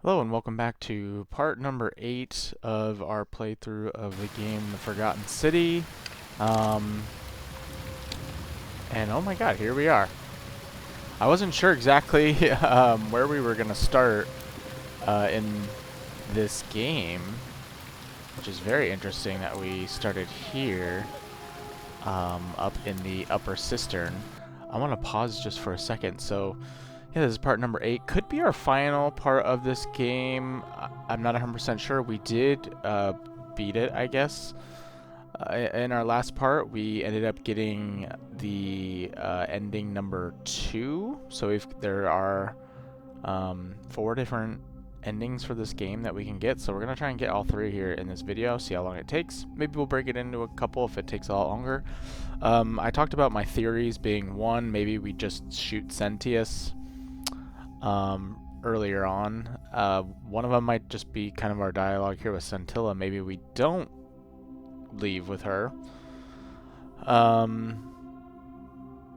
Hello and welcome back to part number 8 of our playthrough of the game The Forgotten City. Um, and oh my god, here we are. I wasn't sure exactly where we were going to start in this game, which is very interesting that we started here up in the upper cistern. I want to pause just for a second. So yeah, this is part number 8. Could be our final part of this game. I'm not 100% sure. We did beat it, I guess. In our last part, we ended up getting the ending number 2. So there are 4 different endings for this game that we can get. So we're going to try and get all 3 here in this video, see how long it takes. Maybe we'll break it into a couple if it takes a lot longer. I talked about my theories being, 1, maybe we just shoot Sentius earlier on. One of them might just be kind of our dialogue here with Scintilla. Maybe we don't leave with her. And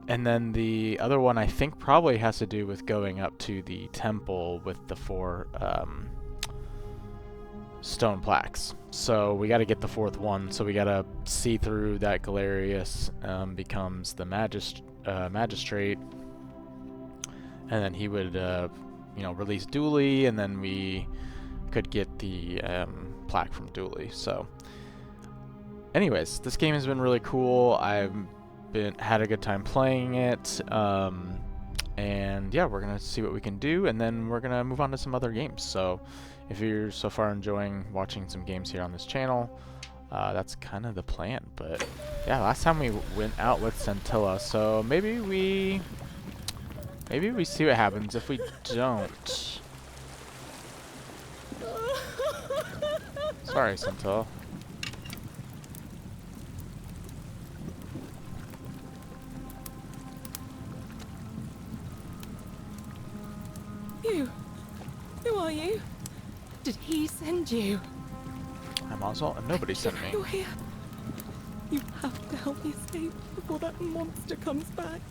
then the other one I think probably has to do with going up to the temple with the 4 stone plaques. So we got to get the 4th one. So we got to see through that Galerius becomes the magistrate. And then he would, release Dooley, and then we could get the plaque from Dooley. So, anyways, this game has been really cool. I've had a good time playing it, and yeah, we're gonna see what we can do, and then we're gonna move on to some other games. So, if you're so far enjoying watching some games here on this channel, that's kind of the plan. But yeah, last time we went out with Scintilla, so maybe we see what happens if we don't. Sorry, Scintilla. You? Who are you? Did he send you? I'm Oswald, and nobody sent me. You're here. You have to help me escape before that monster comes back.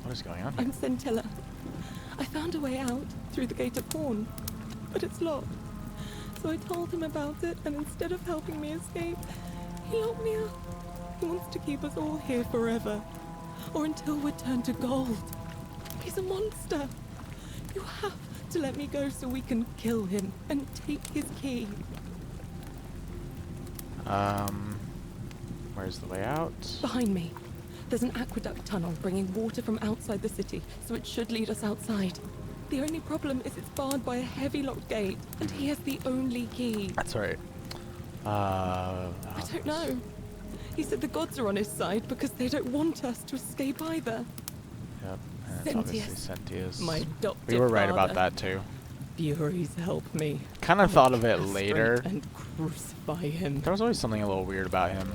What is going on here? I'm Scintilla. I found a way out through the Gate of Horn, but it's locked. So I told him about it, and instead of helping me escape, he locked me up. He wants to keep us all here forever, or until we're turned to gold. He's a monster. You have to let me go so we can kill him and take his key. Where's the way out? Behind me. There's an aqueduct tunnel bringing water from outside the city, so it should lead us outside. The only problem is it's barred by a heavy locked gate, and he has the only key. That's right. I don't know. He said the gods are on his side because they don't want us to escape either. Yep, and it's obviously Sentius. My adopted We were right father. about that too. Furies help me. Kind of thought of it Castrate later. and crucify him. There was always something a little weird about him.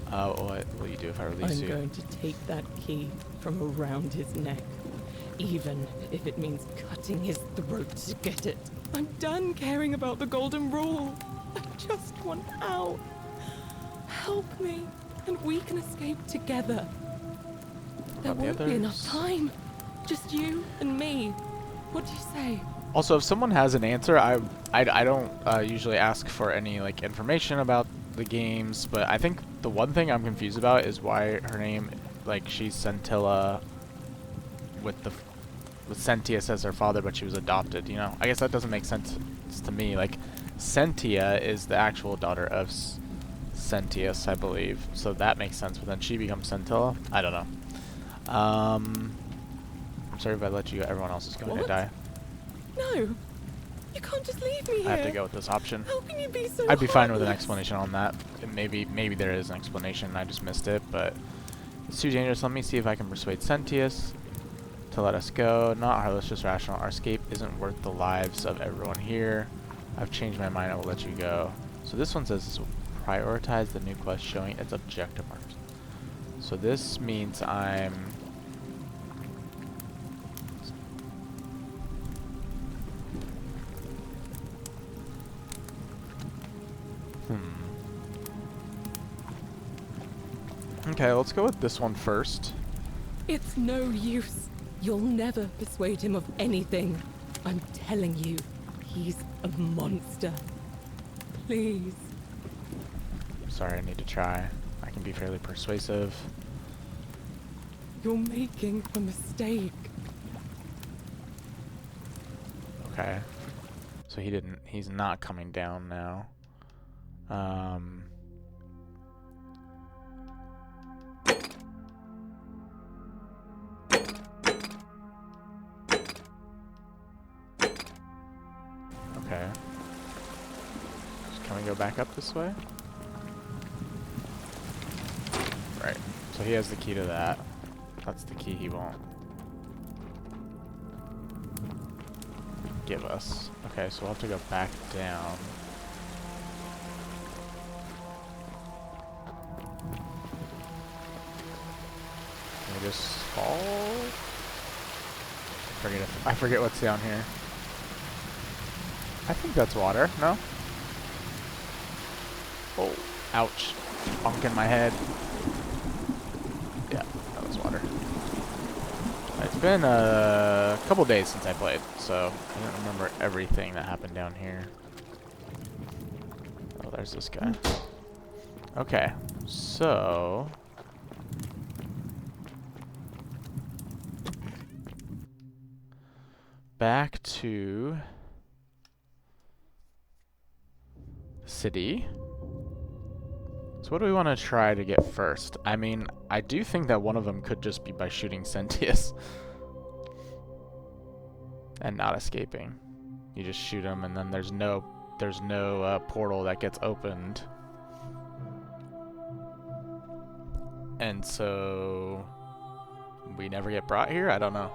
What will you do if I release I'm you? going to take that key from around his neck, even if it means cutting his throat to get it. I'm done caring about the golden rule. I just want out. Help me, and we can escape together. There About the won't be enough others? time. Just you and me. What do you say? Also, if someone has an answer, I don't usually ask for any like information about the games, but I think the one thing I'm confused about is why her name, like, she's Scintilla with Sentius as her father, but she was adopted. You know, I guess that doesn't make sense to me. Like, Sentia is the actual daughter of Sentius, I believe, so that makes sense. But then she becomes Scintilla. I don't know. I'm sorry if I let you go. Everyone else is going to What? die. No, you can't just leave me here. I have to go with this option. How can you be so I'd be fine with an heartless? explanation on that. Maybe there is an explanation. I just missed it, but it's too dangerous. Let me see if I can persuade Sentius to let us go. Not heartless, just rational. Our escape isn't worth the lives of everyone here. I've changed my mind. I will let you go. So this one says prioritize the new quest showing its objective marks. So this means I'm... Okay, let's go with this one first. It's no use. You'll never persuade him of anything. I'm telling you, He's a monster. Please. Sorry, I need to try. I can be fairly persuasive. You're making a mistake. Okay. So he's not coming down now. Okay. Can we go back up this way? Right. So he has the key to that. That's the key he won't give us. Okay, so we'll have to go back down. Can we just fall? I forget what's down here. I think that's water, no? Oh, ouch. Bonk in my head. Yeah, that was water. It's been a couple days since I played, so I don't remember everything that happened down here. Oh, there's this guy. Okay, so... back to... city. So what do we want to try to get first? I mean, I do think that one of them could just be by shooting Sentius and not escaping. You just shoot him, and then there's no portal that gets opened, and so we never get brought here. I don't know.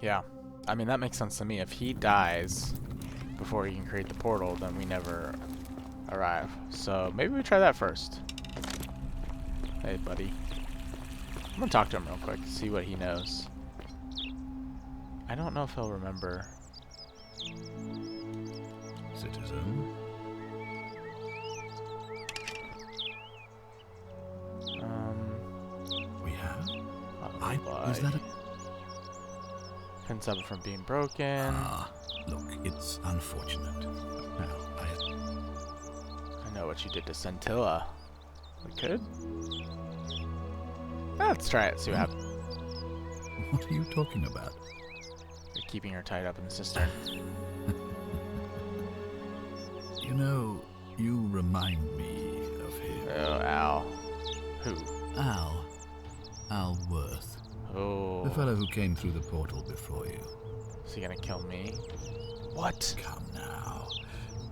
Yeah, I mean, that makes sense to me. If he dies before he can create the portal, then we never arrive. So maybe we try that first. Hey, buddy. I'm gonna talk to him real quick, see what he knows. I don't know if he'll remember. Citizen. We have? Is that a... Pin 7 from being broken. Ah, look, it's unfortunate. Now, I know what you did to Scintilla. We could? Let's try it, see what happens. What are you talking about? You're keeping her tied up in the cistern. You know, you remind me of him. Oh, Al. Who? Al Worth. Oh. The fellow who came through the portal before you. Is he gonna kill me? What? Come now.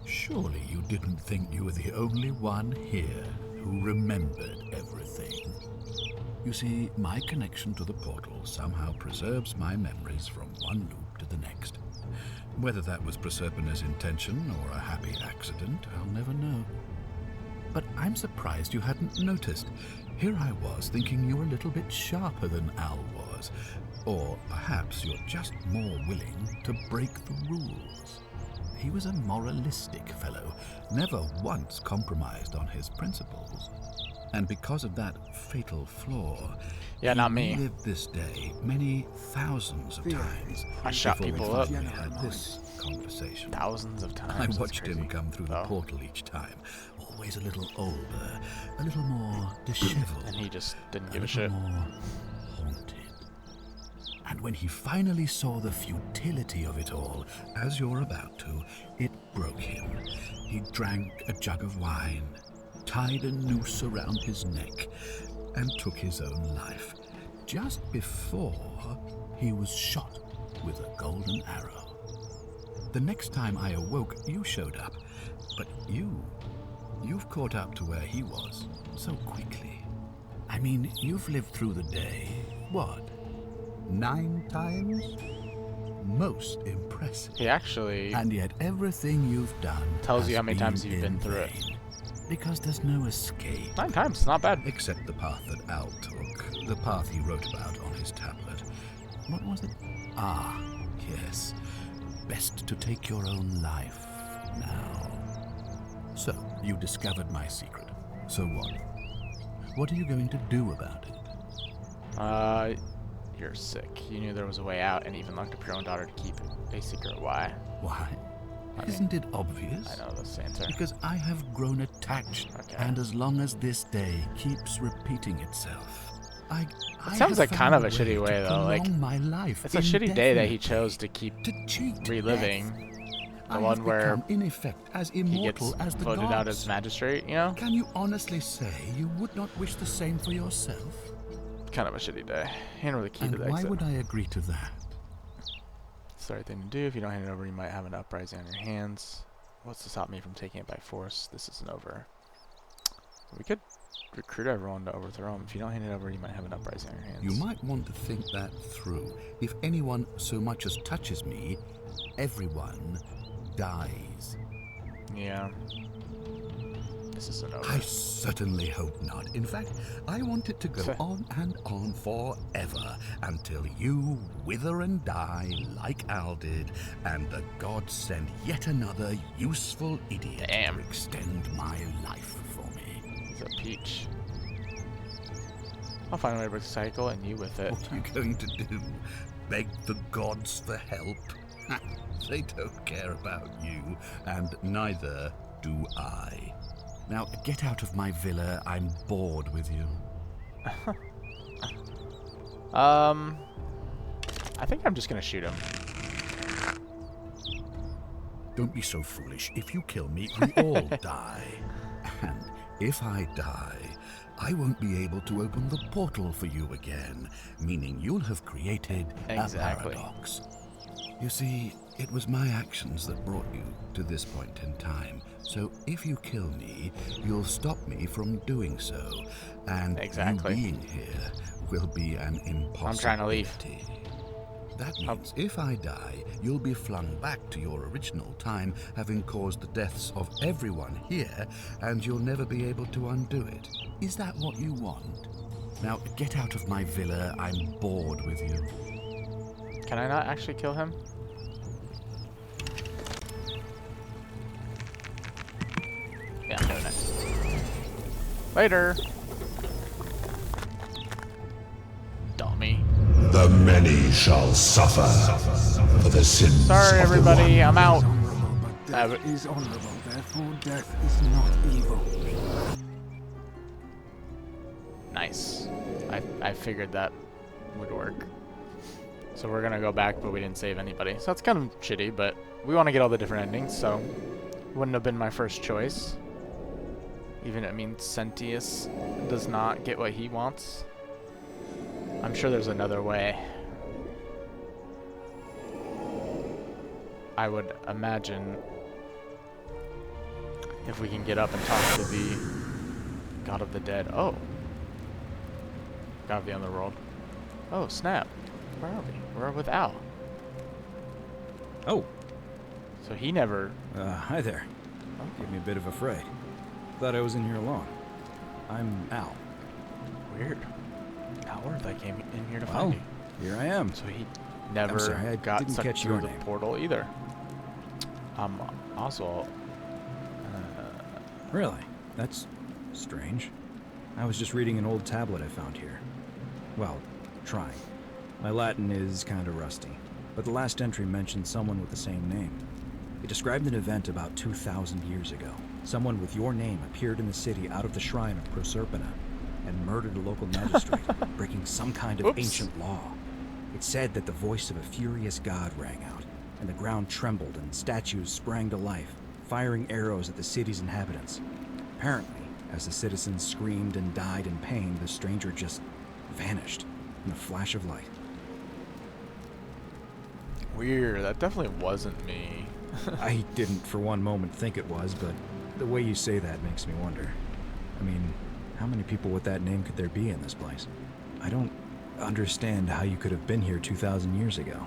Surely you didn't think you were the only one here who remembered everything. You see, my connection to the portal somehow preserves my memories from one loop to the next. Whether that was Proserpina's intention or a happy accident, I'll never know. But I'm surprised you hadn't noticed. Here I was thinking you were a little bit sharper than Al was. Or perhaps you're just more willing to break the rules. He was a moralistic fellow, never once compromised on his principles. And because of that fatal flaw, Yeah, not me. he lived this day many thousands of times. I shot before we people up. finally had this conversation. Thousands of times. I That's watched him crazy. come through the Oh. portal each time, always a little older, a little more disheveled, And he just didn't a give a little shit. more haunted. And when he finally saw the futility of it all, as you're about to, it broke him. He drank a jug of wine, tied a noose around his neck, and took his own life, just before he was shot with a golden arrow. The next time I awoke, you showed up, but you've caught up to where he was so quickly. I mean, you've lived through the day, what, 9 times? Most impressive. He actually And yet everything you've done tells has you how many times you've in been through it. vain, because there's no escape. 9 times, not bad. Except the path that Al took, the path he wrote about on his tablet. What was it? Ah, yes. Best to take your own life now. So, You discovered my secret. So what? What are you going to do about it? You're sick. You knew there was a way out and even locked up your own daughter to keep a secret. Why? Why? I mean, Isn't it obvious? I know this answer. Because I have grown attached, Okay. and as long as this day keeps repeating itself, I sounds have like kind of found a shitty way, to though. Like, prolong my life it's a shitty day that he indefinitely. chose to keep To cheat reliving. death. The I one have where become, in effect, as he gets immortal as the voted out as gods. magistrate, you know? Can you honestly say you would not wish the same for yourself? Kind of a shitty day. Hand over the key to And the why exit. would I agree to that? It's the right thing to do. If you don't hand it over, you might have an uprising on your hands. What's to stop me from taking it by force? This isn't over. We could recruit everyone to overthrow him. If you don't hand it over, you might have an uprising on your hands. You might want to think that through. If anyone so much as touches me, everyone dies. Yeah. This isn't over. I certainly hope not. In fact, I want it to go on and on forever until you wither and die like Al did, and the gods send yet another useful idiot Damn. to extend my life for me. It's a peach. I'll find a way to recycle and you with it. What are you going to do? Beg the gods for help? They don't care about you, and neither do I. Now, get out of my villa. I'm bored with you. I think I'm just gonna shoot him. Don't be so foolish. If you kill me, we all die. And if I die, I won't be able to open the portal for you again, meaning you'll have created Exactly. a paradox. You see, it was my actions that brought you to this point in time. So if you kill me, you'll stop me from doing so. And Exactly. you being here will be an impossibility. I'm trying to leave. That means if I die, you'll be flung back to your original time, having caused the deaths of everyone here, and you'll never be able to undo it. Is that what you want? Now, get out of my villa. I'm bored with you. Can I not actually kill him? Yeah, I'm doing it. Later. Dummy. The many shall suffer for the sins Sorry, of everybody. I'm out. Death is honorable, therefore death is not evil. Nice. I figured that would work. So we're gonna go back, but we didn't save anybody. So that's kind of shitty, but we want to get all the different endings, so wouldn't have been my first choice. Even it means Sentius does not get what he wants. I'm sure there's another way. I would imagine if we can get up and talk to the God of the Dead. Oh. God of the Underworld. Oh, snap. Where are we? We're with Al. Oh, So he never... hi there. Gave me a bit of a fright. Thought I was in here alone. I'm Al. Weird. How on earth I came in here to Well, find you? here I am. So he never sorry, I got didn't sucked catch through your the name. portal either. Also... Really? That's strange. I was just reading an old tablet I found here. Well, trying. My Latin is kinda rusty, but the last entry mentioned someone with the same name. It described an event about 2,000 years ago. Someone with your name appeared in the city out of the shrine of Proserpina and murdered a local magistrate, breaking some kind of Oops. ancient law. It said that the voice of a furious god rang out, and the ground trembled and statues sprang to life, firing arrows at the city's inhabitants. Apparently, as the citizens screamed and died in pain, the stranger just vanished in a flash of light. Weird. That definitely wasn't me. I didn't for one moment think it was, but the way you say that makes me wonder. I mean, how many people with that name could there be in this place? I don't understand how you could have been here 2,000 years ago.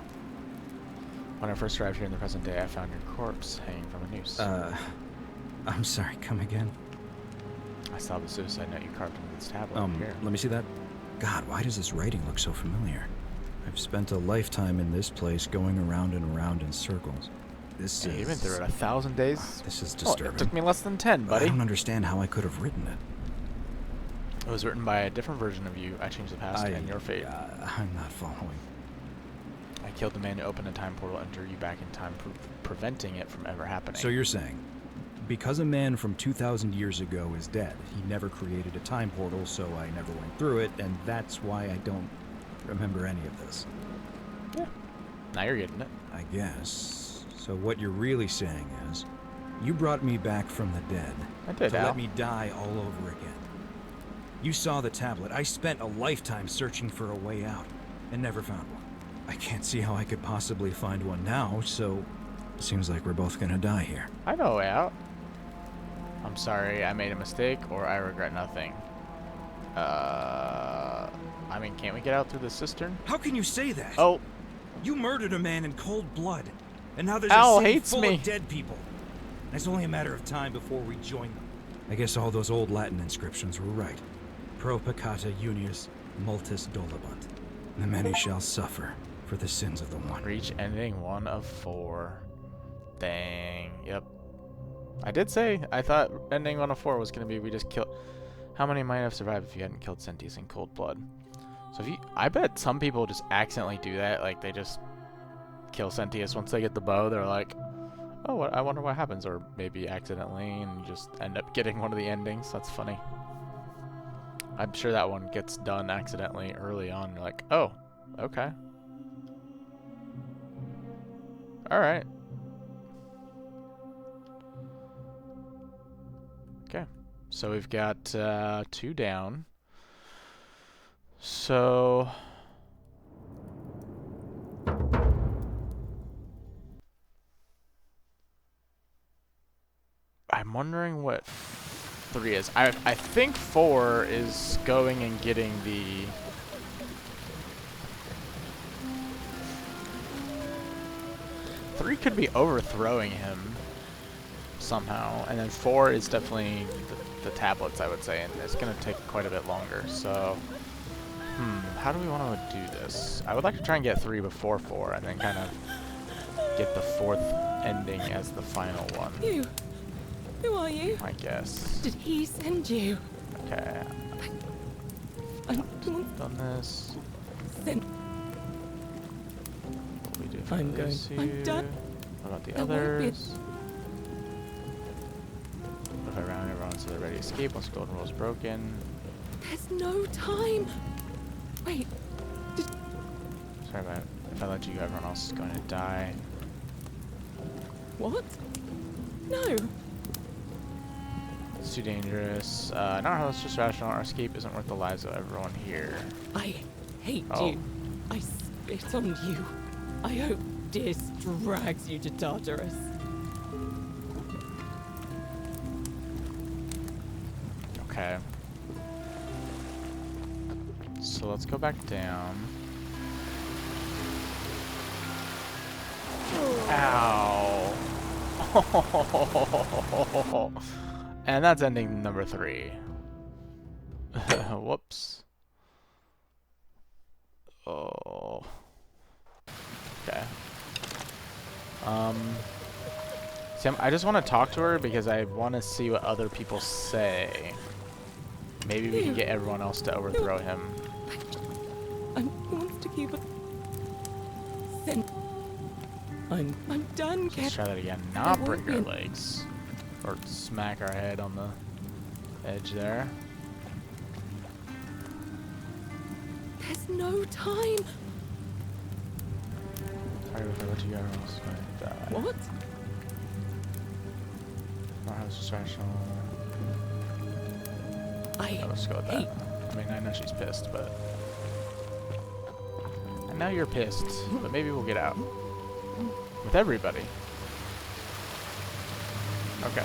When I first arrived here in the present day, I found your corpse hanging from a noose. I'm sorry, come again? I saw the suicide note you carved into this tablet here. Let me see that. God, why does this writing look so familiar? I've spent a lifetime in this place going around and around in circles. This Yeah, is... you've been through it 1,000 days. This is Oh, disturbing. it took me less than 10, buddy. I don't understand how I could have written it. It was written by a different version of you. I changed the past and your fate. I'm not following. I killed the man who opened a time portal and drew you back in time, preventing it from ever happening. So you're saying, because a man from 2,000 years ago is dead, he never created a time portal, so I never went through it, and that's why I don't remember any of this. Yeah. Now you're getting it. I guess. So what you're really saying is, you brought me back from the dead I did, to Al. let me die all over again. You saw the tablet. I spent a lifetime searching for a way out, and never found one. I can't see how I could possibly find one now, so it seems like we're both gonna die here. I know a way out. I'm sorry, I made a mistake, or I regret nothing. I mean, can't we get out through the cistern? How can you say that? Oh, You murdered a man in cold blood, and now there's Al a city hates full me. of dead people. And it's only a matter of time before we join them. I guess all those old Latin inscriptions were right. Pro peccata unius multis dolabunt. The many shall suffer for the sins of the one. reach ending 1 of 4. Dang. Yep. I did say, I thought ending 1 of 4 was going to be we just kill. How many might have survived if you hadn't killed Sentius in cold blood? So if you, I bet some people just accidentally do that. Like they just kill Sentius once they get the bow. They're like, oh, what, I wonder what happens. Or maybe accidentally, and you just end up getting one of the endings. That's funny. I'm sure that one gets done accidentally early on. You're like, oh, okay. Alright. Okay. So we've got 2 down. So... I'm wondering what 3 is. I think 4 is going and getting the... Three could be overthrowing him somehow, and then 4 is definitely the tablets, I would say, and it's going to take quite a bit longer. So, how do we want to do this? I would like to try and get 3 before 4, and then kind of get the 4th ending as the final one. You. Who are you? I guess. Did he send you? Okay, I'm done this. sent. What do we do for I'm going. this I'm here? done. What about the There won't be- others? If I round everyone so they're ready to escape once the golden rule is broken. There's no time. Wait. Sorry about it. If I let you go, everyone else is going to die. What? No. It's too dangerous. Not how it's just rational. Our escape isn't worth the lives of everyone here. I hate Oh. you. I spit on you. I hope Dis drags you to Tartarus. Okay. So let's go back down. Ow. And that's ending number 3. Whoops. Oh. Okay. See, I just want to talk to her because I want to see what other people say. Maybe we can get everyone else to overthrow him. He wants to keep it. Then I'm done, Let's Cap. try that again. Not break our legs. Or smack our head on the edge there. There's no time. Sorry if I let you go, everyone else is going to die. What? Not how it's just rational. I Let's go with hate. that. I mean, I know she's pissed, but... And now you're pissed, but maybe we'll get out. With everybody. Okay.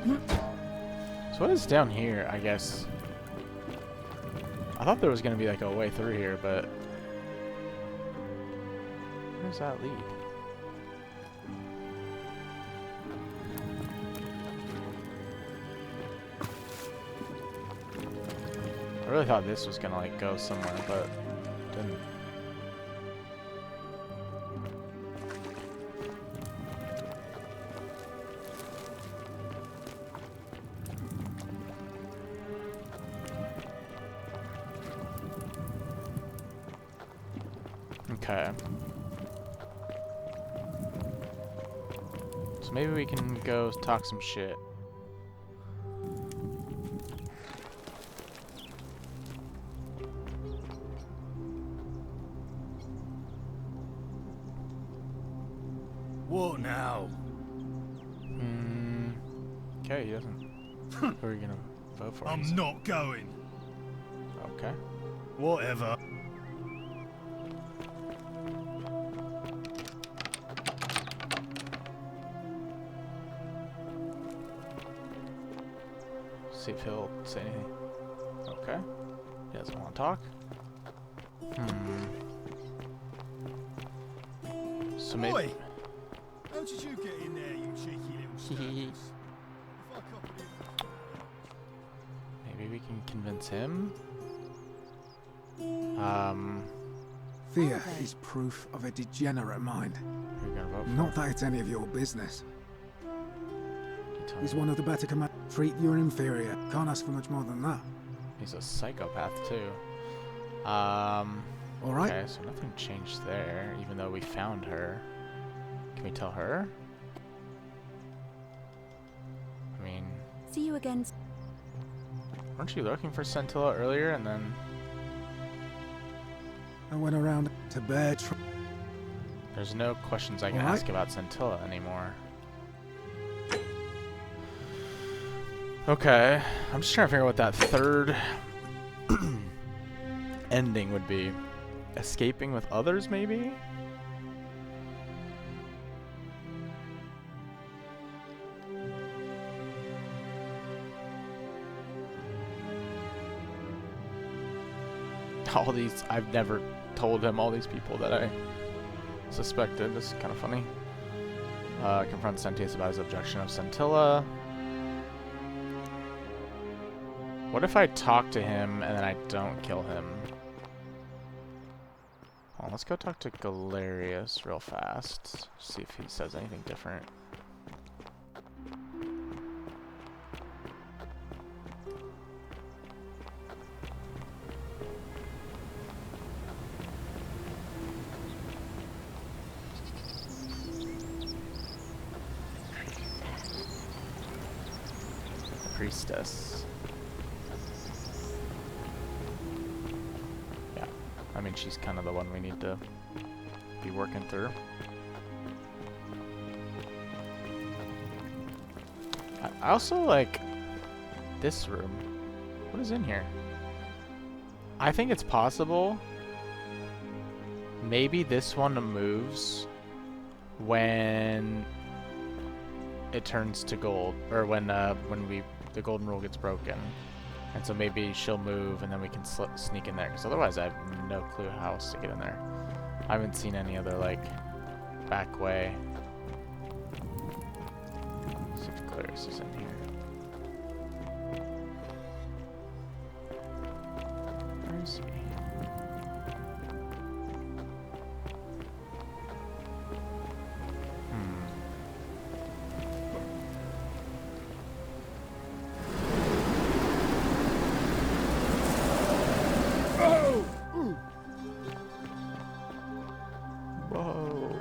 So what is down here, I guess? I thought there was going to be like a way through here, but... Where does that lead? really thought this was gonna like go somewhere, but didn't. Okay. So maybe we can go talk some shit. What now? Okay, he doesn't. Who are you gonna vote for? I'm not going. Okay. Whatever. See if he'll say anything. Okay. He doesn't want to talk. So maybe. Oi! How did you get in there, you cheeky little sturkers? If I copied it. Maybe we can convince him. Fear is proof of a degenerate mind. Who are you gonna vote for? Not that it's any of your business. You tell He's me. one of the better command. Treat your inferior. Can't ask for much more than that. He's a psychopath too. All right. Okay, so nothing changed there, even though we found her. Can we tell her? I mean, See you again. weren't you looking for Scintilla earlier and then I went around to bear. there's no questions I can Alright. ask about Scintilla anymore? Okay, I'm just trying to figure out what that third ending would be. Escaping with others, maybe? All these, I've never told him all these people that I suspected. This is kind of funny. Confront Sentius about his objection of Scintilla. What if I talk to him and then I don't kill him? Hold on, let's go talk to Galerius real fast. See if he says anything different. Priestess. Yeah, I mean, she's kind of the one we need to be working through. I also like this room. What is in here? I think it's possible. Maybe this one moves when it turns to gold, or when the golden rule gets broken, and so maybe she'll move, and then we can sneak in there. Because otherwise, I have no clue how else to get in there. I haven't seen any other like back way. Let's see if Clarice is in here. Where is he? Whoa.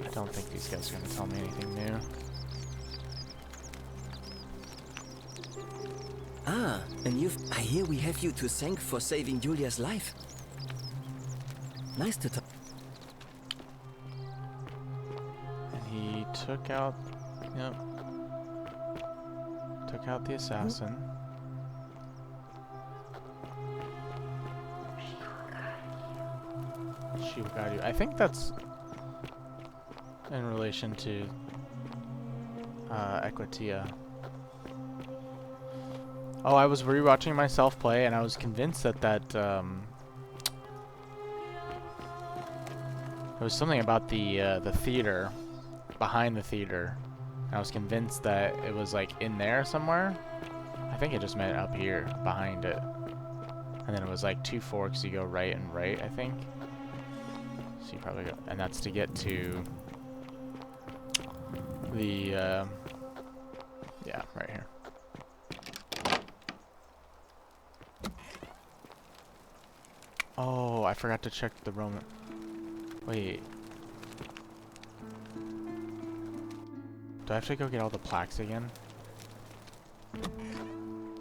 I don't think these guys are going to tell me anything new. Ah, and I hear we have you to thank for saving Julia's life. Nice to talk. And he took out, yep, took out the assassin. She will guide you. I think that's, in relation to Equitia. Oh, I was rewatching myself play, and I was convinced that there was something about the theater, behind the theater. I was convinced that it was like in there somewhere. I think it just meant up here, behind it. And then it was like 2 forks, you go right and right, I think. So you probably go, and that's to get to the, yeah, right here. Oh, I forgot to check the Roman. Wait. Do I have to go get all the plaques again?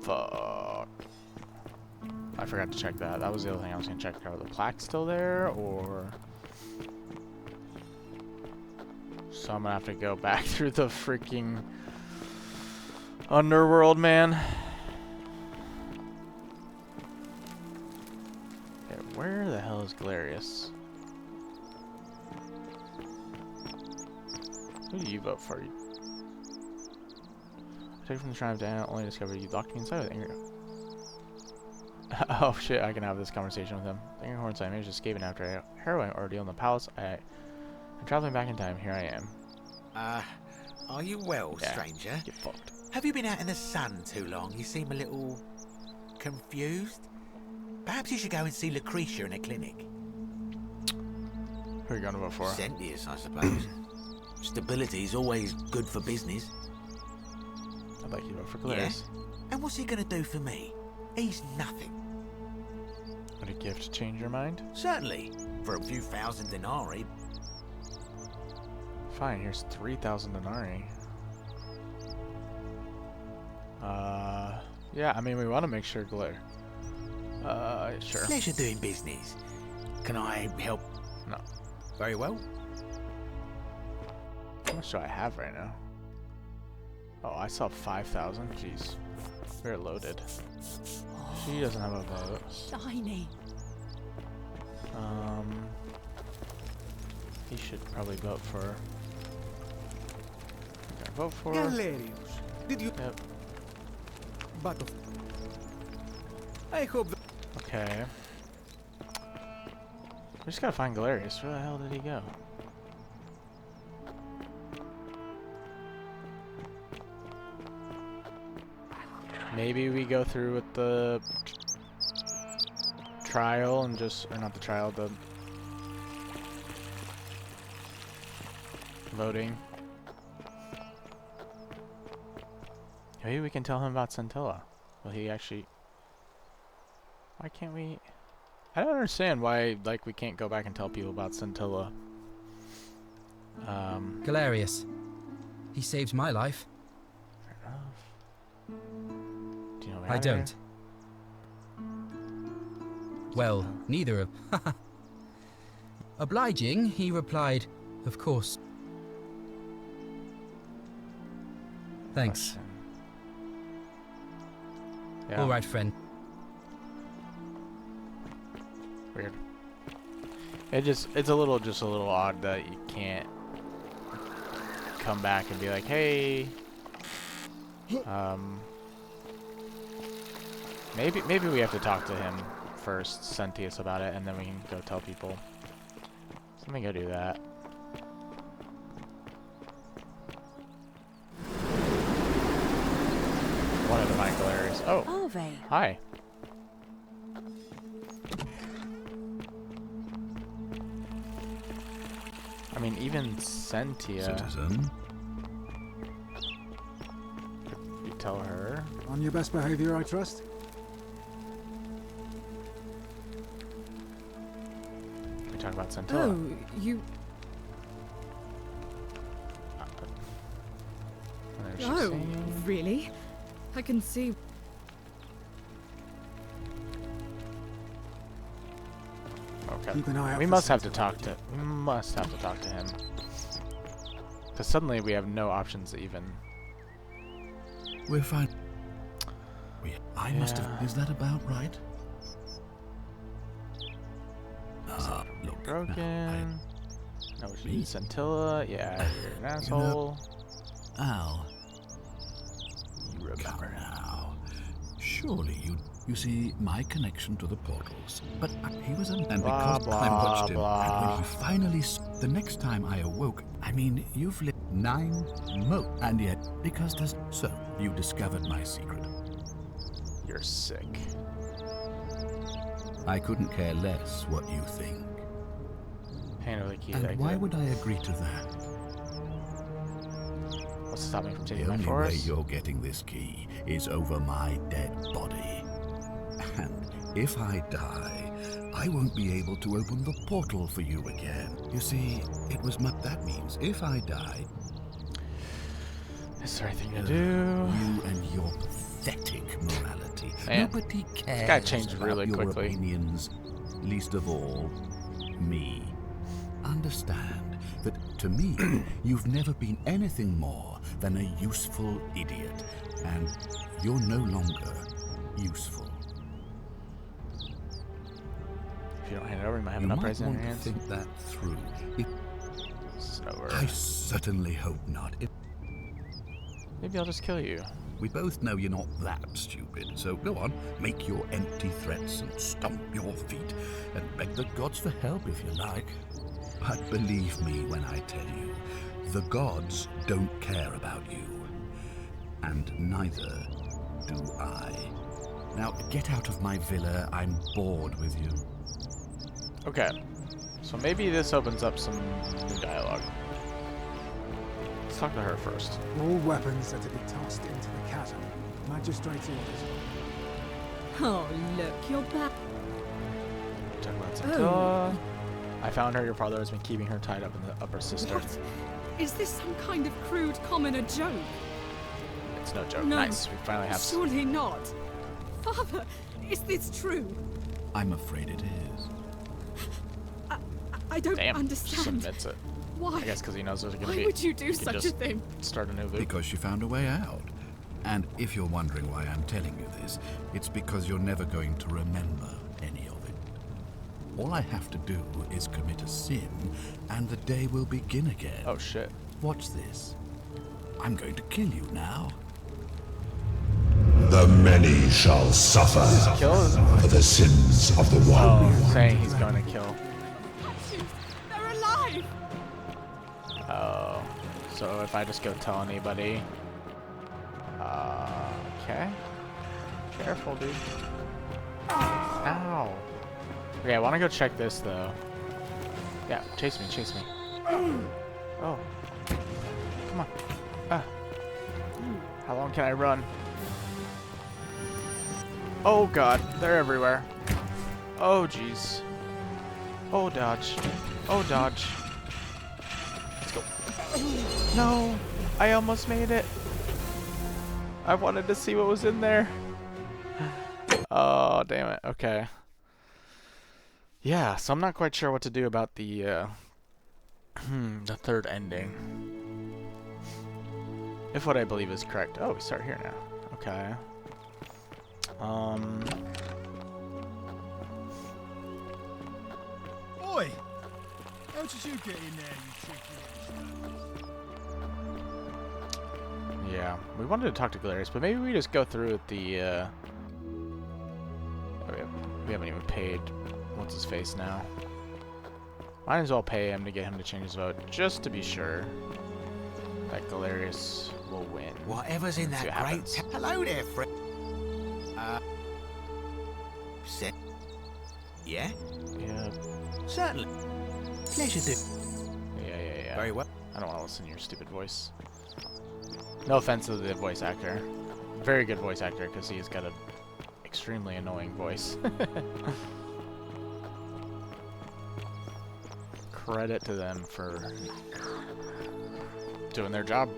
Fuck. I forgot to check that. That was the other thing I was gonna check. Are the plaques still there, or... So I'm gonna have to go back through the freaking Underworld, man. Okay, where the hell is Galerius? Who do you vote for? I took from the Shrine of Diana, only discovered you locked me inside with anger. Oh shit, I can have this conversation with him. Angerhorn, I managed to escape, and after a harrowing ordeal in the palace, I'm traveling back in time. Here I am. Are you well, Yeah, stranger? get fucked. Have you been out in the sun too long? You seem a little confused. Perhaps you should go and see Lucretia in a clinic. Who are you gonna vote for? Sentius, I suppose. Stability is always good for business. I'd like you to vote for Galerius. And what's he gonna do for me? He's nothing. Would a gift change your mind? Certainly, for a few thousand denarii. Fine, here's 3,000 denarii. Yeah, I mean, we want to make sure sure. Pleasure doing business. Can I help? No. Very well. How much do I have right now? Oh, I saw 5,000. Jeez. We're loaded. She doesn't have a vote. Shiny. He should probably vote for... Okay, vote for... Galerius, did you... Yep. But I hope that... Okay. We just gotta find Galerius. Where the hell did he go? Maybe we go through with the trial and just, or not the trial, the voting. Maybe we can tell him about Scintilla. Will he actually... Why can't we... I don't understand why, like, we can't go back and tell people about Scintilla. Galerius. He saved my life. Fair enough. Do you know where I don't. Well, neither of... Obliging, he replied, of course. Thanks. Yeah. All right, friend. Weird. It's a little odd that you can't come back and be like, hey, maybe we have to talk to him first, Sentius, about it, and then we can go tell people. So let me go do that. Wanted to find Galerius. Oh, Ave. hi. I mean, even Sentia. Citizen. You tell her. On your best behavior, I trust? We talk about Scintilla. Oh, you... There she's Oh, singing. really? I can see... Okay. Keep an eye out We for must have to Scintilla. talk to. We must have to talk to him. Because suddenly we have no options to even. We're fine. I must Yeah. have... Is that about right? Look. Broken. No, we should Me? use Scintilla. Yeah, you're an asshole. Al, You remember. come now. Surely you see my connection to the portals. But he was and Blah, because I watched him, blah, and when blah. he finally, the next time I awoke, I mean, you've lived 9 and yet because there's so you discovered my secret. You're sick. I couldn't care less what you think. Hand over the key. And why would I agree to that? What's to stop me from The taking my only way force? you're getting this key is over my dead body. And if I die, I won't be able to open the portal for you again. You see, it was that means if I die, Is there anything to do? you and your pathetic morality. Man, Nobody cares guy changed about really your quickly. opinions, least of all, me. Understand that to me, you've never been anything more than a useful idiot, and you're no longer useful. If you don't hand it over, you might have You an might uprising in want your to hands. think that through. It's over. I certainly hope not. Maybe I'll just kill you. We both know you're not that stupid, so go on, make your empty threats and stomp your feet, and beg the gods for help if you like. But believe me when I tell you, the gods don't care about you. And neither do I. Now, get out of my villa, I'm bored with you. Okay. So maybe this opens up some new dialogue. Let's talk to her first. All weapons are to be tossed into the chasm. Magistrate's orders. Oh, look, you're back. Talk about Scintilla. I found her. Your father has been keeping her tied up in the upper cistern. What? Is this some kind of crude commoner joke? It's no joke. No, Nice. We finally have some. surely not. Father, is this true? I'm afraid it is. I don't Damn. Just understand. admits it. Why? I guess because he knows there's going to Why be. would you do can such a just thing? Start a new loop. Because she found a way out. And if you're wondering why I'm telling you this, it's because you're never going to remember any of it. All I have to do is commit a sin, and the day will begin again. Oh shit. Watch this. I'm going to kill you now. The many shall suffer Kill? for the sins of the one. Oh, saying he's going to kill. They're alive! Oh. So if I just go tell anybody. Okay. Careful, dude. Ow. Okay, I want to go check this though. Yeah, chase me, chase me. Oh. Come on. Ah. How long can I run? Oh god, they're everywhere. Oh jeez. Oh dodge. Oh dodge. Let's go. No! I almost made it. I wanted to see what was in there. Oh, damn it. Okay. Yeah, so I'm not quite sure what to do about the the third ending. If what I believe is correct. Oh, we start here now. Okay. Oi! How did you get in there, you cheeky little Yeah, we wanted to talk to Galerius, but maybe we just go through with the, oh, we haven't even paid what's his face now. Might as well pay him to get him to change his vote, just to be sure that Galerius will win. Whatever's in See that what great... happens. Hello there, friend. Set. Yeah? Yeah, Certainly. Pleasure to... yeah. Very well. I don't want to listen to your stupid voice. No offense to the voice actor. Very good voice actor, because he's got an extremely annoying voice. Credit to them for doing their job.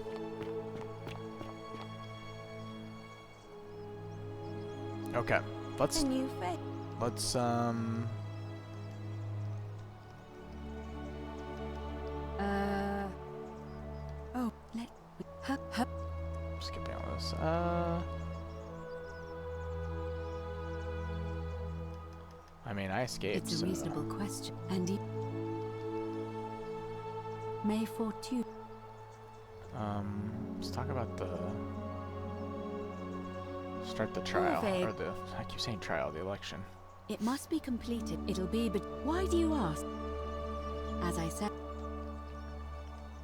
Okay, let's Oh, skipping all this. I mean, I escaped. It's a so- reasonable question. And may fortune. Let's talk about the start the trial or the I keep saying trial, the election. It must be completed. It'll be, but why do you ask? As I said.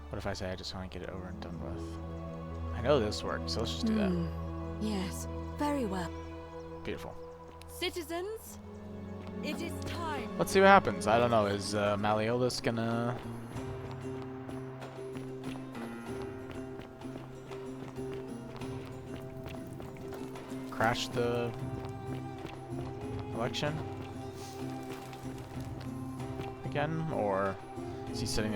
What if I say I just want to get it over and done with? I know this works, so let's just do that. Yes, very well. Beautiful. Citizens, it is time. Let's see what happens. I don't know. Is Malleolus gonna crash the election again, or is he sitting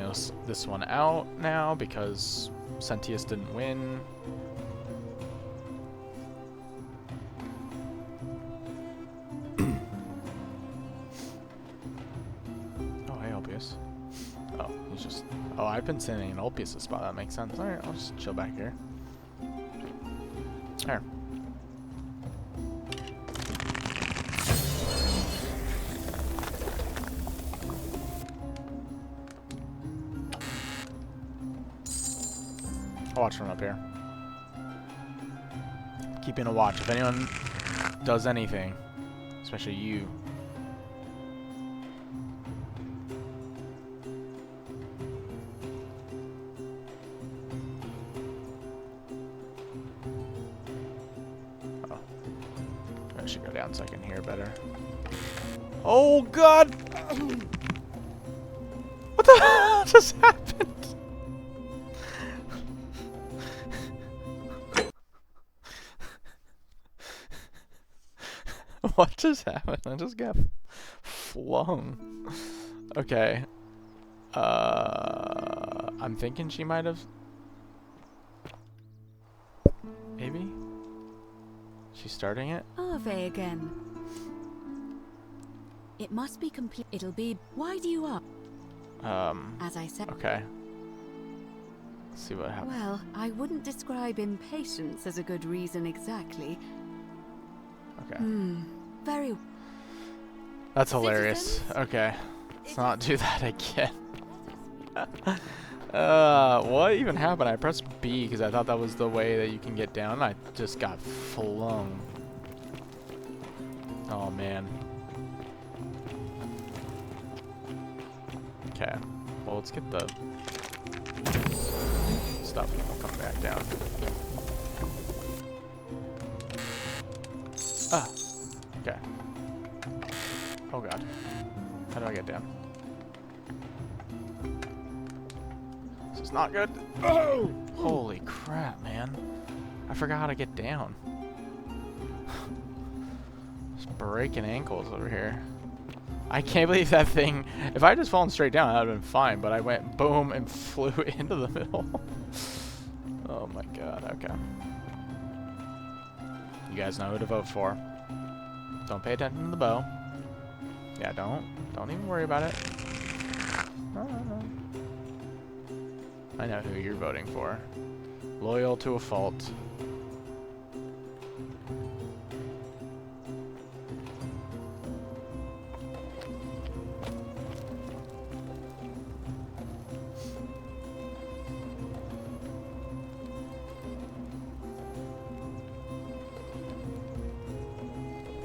this one out now because Sentius didn't win? Oh, hey, Ulpius. Oh, he's just... Oh, I've been sending an Ulpius spot. That makes sense. Alright, I'll just chill back here. There. I'll watch from up here. Keeping a watch. If anyone does anything, especially you. Oh. I should go down so I can hear better. Oh god! What the hell just happened? What just happened? I just got flung. Okay. I'm thinking she might have... Maybe? She's starting it? Ave again. It must be complete. It'll be... Why do you up? As I said... Okay. Let's see what happens. Well, I wouldn't describe impatience as a good reason exactly. Okay. Very... That's hilarious. Okay. Let's not do that again. What even happened? I pressed B because I thought that was the way that you can get down. I just got flung. Oh, man. Okay. Well, let's get the stuff and we'll come back down. Ah. Okay. Oh god. How do I get down? This is not good. Oh! Holy crap, man. I forgot how to get down. Just breaking ankles over here. I can't believe that thing. If I had just fallen straight down, that would have been fine, but I went boom and flew into the middle. Oh my god, okay. You guys know who to vote for. Don't pay attention to the bow. Yeah, don't even worry about it. No. I know who you're voting for. Loyal to a fault.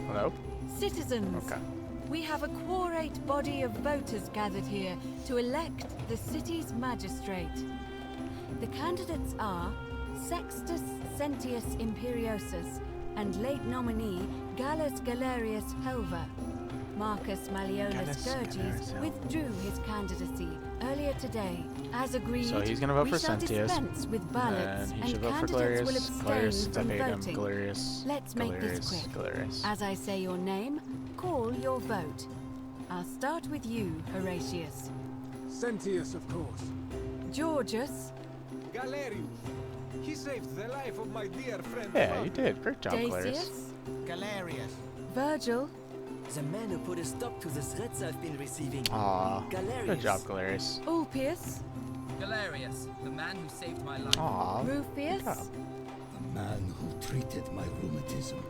Hello? Citizens, Okay. we have a quorate body of voters gathered here to elect the city's magistrate. The candidates are Sextus Sentius Imperiosus and late nominee Gallus Galerius Helva. Marcus Malleolus Gurges withdrew his candidacy earlier today. As agreed, So he's gonna vote for we shall Sentius, dispense with ballots, and he and should vote for candidates will Galerius. abstain Galerius, since I from paid him. voting. Galerius. Let's make this quick. Galerius. As I say your name, call your vote. I'll start with you, Horatius. Sentius, of course. Georgius. Galerius. He saved the life of my dear friend. Yeah, you did. Great job, Galerius. Dacius. Galerius. Virgil. The man who put a stop to the threats I've been receiving. Aw, Galerius. good job, Galerius. Ulpius. Galerius, the man who saved my life. Aw, Rufius. The man who treated my rheumatism.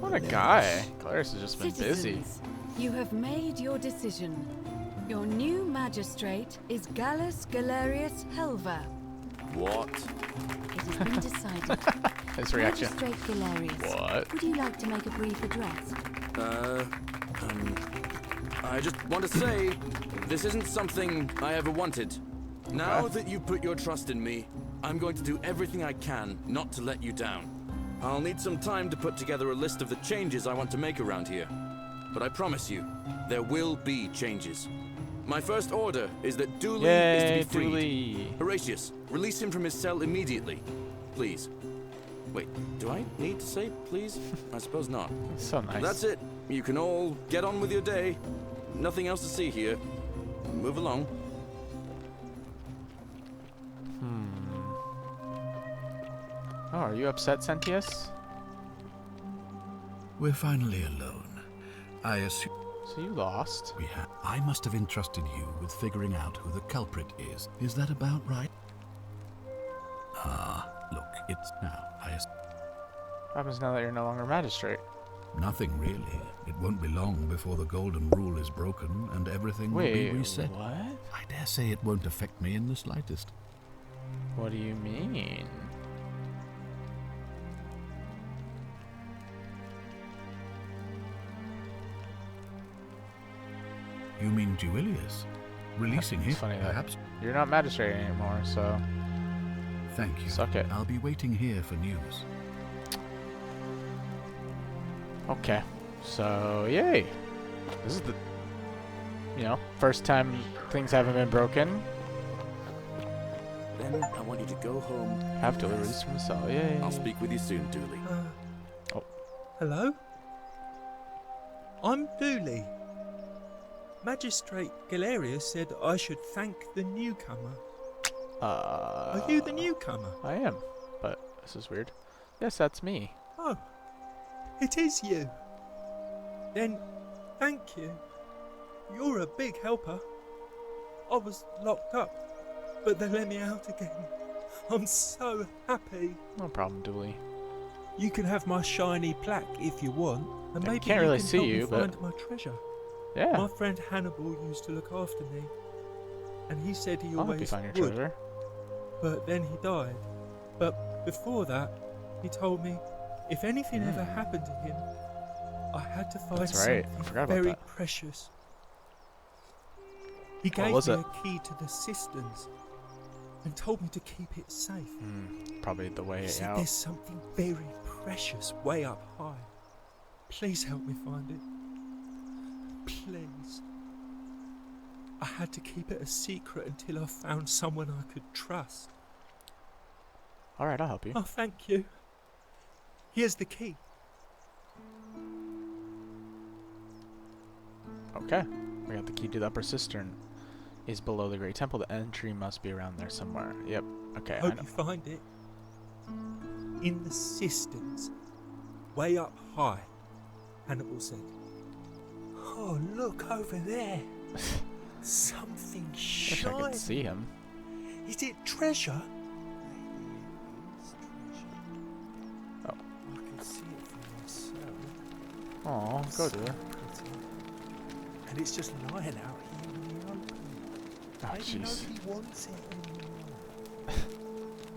what a guy. Galerius has just been busy. Citizens, you have made your decision. Your new magistrate is Gallus Galerius Helver. What? It has been decided. His reaction. Magistrate Galerius. What? Would you like to make a brief address? I just want to say, this isn't something I ever wanted. Now that you put your trust in me, I'm going to do everything I can not to let you down. I'll need some time to put together a list of the changes I want to make around here. But I promise you, there will be changes. My first order is that Dooley is to be freed. Dooley. Horatius, release him from his cell immediately. Please. Wait, do I need to say please? I suppose not. So nice. That's it. You can all get on with your day. Nothing else to see here. Move along. Oh, are you upset, Sentius? We're finally alone. I assume... So you lost? I must have entrusted you with figuring out who the culprit is. Is that about right? Look, it's now. What happens now that you're no longer magistrate? Nothing really. It won't be long before the golden rule is broken and everything will be reset. What? I dare say it won't affect me in the slightest. What do you mean? You mean Duilius? Releasing him, Funny perhaps? That you're not magistrate anymore, so... Thank you. Suck it. I'll be waiting here for news. Okay. So, yay! This is the... first time things haven't been broken. Then I want you to go home. Have to release from the cell, yay! I'll speak with you soon, Dooley. Hello? I'm Dooley. Magistrate Galerius said I should thank the newcomer. Are you the newcomer? I am, but this is weird. Yes, that's me. Oh, it is you. Then, thank you. You're a big helper. I was locked up, but they let me out again. I'm so happy. No problem, Dooley. You can have my shiny plaque if you want, and maybe can't really see help you, me but find my treasure. Yeah. My friend Hannibal used to look after me, and he said he I'll help you always find your would. treasure. But then he died. But before that, he told me if anything ever happened to him, I had to find That's right. I something forgot about very that. precious. He What gave was me it? a key to the cisterns and told me to keep it safe. Probably the way He said out. there's something very precious way up high. Please help me find it. Please. I had to keep it a secret until I found someone I could trust. Alright, I'll help you. Oh, thank you. Here's the key. Okay. We got the key to the upper cistern. Is below the Great Temple. The entry must be around there somewhere. Yep. Okay, I Hope know. you find it. In the cisterns, way up high, Hannibal said. Oh, look over there. Something Wish I shiny. could see him. Is it treasure? Oh. I can see it from myself. Aw, go there. And it's just lying out here in the open. Oh, Maybe jeez. nobody wants it anymore.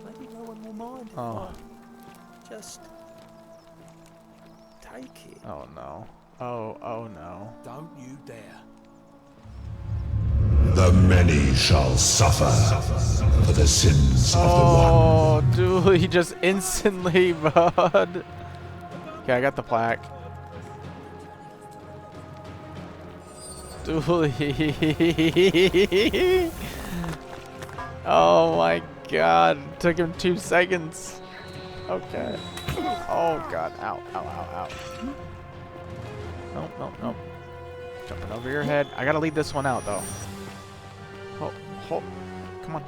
Maybe no one will mind if Oh. I just take it. Oh no. Oh no. Don't you dare. The many shall suffer for the sins of the one. Oh, dude, he just instantly, bud. Okay, I got the plaque. Dooley. Oh my god. It took him 2 seconds. Okay. Oh god. Ow, ow, ow, ow. Nope, nope, nope. Jumping over your head. I gotta lead this one out though. Oh, oh. Come on.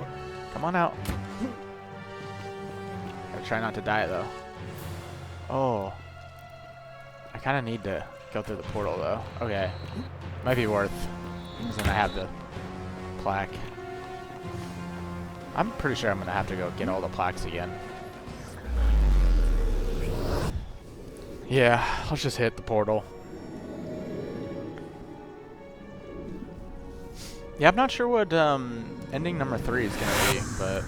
Come on out. Gotta try not to die though. Oh. I kinda need to go through the portal though. Okay. Might be worth. Because then I have the plaque. I'm pretty sure I'm gonna have to go get all the plaques again. Yeah, let's just hit the portal. Yeah, I'm not sure what ending number 3 is gonna be, but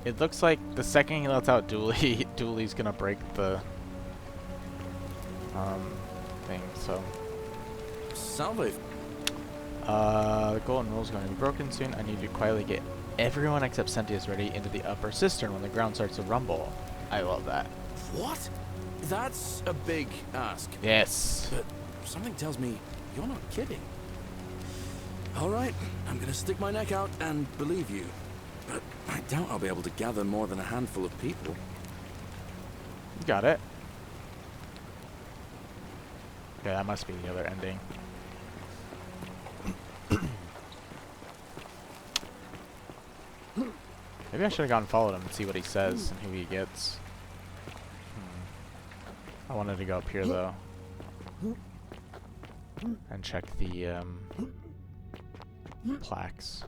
it looks like the second he lets out Dooley, Dooley's gonna break the thing. So. Salve. The golden rule is going to be broken soon. I need to quietly get everyone except Centius ready into the upper cistern when the ground starts to rumble. I love that. What? That's a big ask. Yes. But something tells me you're not kidding. All right, I'm gonna stick my neck out and believe you. But I doubt I'll be able to gather more than a handful of people. You got it. Okay, that must be the other ending. Maybe I should have gone and followed him and see what he says and who he gets. I wanted to go up here though and check the plaques.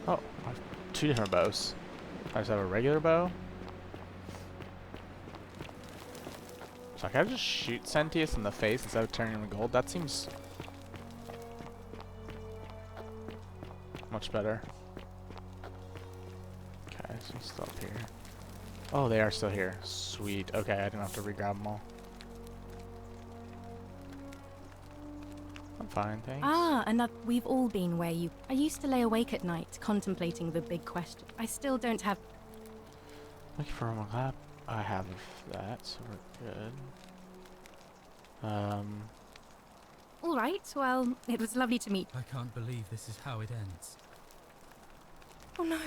Oh, I have 2 different bows. I just have a regular bow. So can I just shoot Centius in the face instead of turning him gold? That seems much better. Okay, so he's still up here. Oh, they are still here. Sweet. Okay, I didn't have to re-grab them all. I'm fine, thanks. Ah, and we've all been where you... I used to lay awake at night, contemplating the big question. I still don't have... Looking for a lap. I have that, so we're good. All right, well, it was lovely to meet... I can't believe this is how it ends. Oh, no.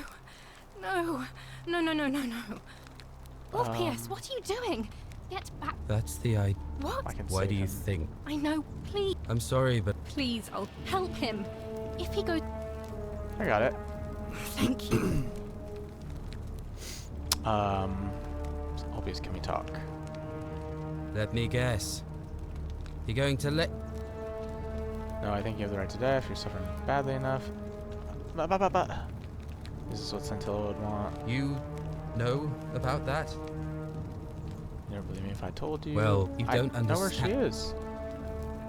No. No, no, no, no, no. Orpheus, what are you doing? Get back. That's the idea. What? Why do you think? I know, please. I'm sorry, but... Please, I'll help him. If he goes... I got it. Thank you. Obvious, can we talk? Let me guess. You're going to let... No, I think you have the right to die if you're suffering badly enough. This is what Scintilla would want. You know about that? You never believe me if I told you. Well, you don't understand. I know where she is.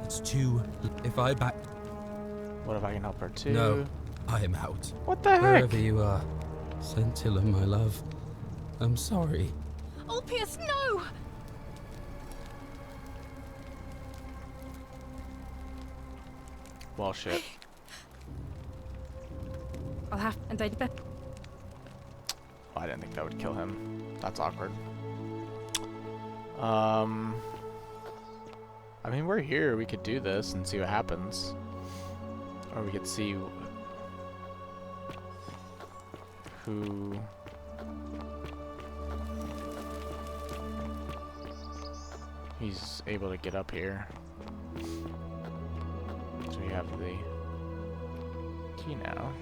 It's too... If I back... What if I can help her too? No, I am out. What the heck? Wherever you are. Scintilla, my love. I'm sorry. Orpheus, no! Well, shit. I'll have... And I'd bet... Oh, I didn't think that would kill him. That's awkward. I mean, we're here. We could do this and see what happens. Or we could see who... he's able to get up here. So we have the key now.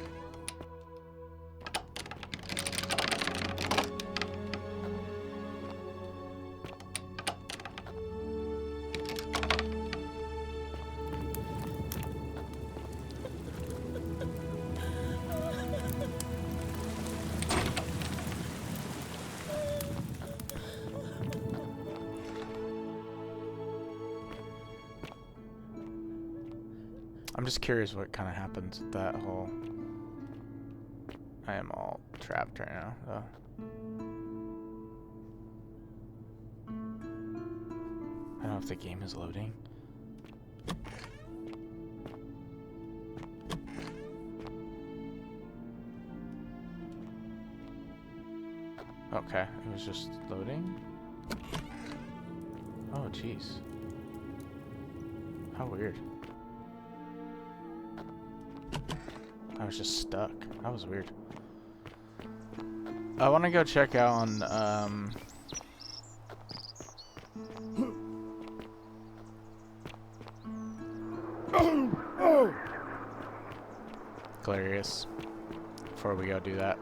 I'm just curious what kind of happens with that whole... I am all trapped right now, though. I don't know if the game is loading. Okay, it was just loading. Oh, jeez. How weird. I was just stuck. That was weird. I want to go check out on, Galerius before we go do that.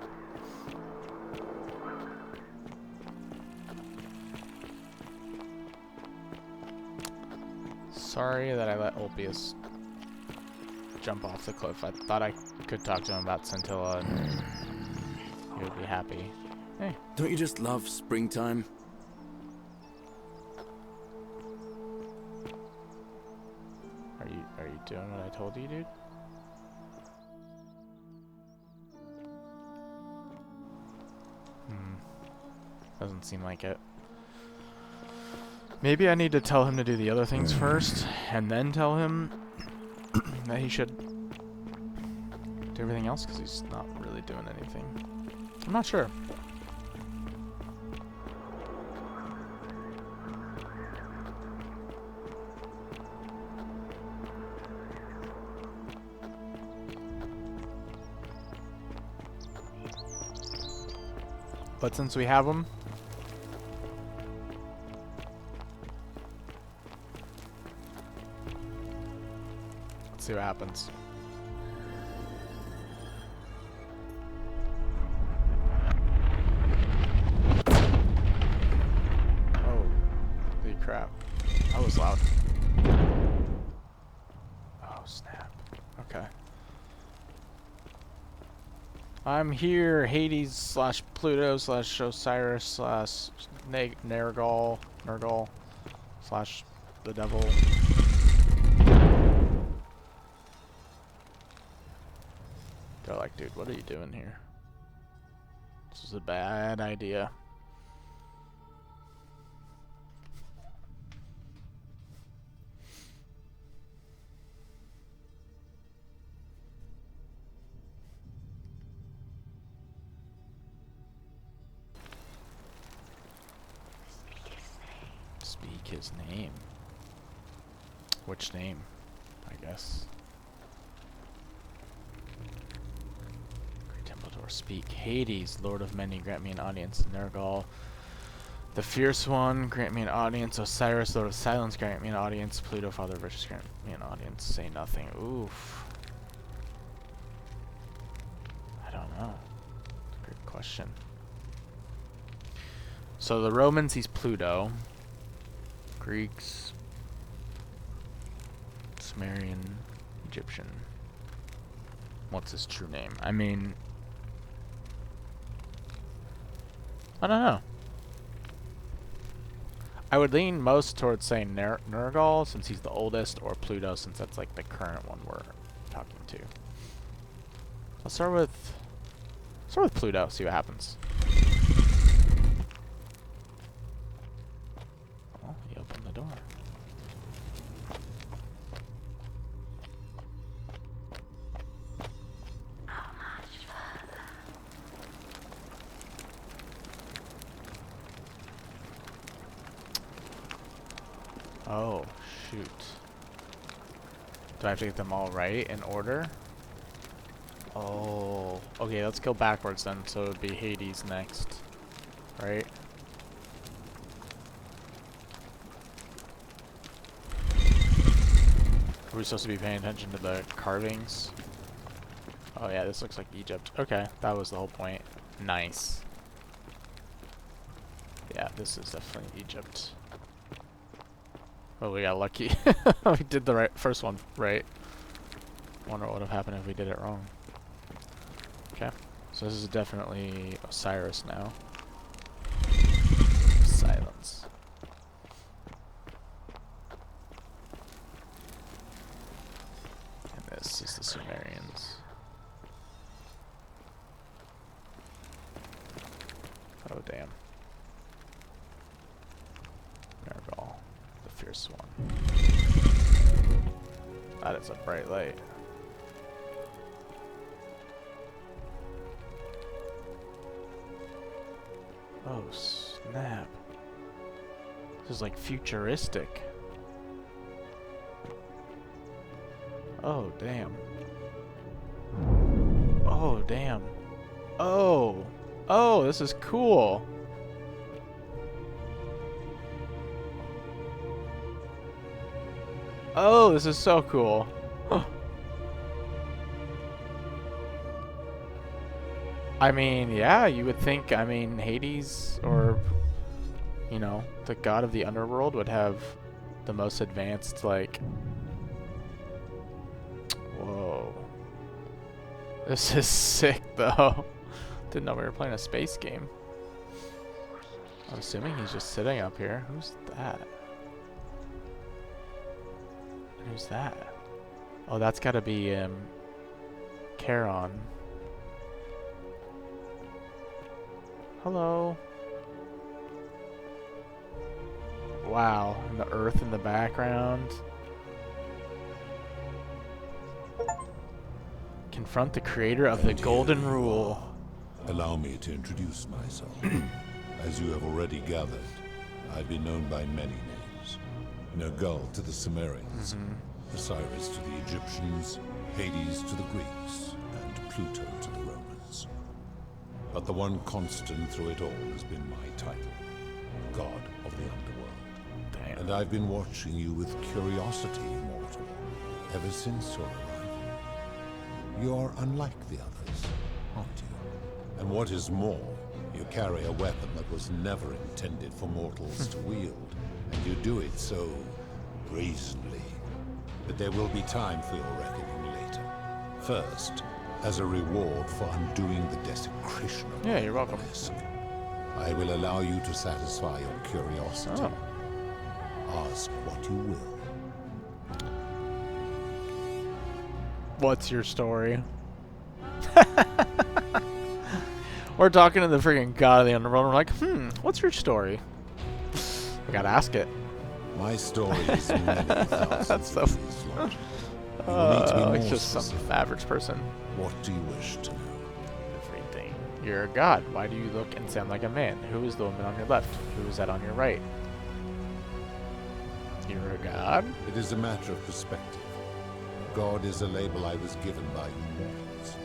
Sorry that I let Ulpius jump off the cliff. I thought I could talk to him about Scintilla and he would be happy. Hey. Don't you just love springtime? Are you doing what I told you, dude? Doesn't seem like it. Maybe I need to tell him to do the other things first, and then tell him that he should do everything else, because he's not really doing anything. I'm not sure. But since we have him, let's see what happens. Holy crap. That was loud. Oh, snap. Okay. I'm here, Hades slash Pluto slash Osiris slash Nergal slash the devil. They're like, dude, what are you doing here? This is a bad idea. Speak his name. Which name? I guess. Great Templador, speak. Hades, Lord of Many, grant me an audience. Nergal, the Fierce One, grant me an audience. Osiris, Lord of Silence, grant me an audience. Pluto, Father of Riches, grant me an audience. Say nothing. Oof. I don't know. Great question. So the Romans, he's Pluto. Greeks, Sumerian, Egyptian. What's his true name? I mean, I don't know. I would lean most towards saying Nergal since he's the oldest, or Pluto since that's like the current one we're talking to. Let's start with Pluto. See what happens. Open the door. Oh, shoot. Do I have to get them all right in order? Oh, okay, let's go backwards then, so it would be Hades next, right? Are we supposed to be paying attention to the carvings? Oh yeah, this looks like Egypt. Okay, that was the whole point. Nice. Yeah, this is definitely Egypt. Oh, we got lucky. We did the first one right. Wonder what would have happened if we did it wrong. Okay, so this is definitely Osiris now. Silence. This is the Sumerians. Oh damn. Nergal, the Fierce One. That is a bright light. Oh snap. This is like futuristic. Oh, damn. Oh, damn. Oh. Oh, this is cool. Oh, this is so cool. I mean, yeah, you would think, I mean, Hades or, you know, the god of the Underworld would have the most advanced, like... Whoa. This is sick, though. Didn't know we were playing a space game. I'm assuming he's just sitting up here. Who's that? Who's that? Oh, that's gotta be, Charon. Hello. Wow, and the earth in the background. Confront the creator of the Golden Rule. Allow me to introduce myself. As you have already gathered, I've been known by many names. Nergal to the Sumerians, Osiris to the Egyptians, Hades to the Greeks, and Pluto to the Romans. But the one constant through it all has been my title, God of the Underworld. Damn. And I've been watching you with curiosity, mortal, ever since your arrival. You are unlike the others, aren't you? And what is more, you carry a weapon that was never intended for mortals to wield, and you do it so brazenly. But there will be time for your reckoning later. First, as a reward for undoing the desecration of Yeah, you're welcome. I will allow you to satisfy your curiosity. Ask what you will. What's your story? We're talking to the freaking god of the underworld. And we're like, what's your story? We gotta ask it. My story is many thousands That's so. of years long. You will need to be more It's just some specific. average person. What do you wish to know? Everything. You're a god. Why do you look and sound like a man? Who is the woman on your left? Who is that on your right? You're a god? It is a matter of perspective. God is a label I was given by you mortals,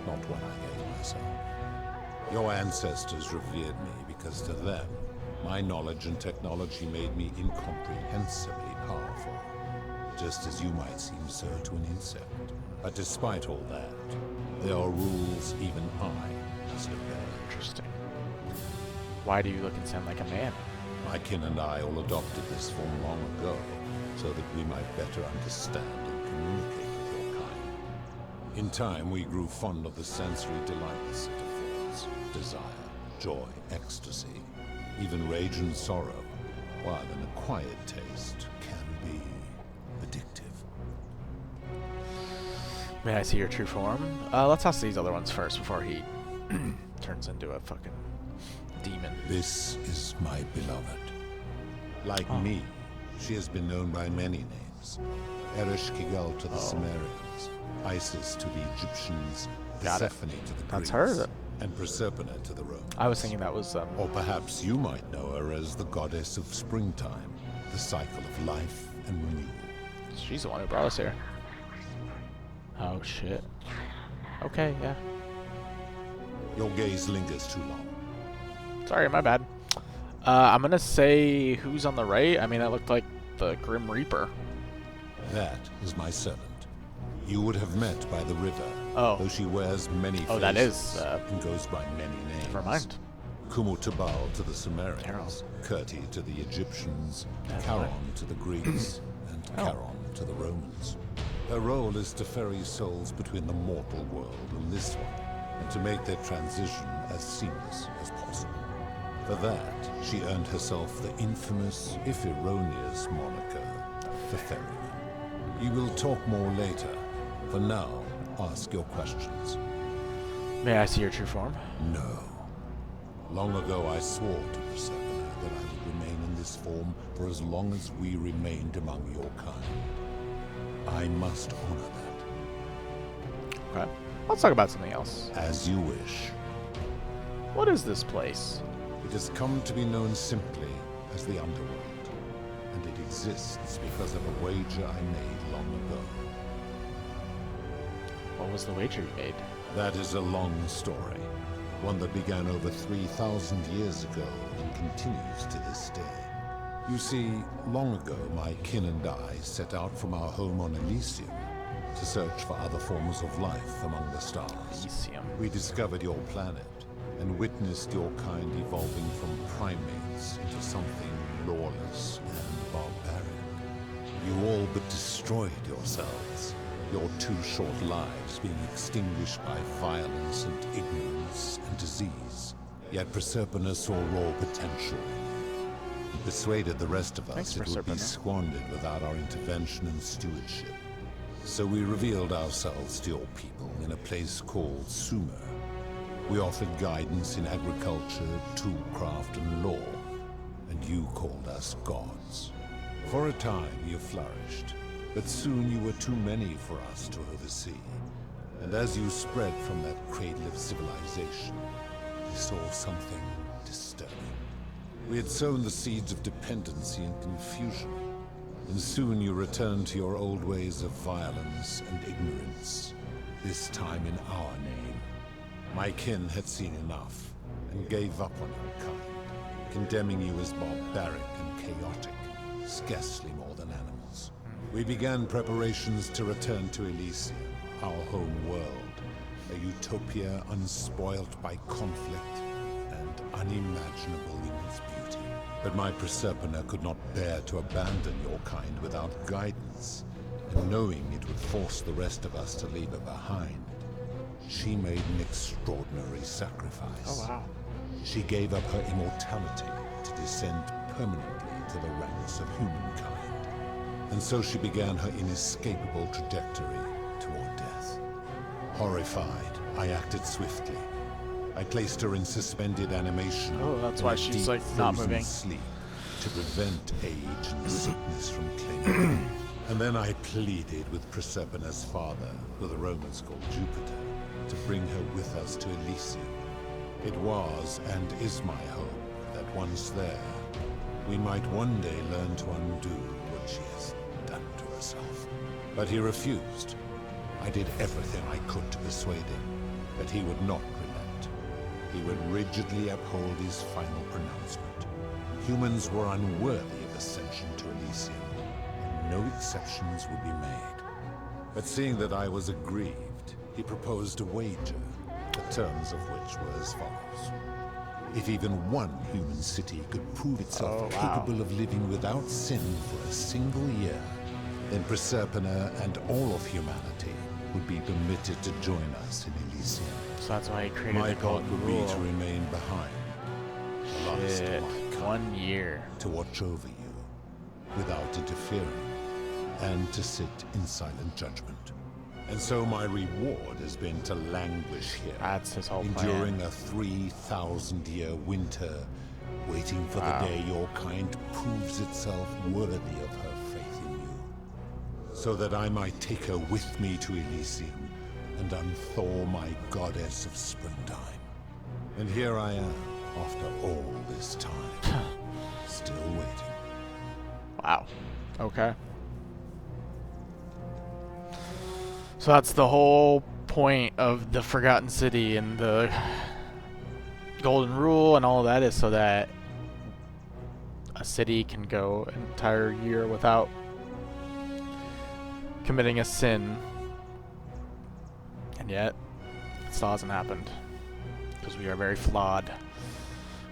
not one I gave myself. Your ancestors revered me because to them, my knowledge and technology made me incomprehensibly powerful, just as you might seem so to an insect. But despite all that, there are rules even I must obey. Interesting. Why do you look and sound like a man? My kin and I all adopted this form long ago, so that we might better understand and communicate with your kind. In time, we grew fond of the sensory delights it affords. Desire, joy, ecstasy, even rage and sorrow, while an acquired taste can be addictive. May I see your true form? Let's ask these other ones first before he turns into a fucking demon. This is my beloved. Like me, she has been known by many names. Ereshkigal to the Sumerians, Isis to the Egyptians, Persephone to the Greeks. That's her. And Proserpine to the Romans. I was thinking that was Or perhaps you might know her as the goddess of springtime, the cycle of life and renewal. She's the one who brought us here. Oh shit. Okay, yeah. Your gaze lingers too long. Sorry, my bad. I'm gonna say who's on the right. I mean, that looked like the Grim Reaper. That is my servant. You would have met by the river. Oh. Though she wears many faces that is, and goes by many names. Never mind. Kumutabal to the Sumerians, Kirti to the Egyptians, Charon to the Greeks, and Charon to the Romans. Her role is to ferry souls between the mortal world and this one, and to make their transition as seamless as possible. For that, she earned herself the infamous, if erroneous, moniker, Fetherian. You will talk more later. For now, ask your questions. May I see your true form? No. Long ago I swore to Persephone that I would remain in this form for as long as we remained among your kind. I must honor that. Okay. Let's talk about something else. As you wish. What is this place? It has come to be known simply as the Underworld, and it exists because of a wager I made long ago. What was the wager you made? That is a long story, one that began over 3,000 years ago and continues to this day. You see, long ago my kin and I set out from our home on Elysium to search for other forms of life among the stars. Elysium. We discovered your planet and witnessed your kind evolving from primates into something lawless and barbaric. You all but destroyed yourselves, your 2 short lives being extinguished by violence and ignorance and disease. Yet Proserpina saw raw potential. He persuaded the rest of us it would be squandered without our intervention and stewardship. So we revealed ourselves to your people in a place called Sumer. We offered guidance in agriculture, toolcraft, and law, and you called us gods. For a time you flourished, but soon you were too many for us to oversee. And as you spread from that cradle of civilization, we saw something disturbing. We had sown the seeds of dependency and confusion, and soon you returned to your old ways of violence and ignorance, this time in our name. My kin had seen enough, and gave up on your kind, condemning you as barbaric and chaotic, scarcely more than animals. We began preparations to return to Elysium, our home world, a utopia unspoilt by conflict and unimaginable in its beauty. But my Proserpina could not bear to abandon your kind without guidance, and knowing it would force the rest of us to leave her behind, she made an extraordinary sacrifice. Oh, wow. She gave up her immortality to descend permanently to the ranks of humankind. And so she began her inescapable trajectory toward death. Horrified, I acted swiftly. I placed her in suspended animation. Oh, that's why she's like not moving. Sleep to prevent age and sickness from claiming her. And then I pleaded with Proserpina's father, who the Romans called Jupiter, to bring her with us to Elysium. It was and is my hope that once there, we might one day learn to undo what she has done to herself. But he refused. I did everything I could to persuade him, but he would not relent. He would rigidly uphold his final pronouncement. Humans were unworthy of ascension to Elysium, and no exceptions would be made. But seeing that I was aggrieved, he proposed a wager, the terms of which were as follows. If even one human city could prove itself capable of living without sin for a single year, then Proserpina and all of humanity would be permitted to join us in Elysium. So that's why he created my the part golden would rule. be to remain behind. The last of my kind, 1 year. to watch over you without interfering, and to sit in silent judgment. And so my reward has been to languish here, That's his whole enduring plan. a 3,000-year winter, waiting for the day your kind proves itself worthy of her faith in you, so that I might take her with me to Elysium and unthaw my goddess of springtime. And here I am, after all this time, still waiting. Wow. Okay. So that's the whole point of the Forgotten City and the Golden Rule and all of that, is so that a city can go an entire year without committing a sin. And yet, it still hasn't happened. Because we are very flawed.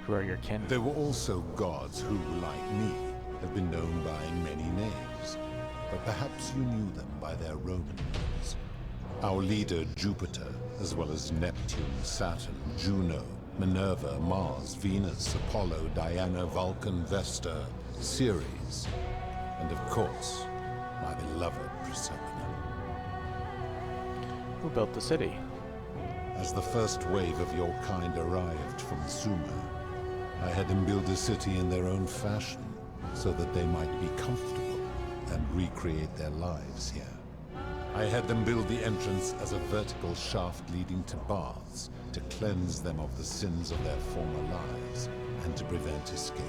Who are your kin? There were also gods who, like me, have been known by many names, but perhaps you knew them by their Roman names. Our leader, Jupiter, as well as Neptune, Saturn, Juno, Minerva, Mars, Venus, Apollo, Diana, Vulcan, Vesta, Ceres, and of course, my beloved Proserpina. Who built the city? As the first wave of your kind arrived from Sumer, I had them build a city in their own fashion, so that they might be comfortable and recreate their lives here. I had them build the entrance as a vertical shaft leading to baths, to cleanse them of the sins of their former lives, and to prevent escape.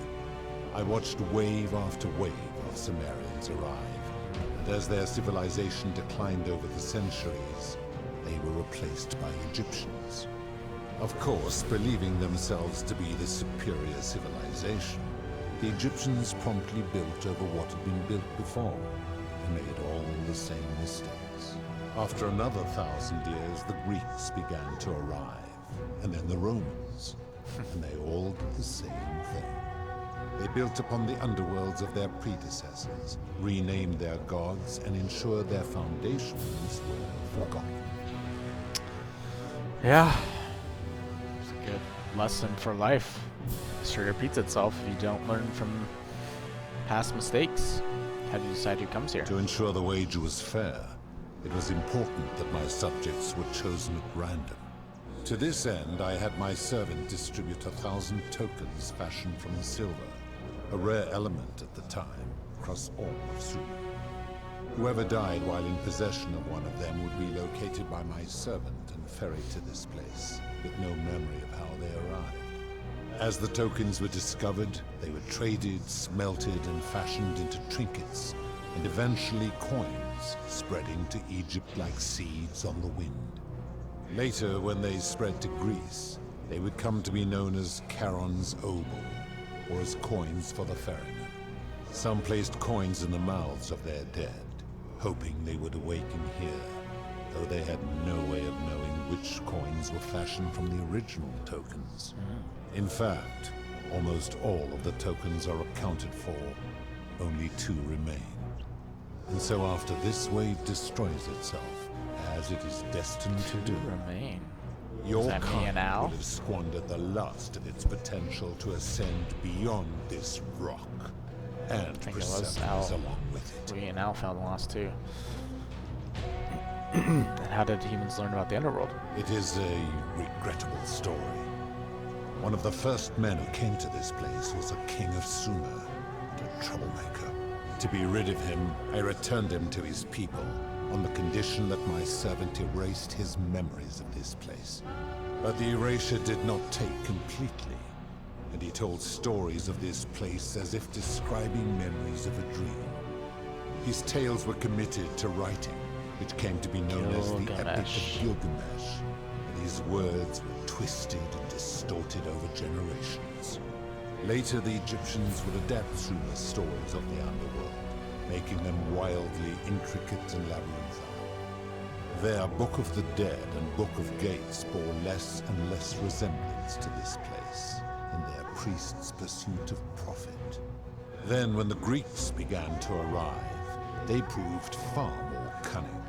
I watched wave after wave of Sumerians arrive, and as their civilization declined over the centuries, they were replaced by Egyptians. Of course, believing themselves to be the superior civilization, the Egyptians promptly built over what had been built before, and made all the same mistakes. After another 1,000 years, the Greeks began to arrive, and then the Romans, and they all did the same thing. They built upon the underworlds of their predecessors, renamed their gods, and ensured their foundations were forgotten. Yeah. It's a good lesson for life. History repeats itself if you don't learn from past mistakes. How do you decide who comes here? To ensure the wager was fair, it was important that my subjects were chosen at random. To this end, I had my servant distribute 1,000 tokens fashioned from silver, a rare element at the time, across all of Sumer. Whoever died while in possession of one of them would be located by my servant and ferried to this place, with no memory of how they arrived. As the tokens were discovered, they were traded, smelted, and fashioned into trinkets, and eventually coins, spreading to Egypt like seeds on the wind. Later, when they spread to Greece, they would come to be known as Charon's obol, or as coins for the ferryman. Some placed coins in the mouths of their dead, hoping they would awaken here, though they had no way of knowing which coins were fashioned from the original tokens. In fact, almost all of the tokens are accounted for, only 2 remain. And so after this wave destroys itself, as it is destined to do, your kind will have squandered the last of its potential to ascend beyond this rock, and Persephone along with it. We and Al found the last 2. How did humans learn about the Underworld? It is a regrettable story. One of the first men who came to this place was a king of Sumer, a troublemaker. To be rid of him, I returned him to his people, on the condition that my servant erased his memories of this place. But the erasure did not take completely, and he told stories of this place as if describing memories of a dream. His tales were committed to writing, which came to be known as the Epic of Gilgamesh, and his words were twisted and distorted over generations. Later, the Egyptians would adapt Sumer's stories of the Underworld, making them wildly intricate and labyrinthine. Their Book of the Dead and Book of Gates bore less and less resemblance to this place in their priests' pursuit of profit. Then, when the Greeks began to arrive, they proved far more cunning,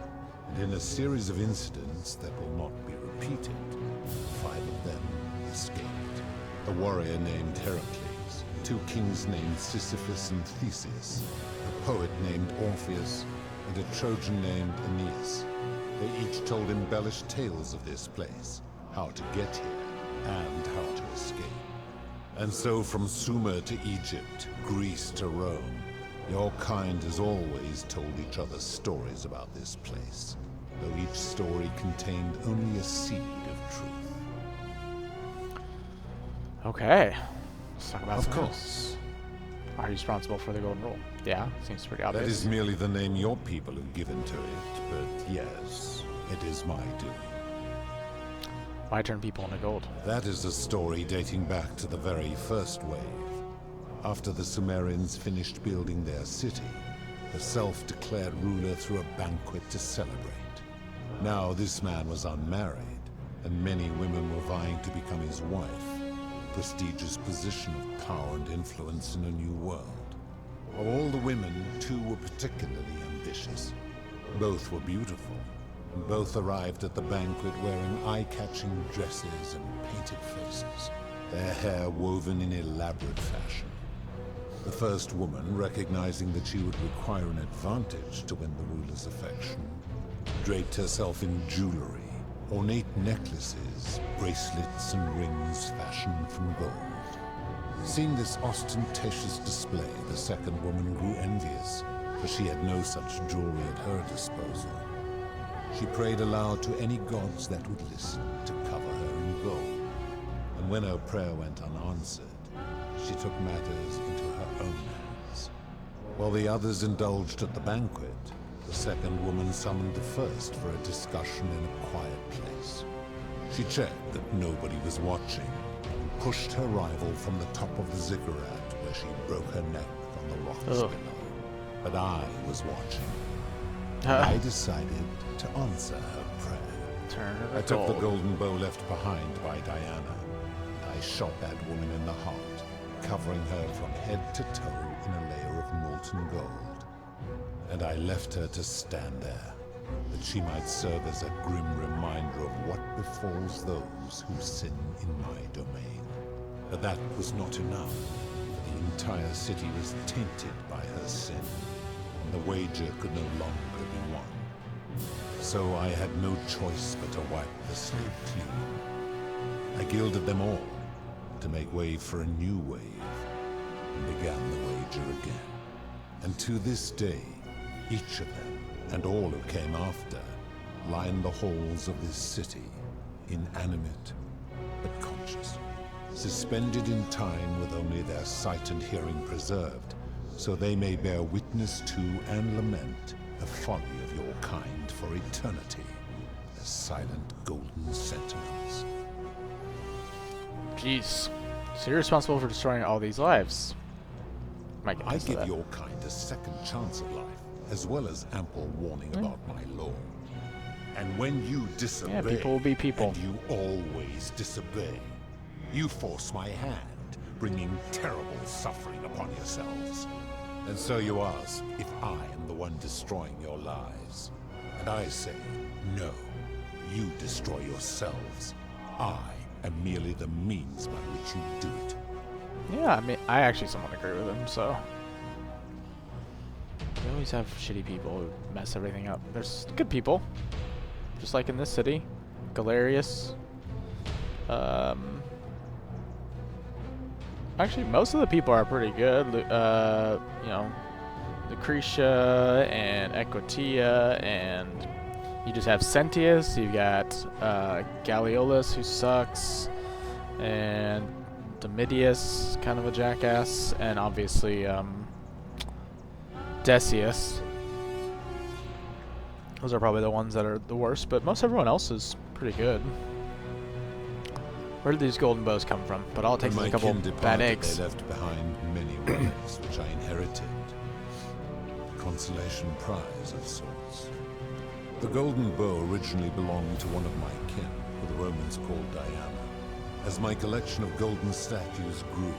and in a series of incidents that will not be repeated, 5 of them escaped. A warrior named Heracles, 2 kings named Sisyphus and Theseus, a poet named Orpheus, and a Trojan named Aeneas. They each told embellished tales of this place, how to get here, and how to escape. And so from Sumer to Egypt, Greece to Rome, your kind has always told each other stories about this place, though each story contained only a seed of truth. Okay, let's talk about Of something course. else. Are you responsible for the Golden Rule? Yeah, seems pretty obvious. That is merely the name your people have given to it, but yes, it is my doing. Why turn people into gold? That is a story dating back to the very first wave. After the Sumerians finished building their city, the self-declared ruler threw a banquet to celebrate. Now this man was unmarried, and many women were vying to become his wife, a prestigious position of power and influence in a new world. Of all the women, 2 were particularly ambitious. Both were beautiful, and both arrived at the banquet wearing eye-catching dresses and painted faces, their hair woven in elaborate fashion. The first woman, recognizing that she would require an advantage to win the ruler's affection, draped herself in jewelry, ornate necklaces, bracelets, and rings fashioned from gold. Seeing this ostentatious display, the second woman grew envious, for she had no such jewelry at her disposal. She prayed aloud to any gods that would listen to cover her in gold. And when her prayer went unanswered, she took matters into her own hands. While the others indulged at the banquet, the second woman summoned the first for a discussion in a quiet place. She checked that nobody was watching, and pushed her rival from the top of the ziggurat, where she broke her neck on the rocks below. But I was watching. And I decided to answer her prayer. I took the golden bow left behind by Diana, and I shot that woman in the heart, covering her from head to toe in a layer of molten gold. And I left her to stand there, that she might serve as a grim reminder of what befalls those who sin in my domain. But that was not enough. The entire city was tainted by her sin, and the wager could no longer be won. So I had no choice but to wipe the slate clean. I gilded them all to make way for a new wave, and began the wager again. And to this day, each of them, and all who came after, line the halls of this city, inanimate but conscious, suspended in time with only their sight and hearing preserved, so they may bear witness to and lament the folly of your kind for eternity, as silent golden sentinels. Jeez. So you're responsible for destroying all these lives. I give your kind a second chance at life, as well as ample warning about my law. And when you disobey, yeah, people will be people. And you always disobey, you force my hand, bringing terrible suffering upon yourselves. And so you ask if I am the one destroying your lives. And I say, no, you destroy yourselves. I am merely the means by which you do it. Yeah, I mean, I actually somewhat agree with him, so. We always have shitty people who mess everything up. There's good people, just like in this city. Galerius. Actually, most of the people are pretty good. You know, Lucretia and Equitia, and you just have Sentius. You've got Galliolus, who sucks, and Domitius, kind of a jackass, and obviously Decius. Those are probably the ones that are the worst, but most everyone else is pretty good. Where did these golden bows come from? But all it takes is a couple bad eggs. They left behind many relics which I inherited. Consolation prize of sorts. The golden bow originally belonged to one of my kin, who the Romans called Diana. As my collection of golden statues grew,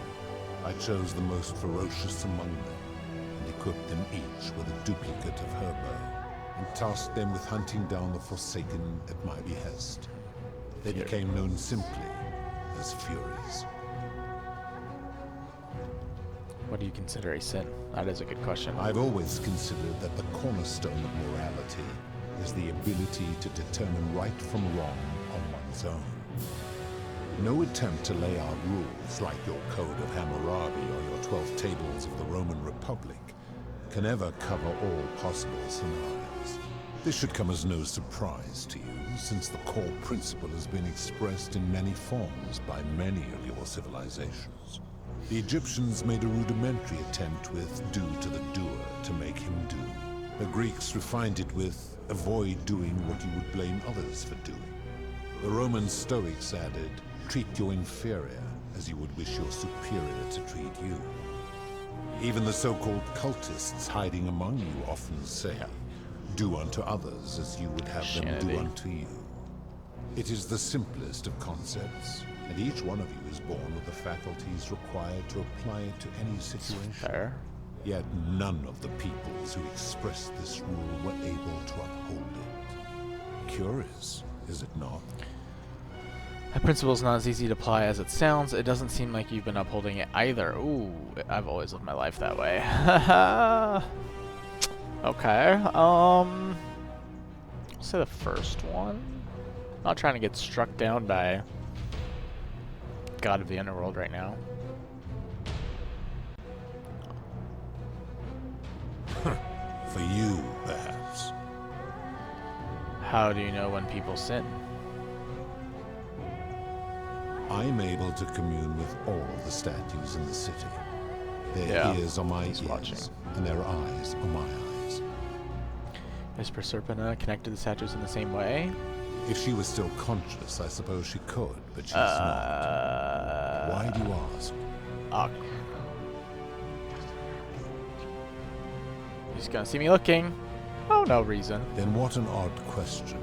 I chose the most ferocious among them, and equipped them each with a duplicate of her bow, and tasked them with hunting down the Forsaken at my behest. They became known simply as Furies. What do you consider a sin? That is a good question. I've always considered that the cornerstone of morality is the ability to determine right from wrong on one's own. No attempt to lay out rules like your Code of Hammurabi or your 12 Tables of the Roman Republic can ever cover all possible scenarios. This should come as no surprise to you, since the core principle has been expressed in many forms by many of your civilizations. The Egyptians made a rudimentary attempt with do to the doer to make him do. The Greeks refined it with avoid doing what you would blame others for doing. The Roman Stoics added, treat your inferior as you would wish your superior to treat you. Even the so-called cultists hiding among you often say, do unto others as you would have them do unto you. It is the simplest of concepts, and each one of you is born with the faculties required to apply it to any situation. Fair. Yet none of the peoples who expressed this rule were able to uphold it. Curious, is it not? That principle is not as easy to apply as it sounds. It doesn't seem like you've been upholding it either. Ooh, I've always lived my life that way. Okay, I'll say the first one. Not trying to get struck down by God of the Underworld right now. For you, perhaps. How do you know when people sin? I'm able to commune with all the statues in the city. Their ears are my ears, and their eyes are my eyes. Is Proserpina connected to the statues in the same way? If she was still conscious, I suppose she could, but she's not. Why do you ask? He's gonna see me looking. Oh, no reason. Then what an odd question.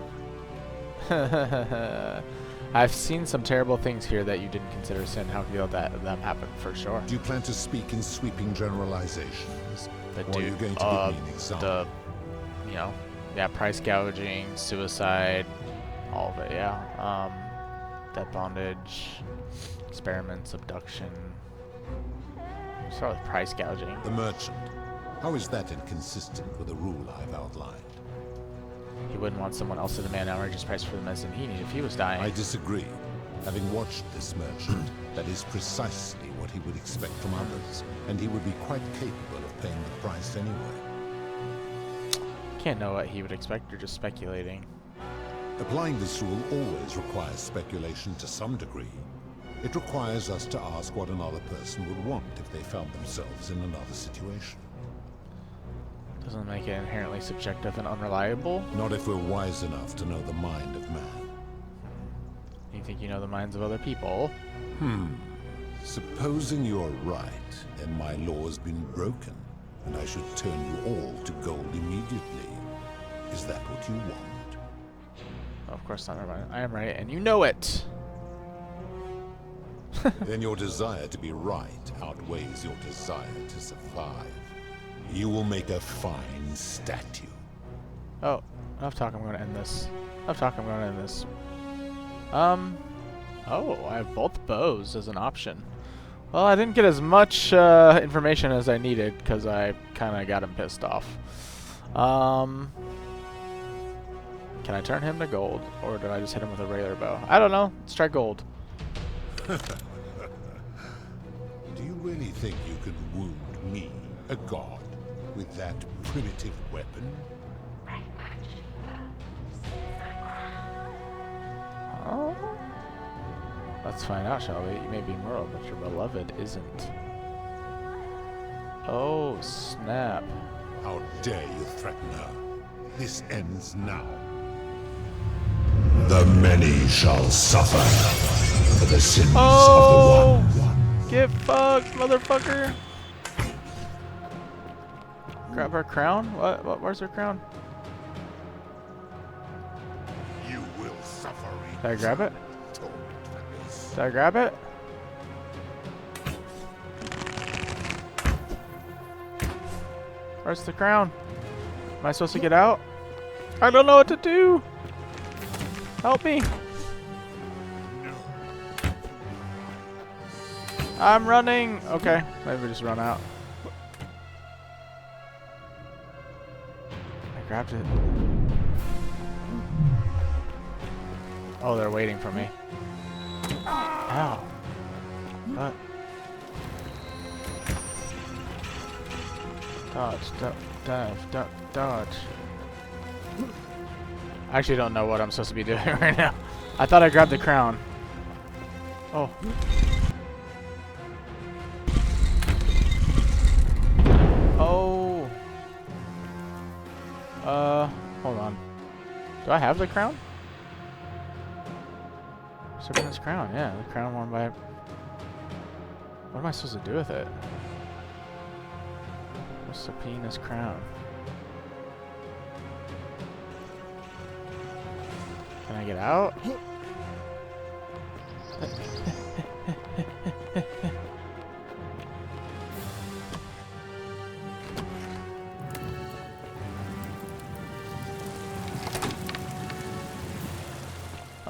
I've seen some terrible things here that you didn't consider sin. How could you let them happen? For sure. Do you plan to speak in sweeping generalizations? Or are you going to give me an example? Yeah, price gouging, suicide, all of it, yeah. Death bondage, experiments, abduction. Start with price gouging. The merchant. How is that inconsistent with the rule I've outlined? He wouldn't want someone else to demand an outrageous price for the medicine he needed if he was dying. I disagree. Having watched this merchant, that is precisely what he would expect from others, and he would be quite capable of paying the price anyway. Can't know what he would expect, you're just speculating. Applying this rule always requires speculation to some degree. It requires us to ask what another person would want if they found themselves in another situation. Doesn't make it inherently subjective and unreliable. Not if we're wise enough to know the mind of man. You think you know the minds of other people? Supposing you're right, then my law has been broken, and I should turn you all to gold immediately. Is that what you want? Oh, of course not. I am right, and you know it. Then your desire to be right outweighs your desire to survive. You will make a fine statue. Oh, enough talk. I'm going to end this. Enough talk. I'm going to end this. Oh, I have both bows as an option. Well, I didn't get as much information as I needed because I kind of got him pissed off. Can I turn him to gold, or did I just hit him with a regular bow? I don't know. Let's try gold. Do you really think you can wound me, a god, with that primitive weapon? Oh. Let's find out, shall we? You may be mortal, but your beloved isn't. Oh, snap. How dare you threaten her? This ends now. The many shall suffer for the sins of the one. Get fucked, motherfucker! Grab her crown? What? Where's her crown? You will suffer. Did I grab it? Did I grab it? Where's the crown? Am I supposed to get out? I don't know what to do! Help me! I'm running! Okay, maybe we just run out. I grabbed it. Oh, they're waiting for me. Ow. What? Dodge, dive, dodge. I actually don't know what I'm supposed to be doing right now. I thought I grabbed the crown. Oh. Oh. Hold on. Do I have the crown? Serpent's crown, yeah. The crown won by... What am I supposed to do with it? Sabina's crown. Can I get out?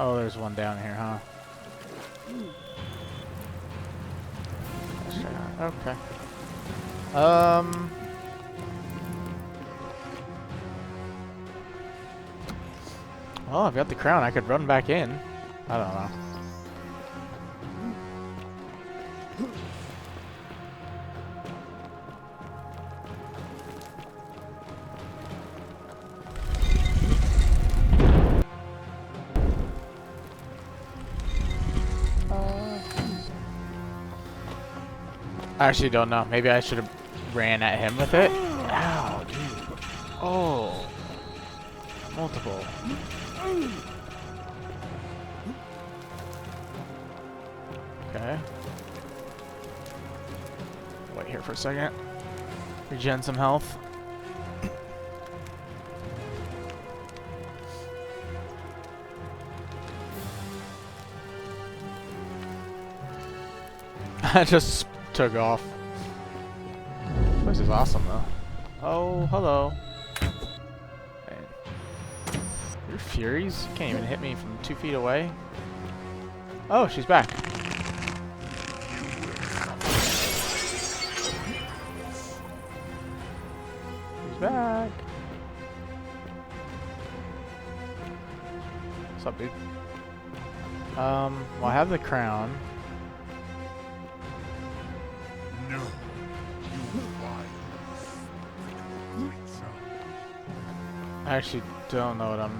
Oh, there's one down here, huh? Let's try that. Okay. Well, I've got the crown. I could run back in. I don't know. I actually don't know. Maybe I should have ran at him with it. Ow, dude. Oh. Multiple. Okay. Wait here for a second. Regen some health. I just took off. This place is awesome, though. Oh, hello. Man. Your Furies? You can't even hit me from 2 feet away. Oh, she's back. She's back. What's up, dude? Well, I have the crown. No, you vile. I actually don't know what I'm...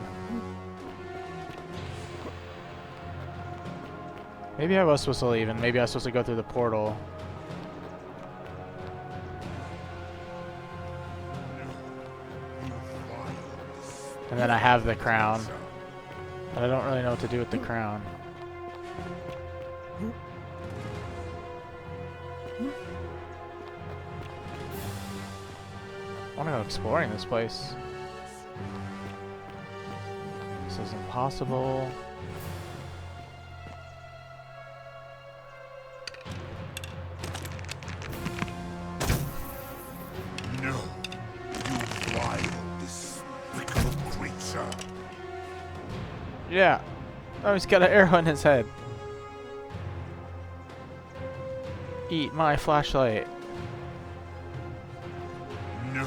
Maybe I was supposed to leave, and maybe I was supposed to go through the portal. And then I have the crown. But I don't really know what to do with the crown. I want to go exploring this place. This is impossible. No, you vile, despicable creature. Yeah. Oh, he's got an arrow in his head. Eat my flashlight. No,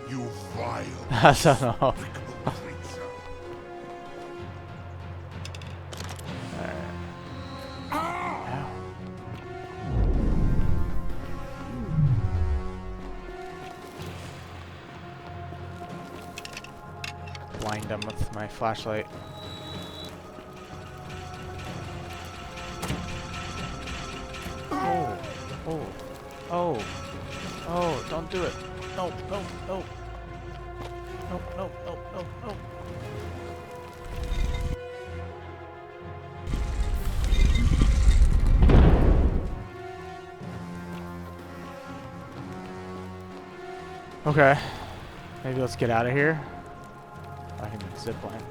you vile. I don't know. Blind him with my flashlight. Oh, oh, oh, oh, don't do it. No, no, no. No, no, no, no, no. Okay. Maybe let's get out of here. I can zip line.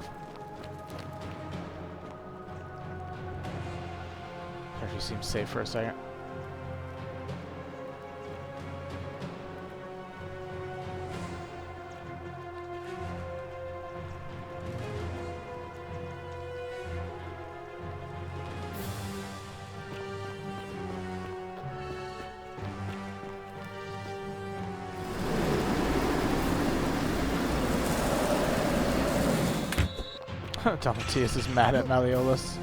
Actually seems safe for a second. Domitius is mad at Malleolus.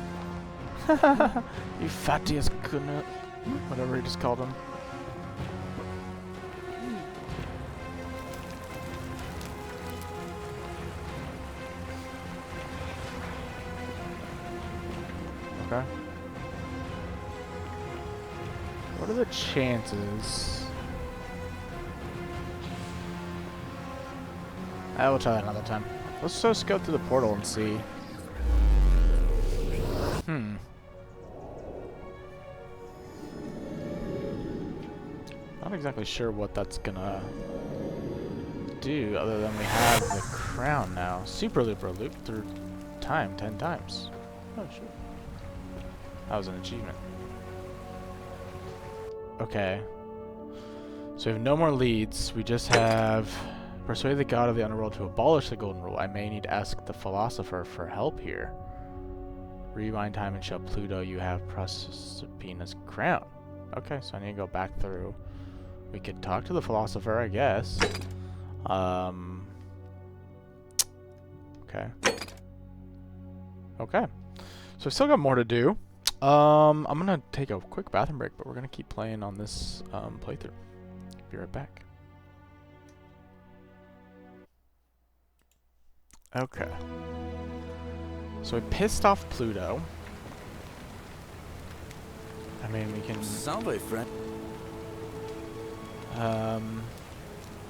You fattiest couldn't, whatever he just called him. Okay. What are the chances? I will try that another time. Let's just go through the portal and see. Not exactly sure what that's gonna do other than we have the crown now. Super looper loop through time 10 times. Oh shit. That was an achievement. Okay. So we have no more leads. We just have persuade the god of the underworld to abolish the golden rule. I may need to ask the philosopher for help here. Rewind time and show Pluto you have Proserpina's crown. Okay, so I need to go back through. We could talk to the philosopher, I guess. Okay. Okay. So we've still got more to do. I'm gonna take a quick bathroom break, but we're gonna keep playing on this playthrough. Be right back. Okay. So we pissed off Pluto. I mean, we can... Salve, friend.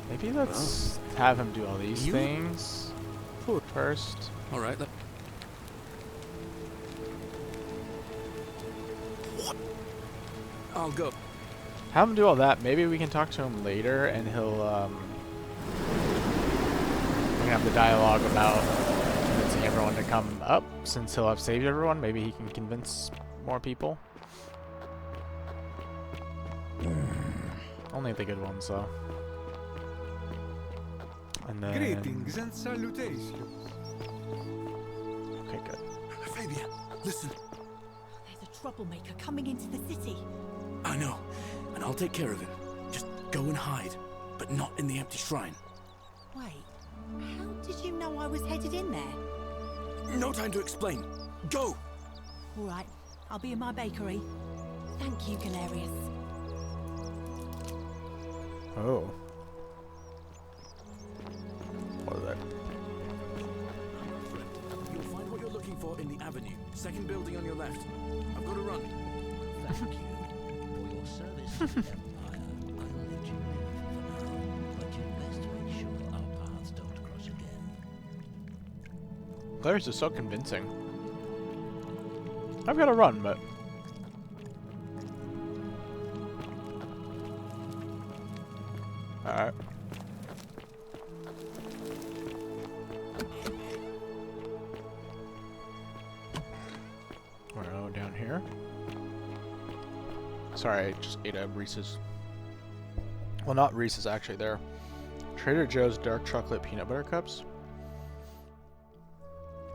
Maybe let's have him do all these things first. All right. I'll go. Have him do all that. Maybe we can talk to him later, and he'll we can have the dialogue about convincing everyone to come up. Since he'll have saved everyone, maybe he can convince more people. Only the good ones, though. And then... Greetings and salutations. Okay, good. Fabian, listen. There's a troublemaker coming into the city. I know, and I'll take care of him. Just go and hide, but not in the empty shrine. Wait, how did you know I was headed in there? No time to explain. Go! All right, I'll be in my bakery. Thank you, Galerius. Oh. What is that? You'll find what you're looking for in the avenue. Second building on your left. I've got to run. Thank you for your service to the Empire. I'll let you live for now, but you'd best make sure our paths don't cross again. Claire's is so convincing. I've got to run, but... Alright. We're down here. Sorry, I just ate a Reese's. Well, not Reese's, actually. They're Trader Joe's dark chocolate peanut butter cups.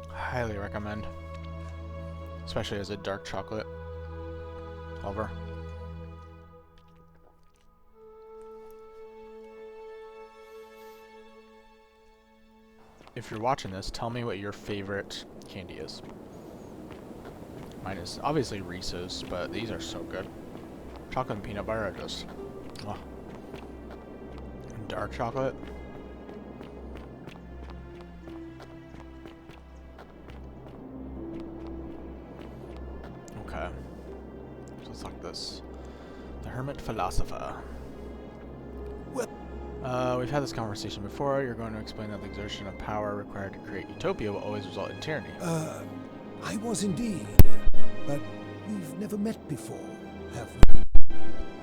Highly recommend. Especially as a dark chocolate lover. If you're watching this, tell me what your favorite candy is. Mine is obviously Reese's, but these are so good. Chocolate and peanut butter are just... Oh. And dark chocolate. Okay. So it's like this. The Hermit Philosopher. We've had this conversation before. You're going to explain that the exertion of power required to create utopia will always result in tyranny. I was indeed. But we've never met before, have we?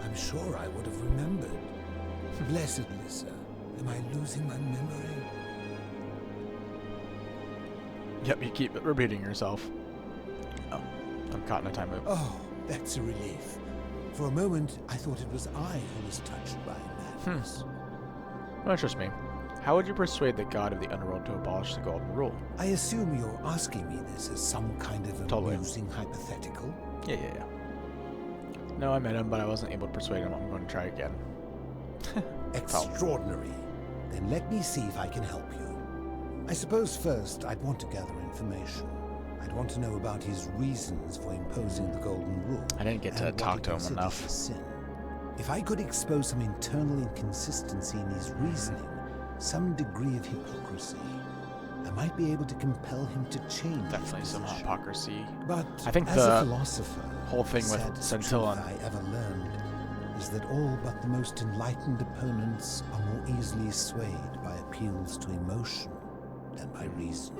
I'm sure I would have remembered. Blessed Lissa, am I losing my memory? Yep, you keep repeating yourself. Oh, I'm caught in a time loop. Oh, that's a relief. For a moment, I thought it was I who was touched by madness. Don't interest me. How would you persuade the god of the Underworld to abolish the Golden Rule? I assume you're asking me this as some kind of amusing hypothetical? Yeah. No, I met him, but I wasn't able to persuade him. I'm going to try again. Extraordinary. Then let me see if I can help you. I suppose first I'd want to gather information. I'd want to know about his reasons for imposing the Golden Rule. I didn't get to talk to him enough. Sin. If I could expose some internal inconsistency in his reasoning, some degree of hypocrisy, I might be able to compel him to change. Definitely some hypocrisy. But I think as the a philosopher, whole thing with Centillon I ever learned is that all but the most enlightened opponents are more easily swayed by appeals to emotion than by reason.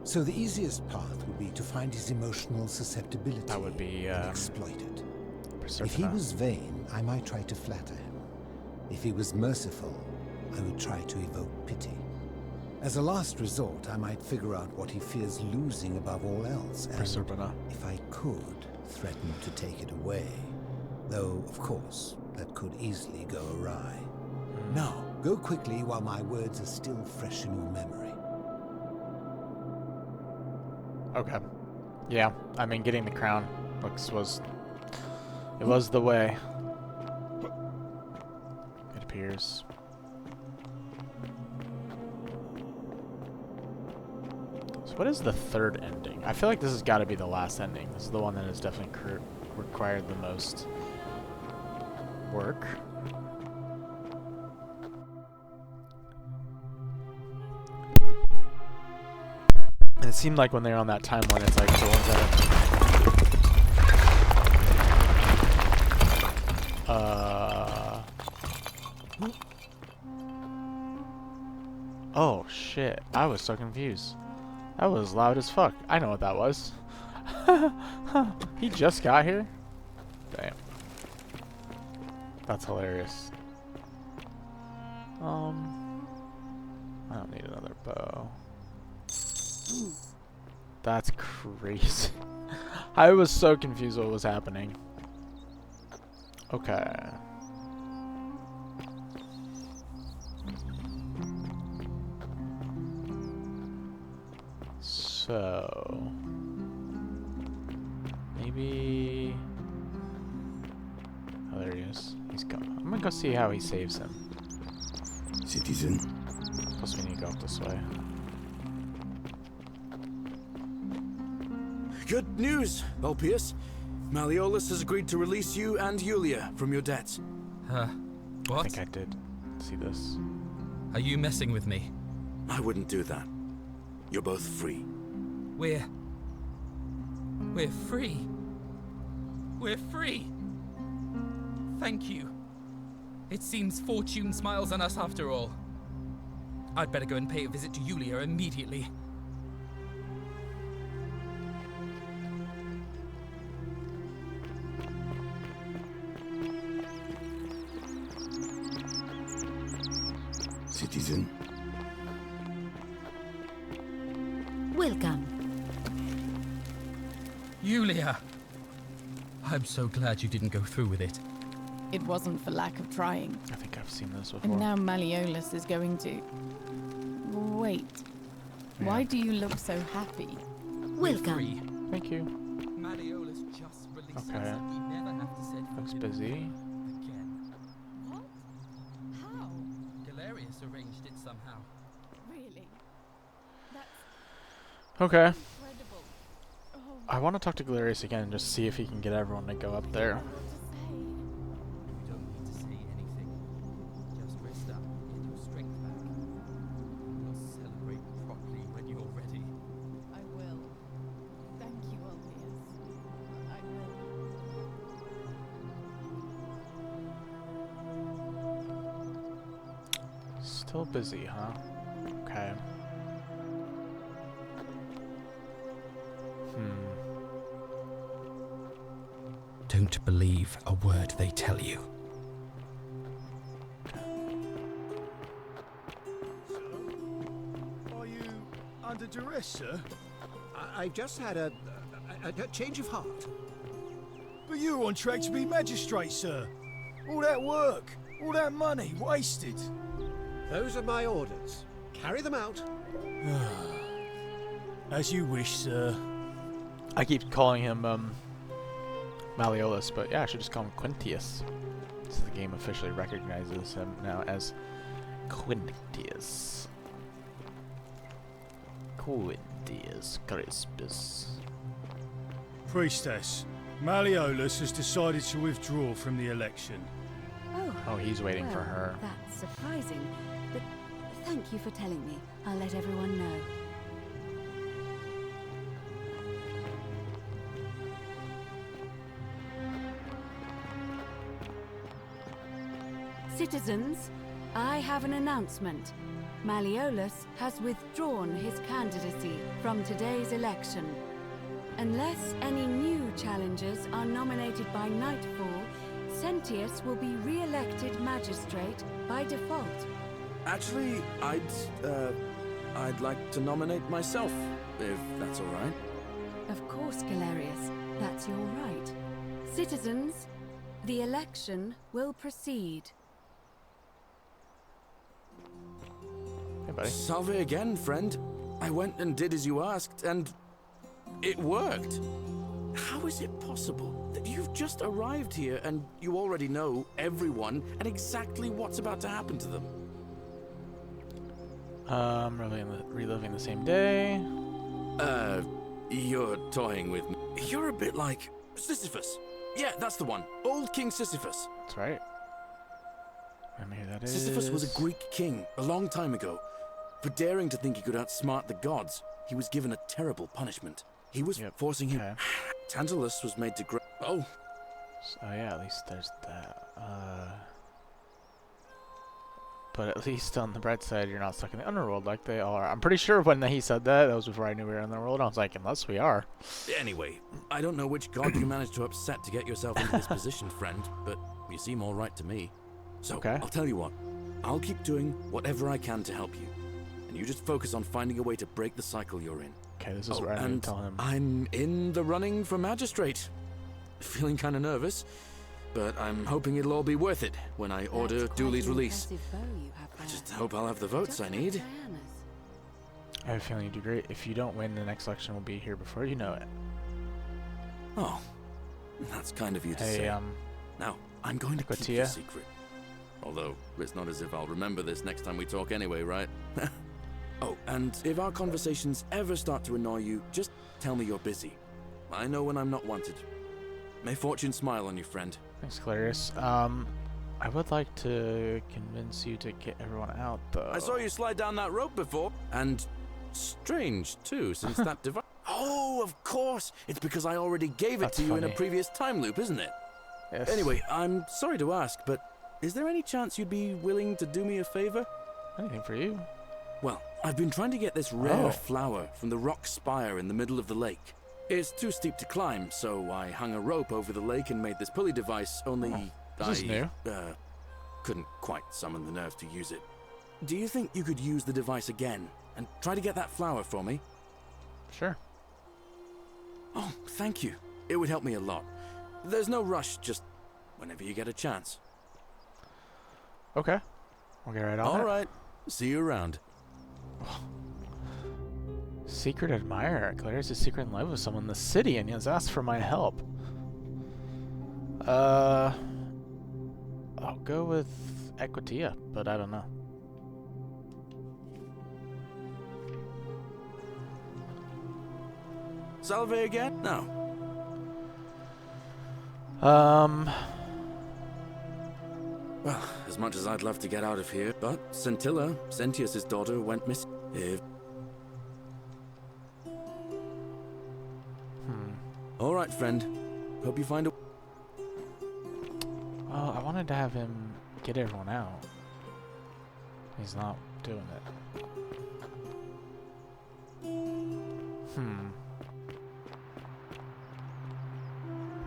So the easiest path would be to find his emotional susceptibility that would be, and exploit it. If he was vain, I might try to flatter him. If he was merciful, I would try to evoke pity. As a last resort, I might figure out what he fears losing above all else, and if I could, threaten to take it away. Though, of course, that could easily go awry. Now, go quickly while my words are still fresh in your memory. Okay. Yeah, I mean, getting the crown was the way. It appears. So what is the third ending? I feel like this has got to be the last ending. This is the one that has definitely required the most work. And it seemed like when they're on that timeline, it's like the ones that oh shit, I was so confused. That was loud as fuck. I know what that was. He just got here? Damn. That's hilarious. I don't need another bow. That's crazy. I was so confused what was happening. Okay. So maybe. Oh, there he is. He's gone. I'm gonna go see how he saves him. Citizen. Plus, we need to go up this way. Good news, Ulpius. Malleolus has agreed to release you and Yulia from your debts. What? I think I did see this. Are you messing with me? I wouldn't do that. You're both free. We're free. We're free. Thank you. It seems fortune smiles on us after all. I'd better go and pay a visit to Yulia immediately. Citizen. Welcome. Yulia! I'm so glad you didn't go through with it. It wasn't for lack of trying. I think I've seen this before. And now Malleolus is going to... Wait. Why do you look so happy? Welcome. Thank you. Malleolus just released Okay. us. We never have to set Looks foot in busy. again. What? How? Galerius arranged it somehow. Really? Okay. Incredible. Oh, I want to talk to Galerius again and just see if he can get everyone to go up there. You don't need to say anything. Just rest up and get your strength back. We'll celebrate properly when you're ready. I will. Thank you, Ulpius. I will. Still busy, huh? Okay. Don't believe a word they tell you. Are you under duress, sir? I've just had a change of heart. But you were on track to be magistrate, sir. All that work, all that money, wasted. Those are my orders. Carry them out. As you wish, sir. I keep calling him Malleolus, but yeah, I should just call him Quintius. So the game officially recognizes him now as Quintius. Quintius Crispus. Priestess, Malleolus has decided to withdraw from the election. Oh, he's waiting for Well, her. That's surprising, but thank you for telling me. I'll let everyone know. Citizens, I have an announcement. Malleolus has withdrawn his candidacy from today's election. Unless any new challengers are nominated by nightfall, Sentius will be re-elected magistrate by default. Actually, I'd like to nominate myself, if that's all right. Of course, Galerius, that's your right. Citizens, the election will proceed. Hey, buddy. Salve again, friend. I went and did as you asked, and it worked. How is it possible that you've just arrived here and you already know everyone and exactly what's about to happen to them? Reliving the same day. You're toying with me. You're a bit like Sisyphus. Yeah, that's the one. Old King Sisyphus. That's right. I know who that is. Sisyphus was a Greek king a long time ago. For daring to think he could outsmart the gods, he was given a terrible punishment. He was forcing him. Tantalus was made to grow. Oh. Oh yeah, at least there's that. But at least on the bright side, you're not stuck in the Underworld like they are. I'm pretty sure when he said that, that was before I knew we were in the Underworld. I was like, unless we are. Anyway, I don't know which god you managed to upset to get yourself into this position, friend, but you seem all right to me. So, I'll tell you what. I'll keep doing whatever I can to help you. And you just focus on finding a way to break the cycle you're in. Okay, this is where I need to tell him. I'm in the running for magistrate. Feeling kind of nervous, but I'm hoping it'll all be worth it when I order Dooley's release. I just hope I'll have the votes I need. I have a feeling you do great. If you don't win, the next election will be here before you know it. Oh, that's kind of you to Hey, say. Now, I'm going to keep Gatia? your secret. Although, it's not as if I'll remember this next time we talk anyway, right? Oh, and if our conversations ever start to annoy you, just tell me you're busy. I know when I'm not wanted. May fortune smile on you, friend. Thanks, Clarice. I would like to convince you to get everyone out, though. I saw you slide down that rope before, and strange, too, since that device... Oh, of course! It's because I already gave it That's to you in a funny. previous time loop, isn't it? Yes. Anyway, I'm sorry to ask, but is there any chance you'd be willing to do me a favor? Anything for you. Well, I've been trying to get this rare flower from the rock spire in the middle of the lake. It's too steep to climb, so I hung a rope over the lake and made this pulley device, only This is new. Couldn't quite summon the nerve to use it. Do you think you could use the device again and try to get that flower for me? Sure. Oh, thank you. It would help me a lot. There's no rush, just whenever you get a chance. Okay. We'll get right on All it. right. See you around. Secret admirer. Claire's is secret in love with someone in the city and has asked for my help. I'll go with Equitia, but I don't know. Salve again? No. Well, as much as I'd love to get out of here, but Scintilla, Sentius's daughter, went missing. All right, friend. Hope you find a... Oh, I wanted to have him get everyone out. He's not doing it.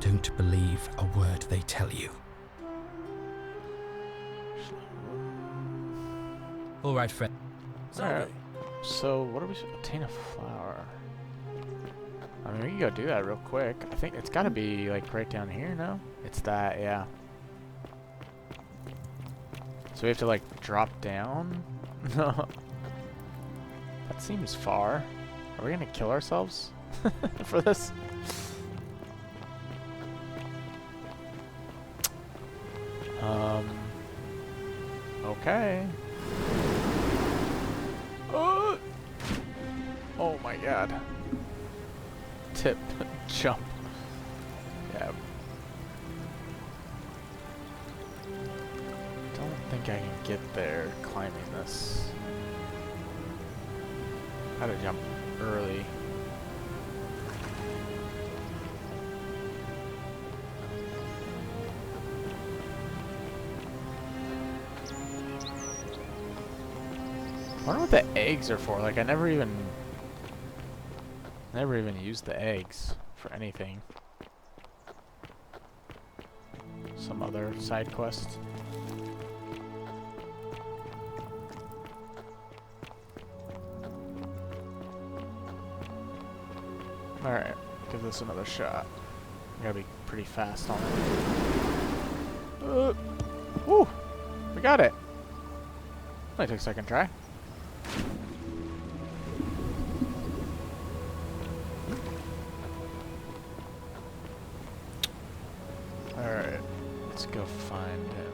Don't believe a word they tell you. All right, friend. Alright. So, what do we... Obtain a flower. I mean, we can go do that real quick. I think it's gotta be, like, right down here, no? It's that, yeah. So we have to, like, drop down? No. That seems far. Are we gonna kill ourselves for this? Okay. Oh my god. Tip. Jump. Yeah. Don't think I can get there climbing this. Gotta jump early. I wonder what the eggs are for. Like, I never even used the eggs for anything. Some other side quest. Alright, give this another shot. I gotta be pretty fast on it. Woo! We got it! Only took a second try. Alright, let's go find him.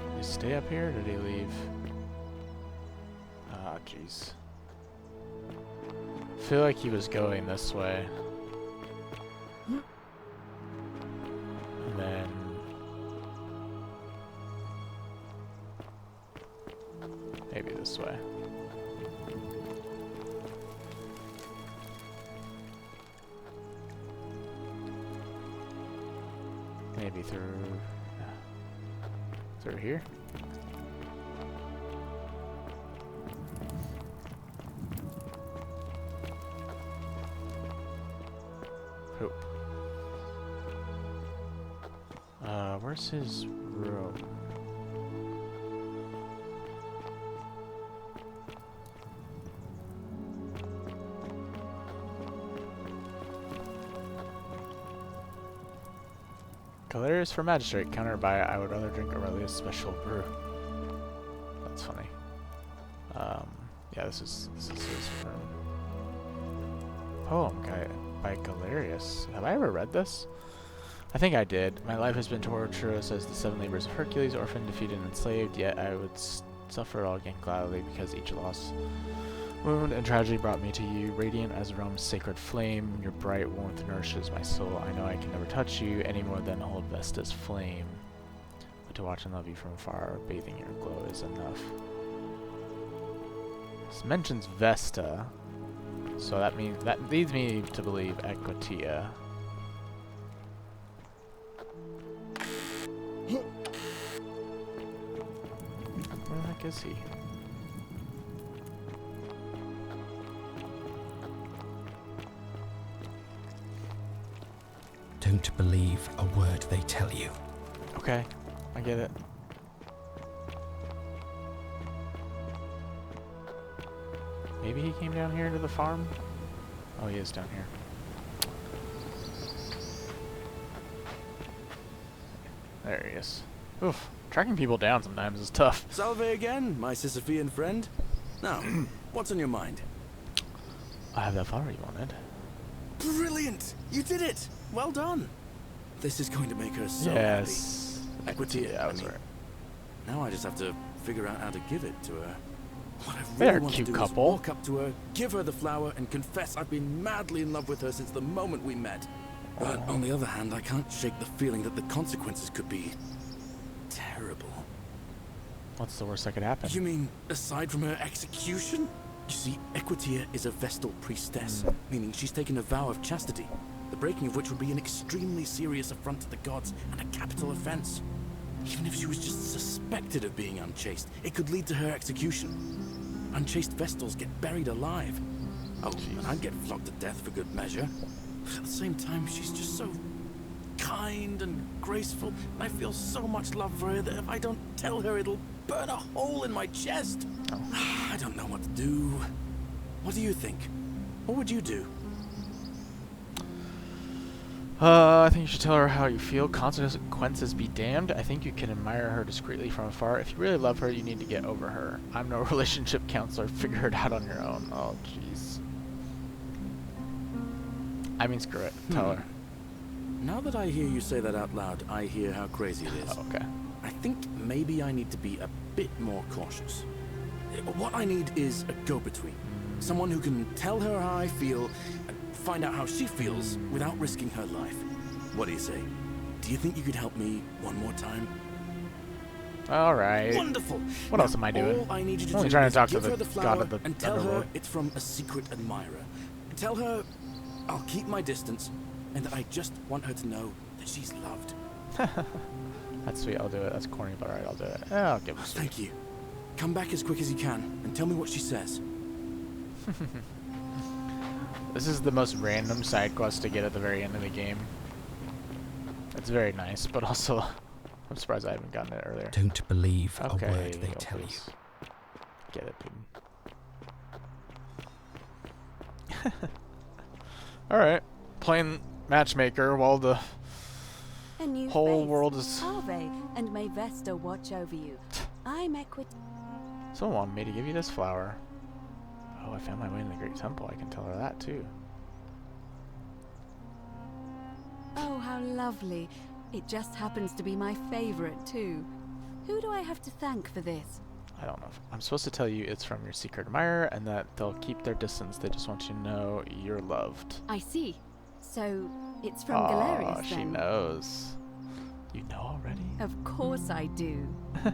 Did he stay up here or did he leave? Ah, jeez. I feel like he was going this way. And then... maybe this way. Maybe through here. Hope. Where's his room? Galerius for Magistrate. Countered by I would rather drink Aurelia's special brew. That's funny. Yeah, this is his room. Poem by Galerius. Have I ever read this? I think I did. My life has been torturous as the 7 labors of Hercules, orphaned, defeated, and enslaved, yet I would suffer all again gladly because each loss, wound, and tragedy brought me to you. Radiant as Rome's sacred flame, your bright warmth nourishes my soul. I know I can never touch you any more than hold Vesta's flame. But to watch and love you from afar, bathing your glow is enough. This mentions Vesta, so that leads me to believe Equitia. Where the heck is he? Don't believe a word they tell you. Okay, I get it. Maybe he came down here to the farm? Oh, he is down here. There he is. Oof. Tracking people down sometimes is tough. Salve again, my Sisyphean friend. Now, what's on your mind? I have that flower you wanted. Brilliant! You did it! Well done! This is going to make her so yes. happy. Equitia, yeah, I was right. Now I just have to figure out how to give it to her. What I They're really a want cute to do couple. is walk up to her, give her the flower, and confess I've been madly in love with her since the moment we met. But on the other hand, I can't shake the feeling that the consequences could be terrible. What's the worst that could happen? You mean, aside from her execution? You see, Equitia is a Vestal priestess, meaning she's taken a vow of chastity, the breaking of which would be an extremely serious affront to the gods and a capital offense. Even if she was just suspected of being unchaste, it could lead to her execution. Unchaste Vestals get buried alive. Oh, and I'd get flogged to death for good measure. But at the same time, she's just so kind and graceful, and I feel so much love for her that if I don't tell her, it'll burn a hole in my chest. I don't know what to do. What do you think? What would you do? I think you should tell her how you feel. Consequences be damned. I think you can admire her discreetly from afar. If you really love her, you need to get over her. I'm no relationship counselor. Figure it out on your own. Oh, jeez. I mean, screw it. Tell her. Now that I hear you say that out loud, I hear how crazy it is. Oh, okay. I think maybe I need to be a bit more cautious. What I need is a go-between. Someone who can tell her how I feel and find out how she feels without risking her life. What do you say? Do you think you could help me one more time? All right. Wonderful. What else am I doing? All I need you to I'm only do trying is to talk to give the her the god flower of the and tell Underworld. her it's from a secret admirer. Tell her I'll keep my distance and that I just want her to know that she's loved. That's sweet. I'll do it. That's corny, but alright, I'll do it. Yeah, I'll give it. Thank you. Come back as quick as you can and tell me what she says. This is the most random side quest to get at the very end of the game. It's very nice, but also I'm surprised I haven't gotten it earlier. Don't believe okay, a word they tell you. Get it, dude. Alright. Playing matchmaker while the A new whole face. world is... Harvey, and may Vesta watch over you. I'm Someone wanted me to give you this flower. Oh, I found my way in the Great Temple. I can tell her that, too. Oh, how lovely. It just happens to be my favorite, too. Who do I have to thank for this? I don't know. I'm supposed to tell you it's from your secret admirer and that they'll keep their distance. They just want you to know you're loved. I see. So, it's from Galerius, then? She knows. You know already? Of course I do.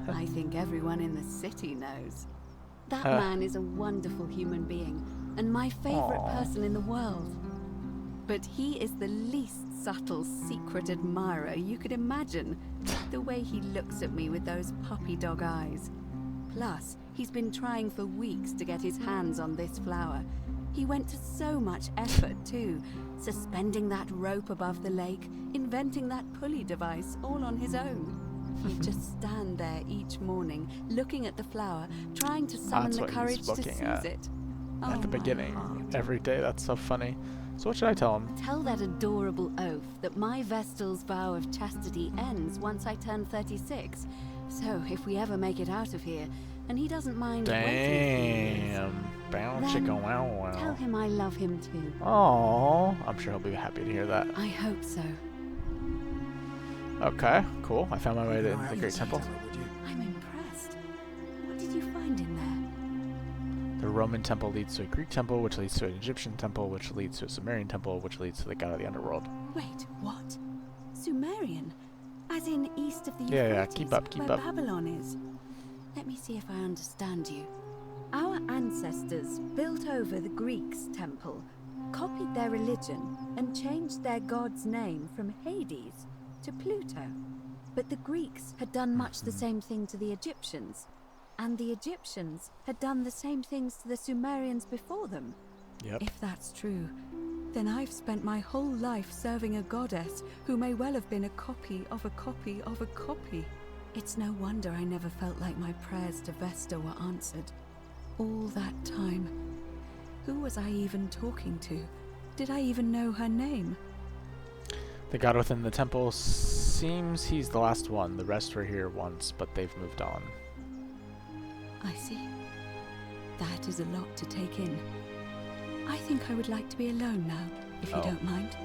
I think everyone in the city knows. That man is a wonderful human being, and my favorite person in the world. But he is the least subtle secret admirer you could imagine. The way he looks at me with those puppy dog eyes. Plus, he's been trying for weeks to get his hands on this flower. He went to so much effort, too. Suspending that rope above the lake, inventing that pulley device all on his own. He'd just stand there each morning, looking at the flower, trying to summon the courage to seize it. At the beginning, every day. That's so funny. So what should I tell him? Tell that adorable oaf that my Vestal's vow of chastity ends once I turn 36. So if we ever make it out of here, and he doesn't mind waiting, Bow then chicka wow wow. tell him I love him too. Oh, I'm sure he'll be happy to hear that. I hope so. Okay, cool. I found my way to the Great Temple. I'm impressed. What did you find in there? The Roman temple leads to a Greek temple, which leads to an Egyptian temple, which leads to a Sumerian temple, which leads to the god of the Underworld. Wait, what? Sumerian? As in east of the Yeah, Euphrates, keep up, keep where up. Babylon is. Let me see if I understand you. Our ancestors built over the Greeks' temple, copied their religion, and changed their god's name from Hades to Pluto. But the Greeks had done much the same thing to the Egyptians, and the Egyptians had done the same things to the Sumerians before them. Yep. If that's true, then I've spent my whole life serving a goddess who may well have been a copy of a copy of a copy. It's no wonder I never felt like my prayers to Vesta were answered. All that time. Who was I even talking to? Did I even know her name? The god within the temple seems he's the last one. The rest were here once, but they've moved on. I see. That is a lot to take in. I think I would like to be alone now, if you don't mind.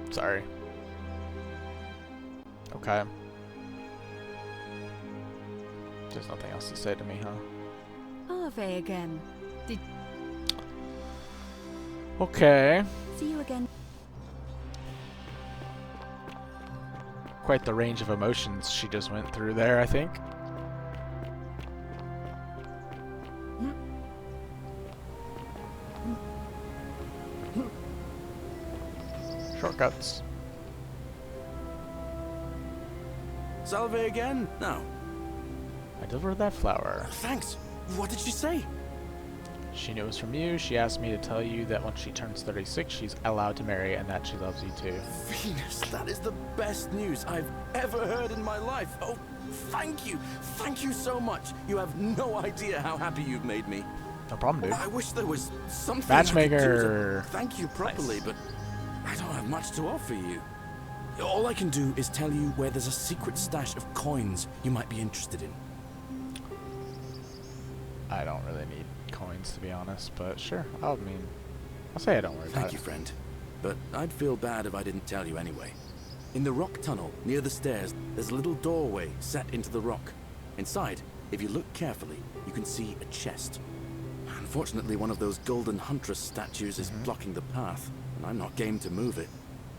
Sorry. Okay. There's nothing else to say to me, huh? Ave again. Did Okay. see you again. Quite the range of emotions she just went through there, I think. Shortcuts. Salve again? No. I delivered that flower. Thanks. What did she say? She knew it was from you. She asked me to tell you that once she turns 36, she's allowed to marry and that she loves you too. Venus, that is the best news I've ever heard in my life. Oh, thank you. Thank you so much. You have no idea how happy you've made me. No problem, dude. I wish there was something Matchmaker. I could do to thank you properly, Nice. but I don't have much to offer you. All I can do is tell you where there's a secret stash of coins you might be interested in. I don't really need coins, to be honest, but sure. I'll say I don't worry about Thank you, friend. But I'd feel bad if I didn't tell you anyway. In the rock tunnel near the stairs, there's a little doorway set into the rock. Inside, if you look carefully, you can see a chest. Unfortunately, one of those golden huntress statues is blocking the path, and I'm not game to move it.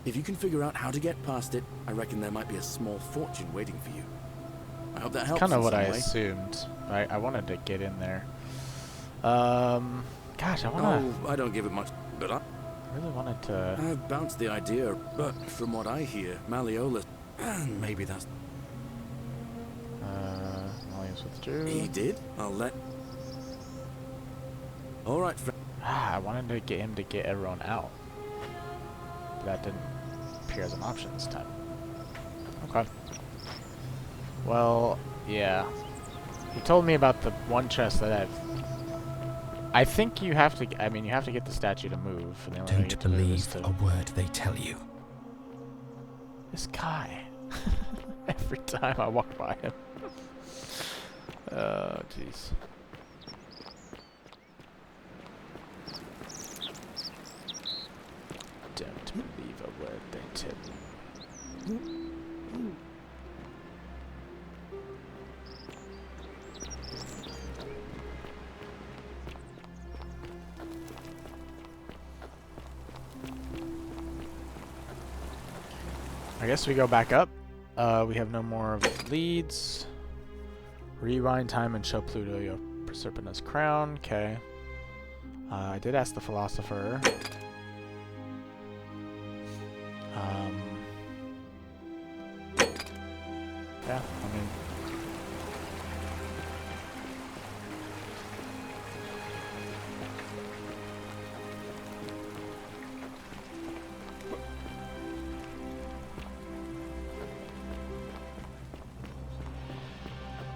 If you can figure out how to get past it, I reckon there might be a small fortune waiting for you. I hope that helps. Kind of in what some I way. assumed. I wanted to get in there. Gosh, I wanna. Oh, I don't give it much, but I really wanted to. I've bounced the idea, but from what I hear, Malleolus, maybe that's... Malleus withdrew. He did? I'll let... Alright, friend. I wanted to get him to get everyone out. That didn't appear as an option this time. Okay. Well, yeah. He told me about the one chest that I think you have to. You have to get the statue to move. And the only way to Don't get to move is believe to a word they tell you. This guy. Every time I walk by him. Oh, jeez. Don't believe a word they tell you. I guess we go back up. We have no more of leads. Rewind time and show Pluto your Proserpina's crown. Okay. I did ask the philosopher. Yeah, I mean...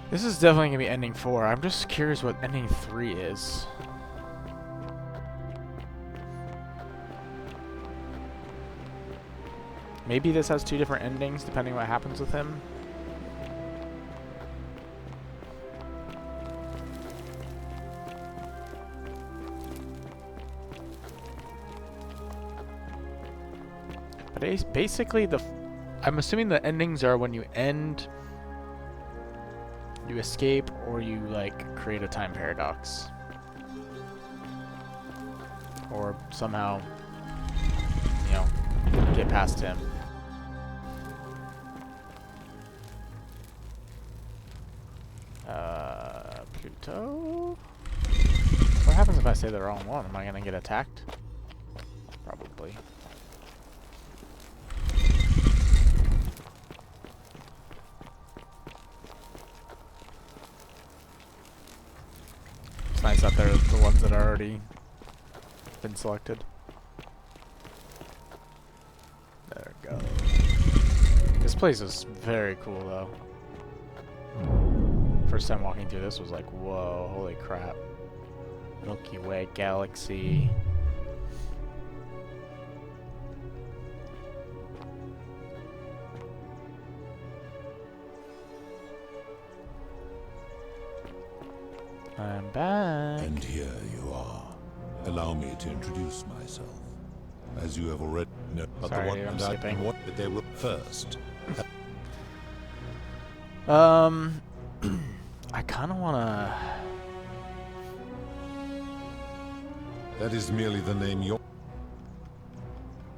This is definitely going to be ending 4. I'm just curious what ending 3 is. Maybe this has 2 different endings depending on what happens with him. But basically, I'm assuming the endings are when you end, you escape, or you like create a time paradox, or somehow, you know, get past him. Pluto? What happens if I say the wrong one? Am I gonna get attacked? Probably. It's nice that they're the ones that are already been selected. There we go. This place is very cool though. First time walking through this was like, whoa, holy crap. Milky Way galaxy. I'm back. And here you are. Allow me to introduce myself. As you have already known, but Sorry, the one I'm that skipping. what that they were first. I kind of want to... That is merely the name you're...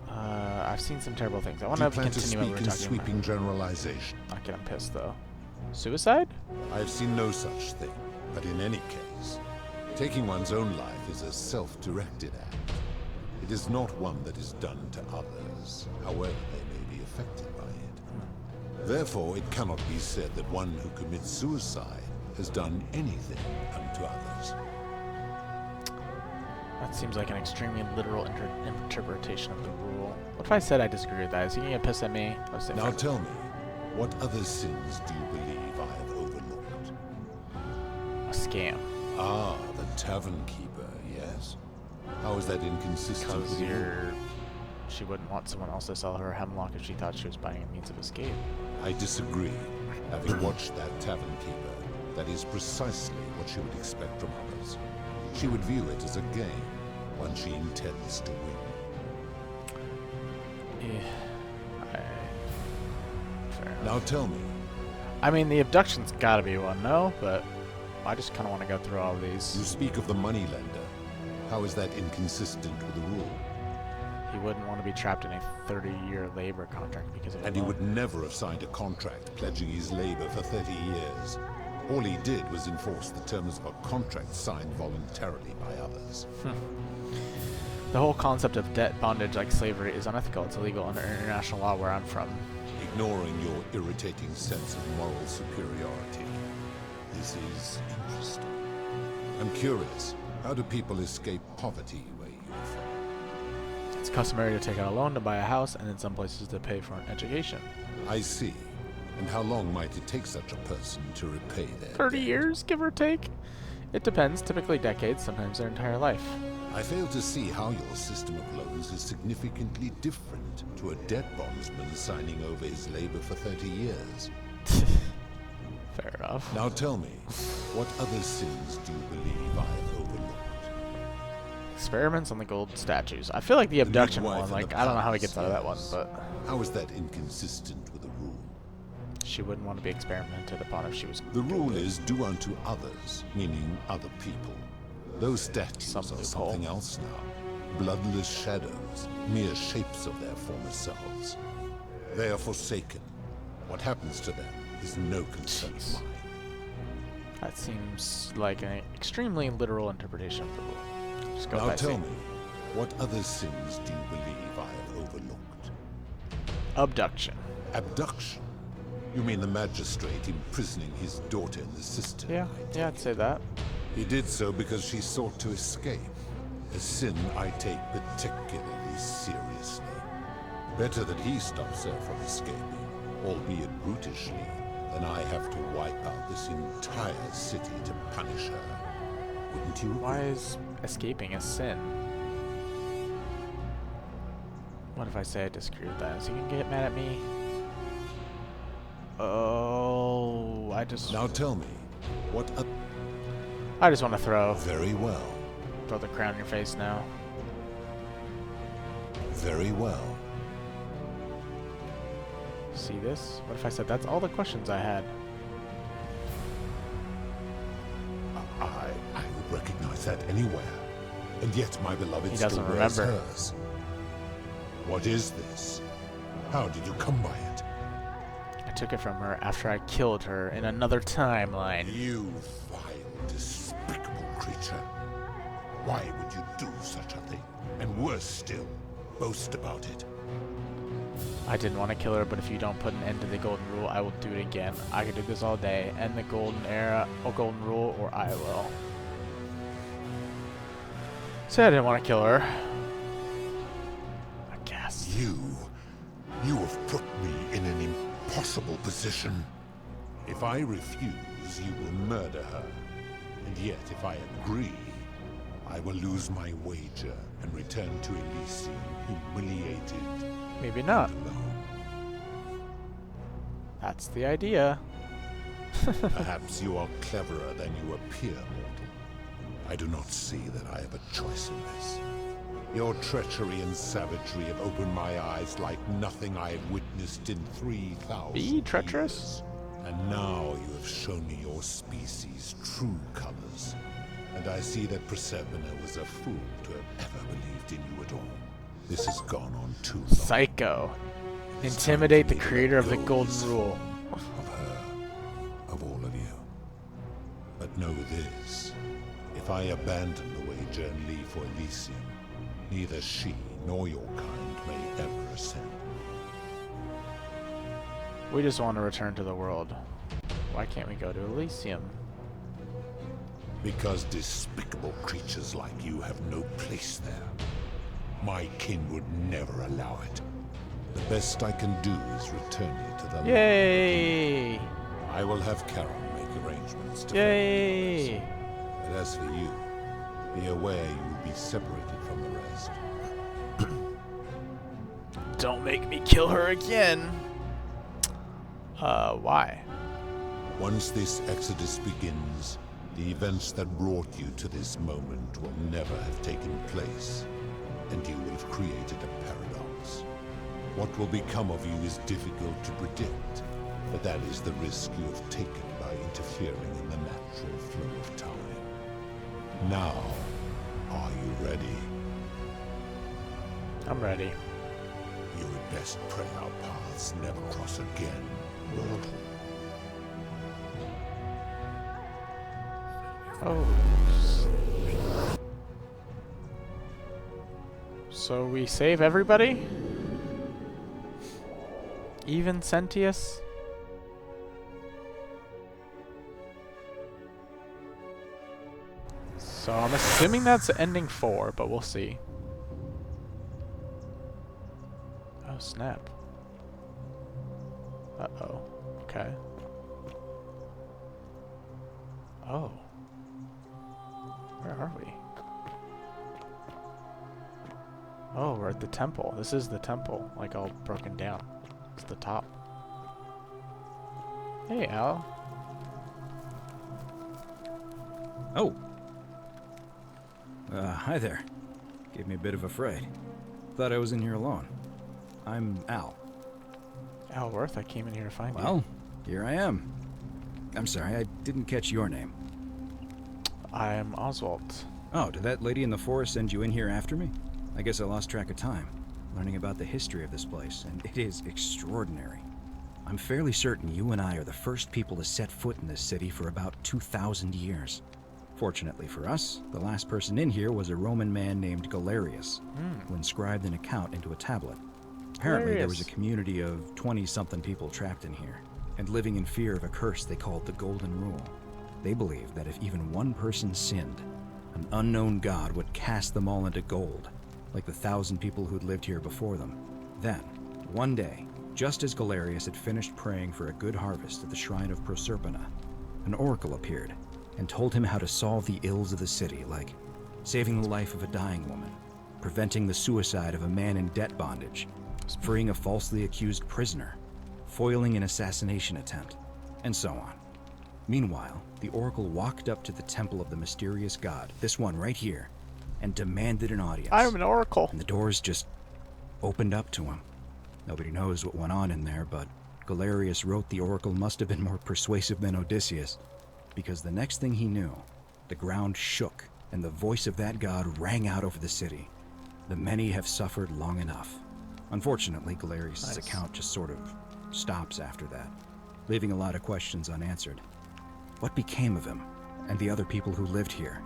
I've seen some terrible things. I want Do you to plan to continue what speak we're in talking sweeping about. generalization? Not get him pissed, though. Suicide? I have seen no such thing, but in any case, taking one's own life is a self-directed act. It is not one that is done to others, however they may be affected by it. Therefore, it cannot be said that one who commits suicide has done anything unto others. That seems like an extremely literal interpretation of the rule. What if I said I disagree with that? Is he going to get pissed at me? Now tell me, what other sins do you believe I have overlooked? A scam. Ah, the tavern keeper, yes. How is that inconsistent Because with you? she wouldn't want someone else to sell her hemlock if she thought she was buying a means of escape. I disagree. Having watched that tavern keeper, that is precisely what she would expect from others. She would view it as a game, one she intends to win. Yeah. Fair enough. Now tell me. I mean, the abduction's gotta be one, no? But I just kind of want to go through all of these. You speak of the moneylender. How is that inconsistent with the rule? He wouldn't want to be trapped in a 30-year labor contract because of And he would never have signed a contract pledging his labor for 30 years. All he did was enforce the terms of a contract signed voluntarily by others. The whole concept of debt bondage like slavery is unethical. It's illegal under international law where I'm from. Ignoring your irritating sense of moral superiority. This is interesting. I'm curious, how do people escape poverty where you're from? It's customary to take out a loan to buy a house and in some places to pay for an education. I see. And how long might it take such a person to repay their 30 years, give or take? It depends, typically decades, sometimes their entire life. I fail to see how your system of loans is significantly different to a debt bondsman signing over his labor for 30 years. Fair enough. Now tell me, what other sins do you believe I have overlooked? Experiments on the gold statues. I feel like the abduction one, like, I don't know how he gets out of that one, but... How is that inconsistent with the rule? She wouldn't want to be experimented upon if she was... The rule is do unto others, meaning other people. Those statues are something else now. Bloodless shadows, mere shapes of their former selves. They are forsaken. What happens to them is no concern of mine. That seems like an extremely literal interpretation of the rule. Just go Now by tell saying. me, what other sins do you believe I have overlooked? Abduction. Abduction? You mean the magistrate imprisoning his daughter in the cistern? Yeah, I'd say that. He did so because she sought to escape. A sin I take particularly seriously. Better that he stops her from escaping, albeit brutishly, than I have to wipe out this entire city to punish her. Wouldn't you agree? Why is escaping a sin? What if I say I disagree with that? Is he gonna get mad at me? Oh, I just... Now tell me, what a... I just want to throw. Very well. Throw the crown in your face now. Very well. See this? What if I said that's all the questions I had? I would recognize that anywhere. And yet my beloved He still doesn't wears remember. hers. What is this? How did you come by it? I took it from her after I killed her in another timeline. You vile, despicable creature. Why would you do such a thing? And worse still, boast about it. I didn't want to kill her, but if you don't put an end to the golden rule, I will do it again. I could do this all day. End the golden era, or golden rule, or I will. So I didn't want to kill her. I guess. You have put me in an impossible position. If I refuse, you will murder her. And yet, if I agree, I will lose my wager and return to Elysium humiliated. Maybe not. That's the idea. Perhaps you are cleverer than you appear, mortal. I do not see that I have a choice in this. Your treachery and savagery have opened my eyes like nothing I have witnessed in 3,000 Be treacherous? years. And now you have shown me your species' true colors. And I see that Proserpina was a fool to have ever believed in you at all. This has gone on too long. Psycho. Intimidate the creator of the golden rule. Of her, of all of you. But know this. If I abandon the wager and leave for Elysium, neither she nor your kind may ever ascend. We just want to return to the world. Why can't we go to Elysium? Because despicable creatures like you have no place there. My kin would never allow it. The best I can do is return you to the Yay! land. I will have Charon make arrangements to Yay! But as for you, be aware you will be separated from the rest. Don't make me kill her again. Why? Once this exodus begins, the events that brought you to this moment will never have taken place, and you will have created a paradox. What will become of you is difficult to predict, but that is the risk you have taken by interfering in the natural flow of time. Now, are you ready? I'm ready. You had best pray our paths never cross again, mortal. Oh. So we save everybody? Even Sentius? So I'm assuming that's ending 4, but we'll see. Oh, snap. Uh-oh. Okay. Oh. Where are we? Oh, we're at the temple. This is the temple, like all broken down. It's the top. Hey, Al. Oh. Hi there. Gave me a bit of a fright. Thought I was in here alone. I'm Al. Al Worth, I came in here to find you. Well, here I am. I'm sorry, I didn't catch your name. I'm Oswald. Oh, did that lady in the forest send you in here after me? I guess I lost track of time, learning about the history of this place, and it is extraordinary. I'm fairly certain you and I are the first people to set foot in this city for about 2,000 years. Fortunately for us, the last person in here was a Roman man named Galerius, who inscribed an account into a tablet. Apparently there was a community of 20-something people trapped in here, and living in fear of a curse they called the Golden Rule. They believed that if even one person sinned, an unknown god would cast them all into gold, like the 1,000 people who'd lived here before them. Then, one day, just as Galerius had finished praying for a good harvest at the shrine of Proserpina, an oracle appeared and told him how to solve the ills of the city, like saving the life of a dying woman, preventing the suicide of a man in debt bondage, freeing a falsely accused prisoner, foiling an assassination attempt, and so on. Meanwhile, the Oracle walked up to the temple of the mysterious god, this one right here, and demanded an audience. I'm an oracle. And the doors just opened up to him. Nobody knows what went on in there, but Galerius wrote the Oracle must have been more persuasive than Odysseus, because the next thing he knew, the ground shook, and the voice of that god rang out over the city. The many have suffered long enough. Unfortunately, Galerius' account just sort of stops after that, leaving a lot of questions unanswered. What became of him, and the other people who lived here?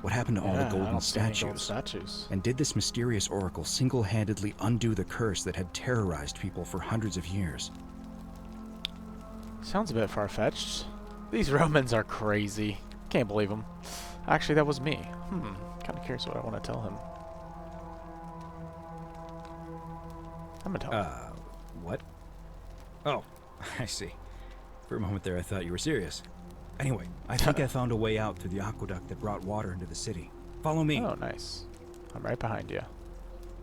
What happened to all the golden statues? And did this mysterious oracle single-handedly undo the curse that had terrorized people for hundreds of years? Sounds a bit far-fetched. These Romans are crazy. Can't believe them. Actually, that was me. Kind of curious what I want to tell him. I'm gonna tell him. What? Oh, I see. For a moment there, I thought you were serious. Anyway, I think I found a way out through the aqueduct that brought water into the city. Follow me. Oh, nice. I'm right behind you.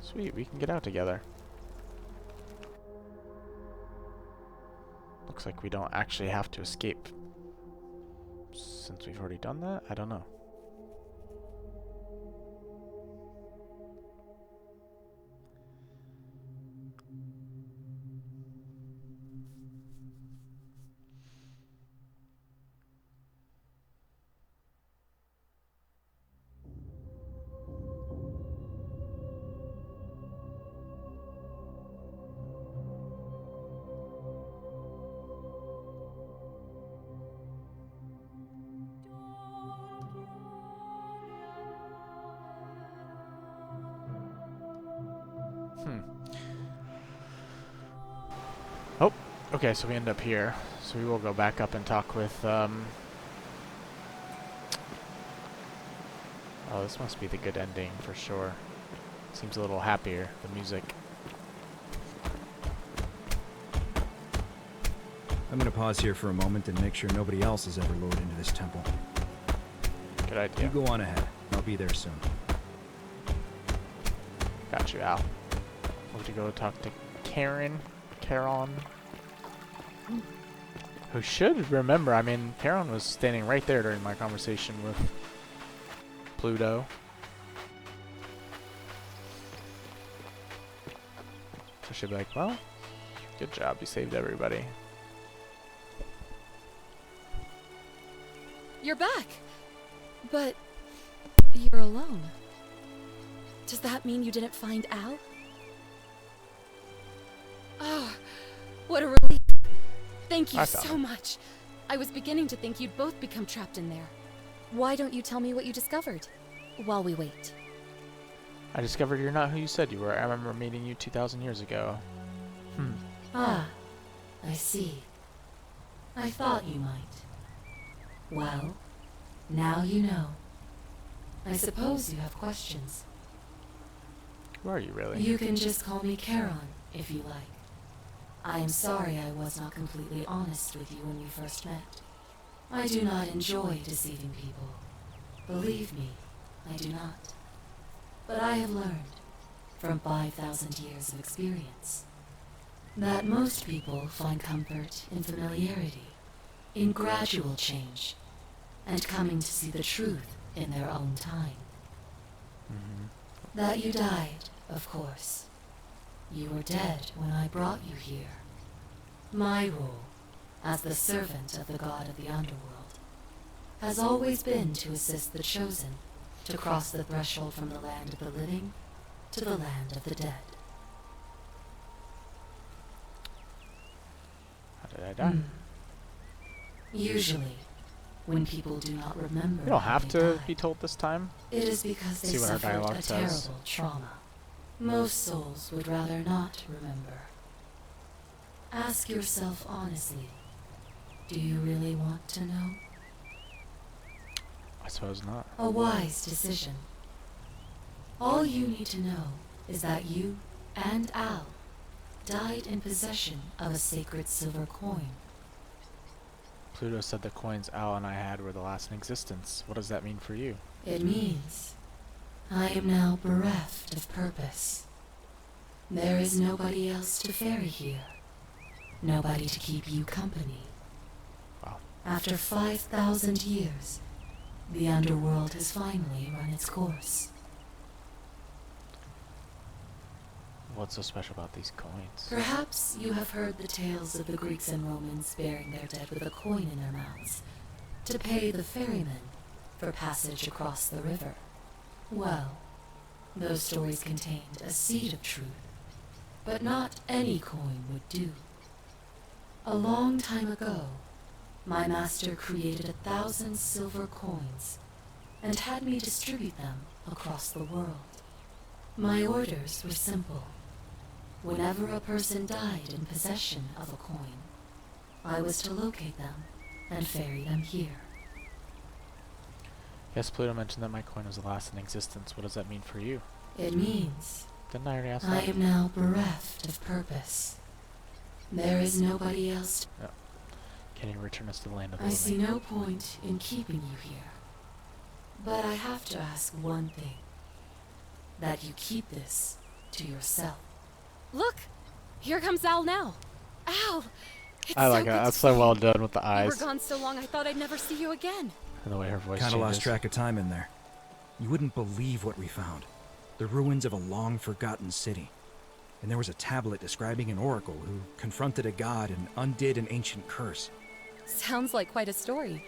Sweet, we can get out together. Looks like we don't actually have to escape. Since we've already done that? I don't know. Oh, okay, so we end up here. So we will go back up and talk with, oh, this must be the good ending for sure. Seems a little happier, the music. I'm gonna pause here for a moment and make sure nobody else has ever lured into this temple. Good idea. You go on ahead. I'll be there soon. Got you, Al. We'll have to go talk to Charon, who should remember. I mean, Charon was standing right there during my conversation with Pluto. So she'll be like, well, good job, you saved everybody. You're back! But you're alone. Does that mean you didn't find Al? Oh, what a relief. Thank you so much. I was beginning to think you'd both become trapped in there. Why don't you tell me what you discovered while we wait? I discovered you're not who you said you were. I remember meeting you 2,000 years ago. Ah, I see. I thought you might. Well, now you know. I suppose you have questions. Who are you really? You can just call me Charon, if you like. I am sorry I was not completely honest with you when we first met. I do not enjoy deceiving people. Believe me, I do not. But I have learned, from 5,000 years of experience, that most people find comfort in familiarity, in gradual change, and coming to see the truth in their own time. That you died, of course. You were dead when I brought you here. My role, as the servant of the god of the Underworld, has always been to assist the chosen to cross the threshold from the land of the living to the land of the dead. How did I die? Usually, when people do not remember, You don't have to be told this time. it is because they See what our suffered dialogue a says. terrible trauma. Most souls would rather not remember. Ask yourself honestly, do you really want to know? I suppose not. A wise decision. All you need to know is that you and Al died in possession of a sacred silver coin. Pluto said the coins Al and I had were the last in existence. What does that mean for you? It means I am now bereft of purpose. There is nobody else to ferry here. Nobody to keep you company. Wow. After 5,000 years, the Underworld has finally run its course. What's so special about these coins? Perhaps you have heard the tales of the Greeks and Romans burying their dead with a coin in their mouths to pay the ferryman for passage across the river. Well, those stories contained a seed of truth, but not any coin would do. A long time ago, my master created 1,000 silver coins and had me distribute them across the world. My orders were simple. Whenever a person died in possession of a coin, I was to locate them and ferry them here. Yes, Pluto mentioned that my coin was the last in existence. What does that mean for you? It means Didn't I already ask I that? am now bereft of purpose. There is nobody else. No. Can you return us to the land of the I living? see no point in keeping you here. But I have to ask one thing. That you keep this to yourself. Look! Here comes Al now. Al! It's I like so it. good That's to so see well you. done with the You eyes. were gone so long I thought I'd never see you again. And the way her voice Kinda lost changes. track of time in there. You wouldn't believe what we found. The ruins of a long-forgotten city. And there was a tablet describing an oracle who confronted a god and undid an ancient curse. Sounds like quite a story.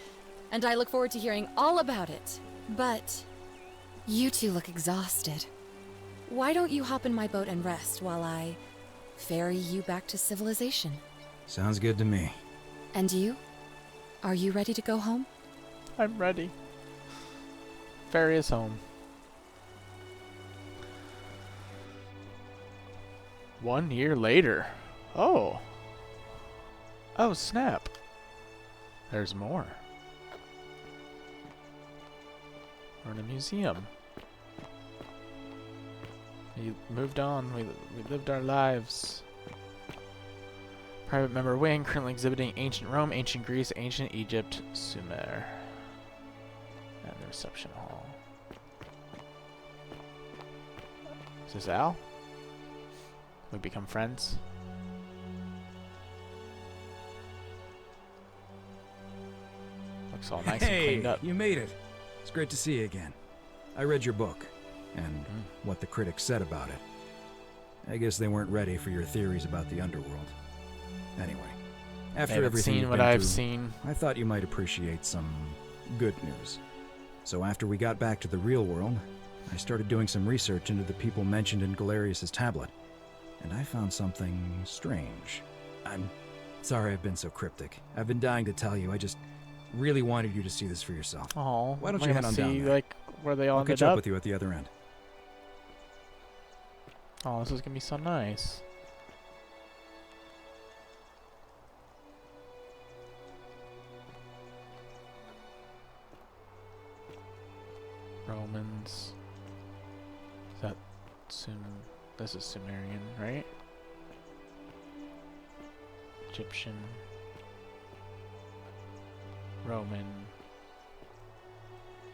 And I look forward to hearing all about it. But you two look exhausted. Why don't you hop in my boat and rest while I ferry you back to civilization? Sounds good to me. And you? Are you ready to go home? I'm ready. Ferry is home. 1 year later. Oh. Oh, snap. There's more. We're in a museum. We moved on. We lived our lives. Private member wing currently exhibiting ancient Rome, ancient Greece, ancient Egypt, Sumer. And the reception hall. Is this Al? We become friends? Looks all nice and cleaned up. You made it. It's great to see you again. I read your book, and what the critics said about it. I guess they weren't ready for your theories about the Underworld. Anyway, after everything seen you've what been I've through, seen. I thought you might appreciate some good news. So after we got back to the real world, I started doing some research into the people mentioned in Galerius's tablet, and I found something strange. I'm sorry I've been so cryptic. I've been dying to tell you. I just really wanted you to see this for yourself. Oh, why don't you head on down there? like where they all I'll ended catch up up with you at the other end. Oh, this is gonna be so nice. Romans. Is that this is Sumerian, right? Egyptian. Roman.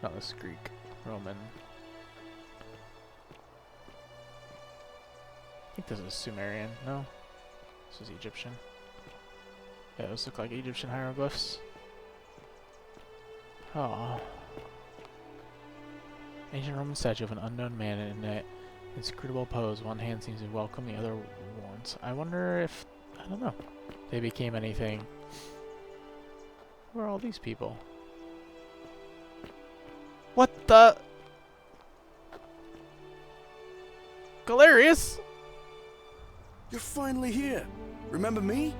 No, this is Greek. Roman. I think this is Sumerian. No? This is Egyptian. Yeah, those look like Egyptian hieroglyphs. Oh. Ancient Roman statue of an unknown man in an inscrutable pose. One hand seems to welcome, the other warns. I wonder if, I don't know, they became anything. Who are all these people? What the? Galerius? You're finally here. Remember me?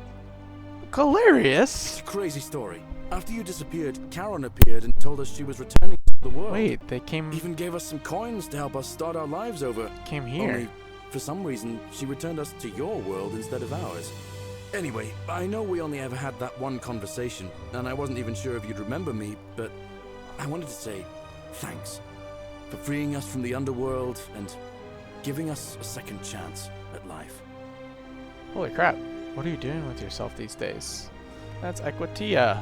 Galerius? It's a crazy story. After you disappeared, Karen appeared and told us she was returning to the world. Wait, they came... Even gave us some coins to help us start our lives over. Came here. Only, for some reason, she returned us to your world instead of ours. Anyway, I know we only ever had that one conversation, and I wasn't even sure if you'd remember me, but I wanted to say thanks for freeing us from the Underworld and giving us a second chance at life. Holy crap. What are you doing with yourself these days? That's Equitia.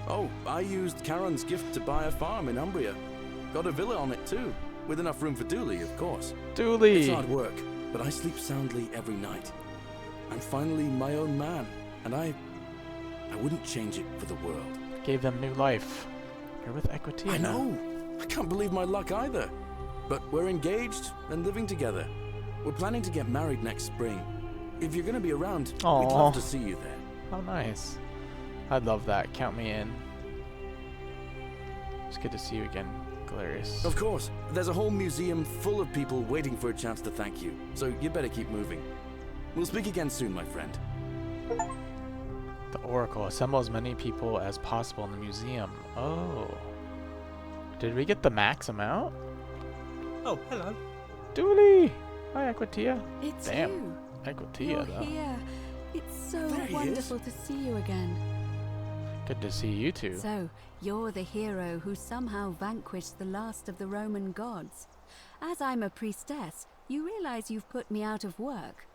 Oh, I used Karen's gift to buy a farm in Umbria. Got a villa on it too. with enough room for Dooley, of course. Dooley! It's hard work, but I sleep soundly every night. I'm finally my own man, and I wouldn't change it for the world. Gave them new life. You're with Equitia I now. know. I can't believe my luck either. But we're engaged and living together. We're planning to get married next spring. If you're going to be around, we'd love to see you there. How nice. I'd love that. Count me in. It's good to see you again, Galerius. Of course. There's a whole museum full of people waiting for a chance to thank you. So you better keep moving. We'll speak again soon, my friend. The Oracle. Assemble as many people as possible in the museum. Oh. Did we get the max amount? Oh, hello. Dooley! Hi, Equitia. It's Damn. you. Equitia, You're though. here. It's so There he wonderful to see you again. Good to see you two. So, you're the hero who somehow vanquished the last of the Roman gods. As I'm a priestess, you realize you've put me out of work.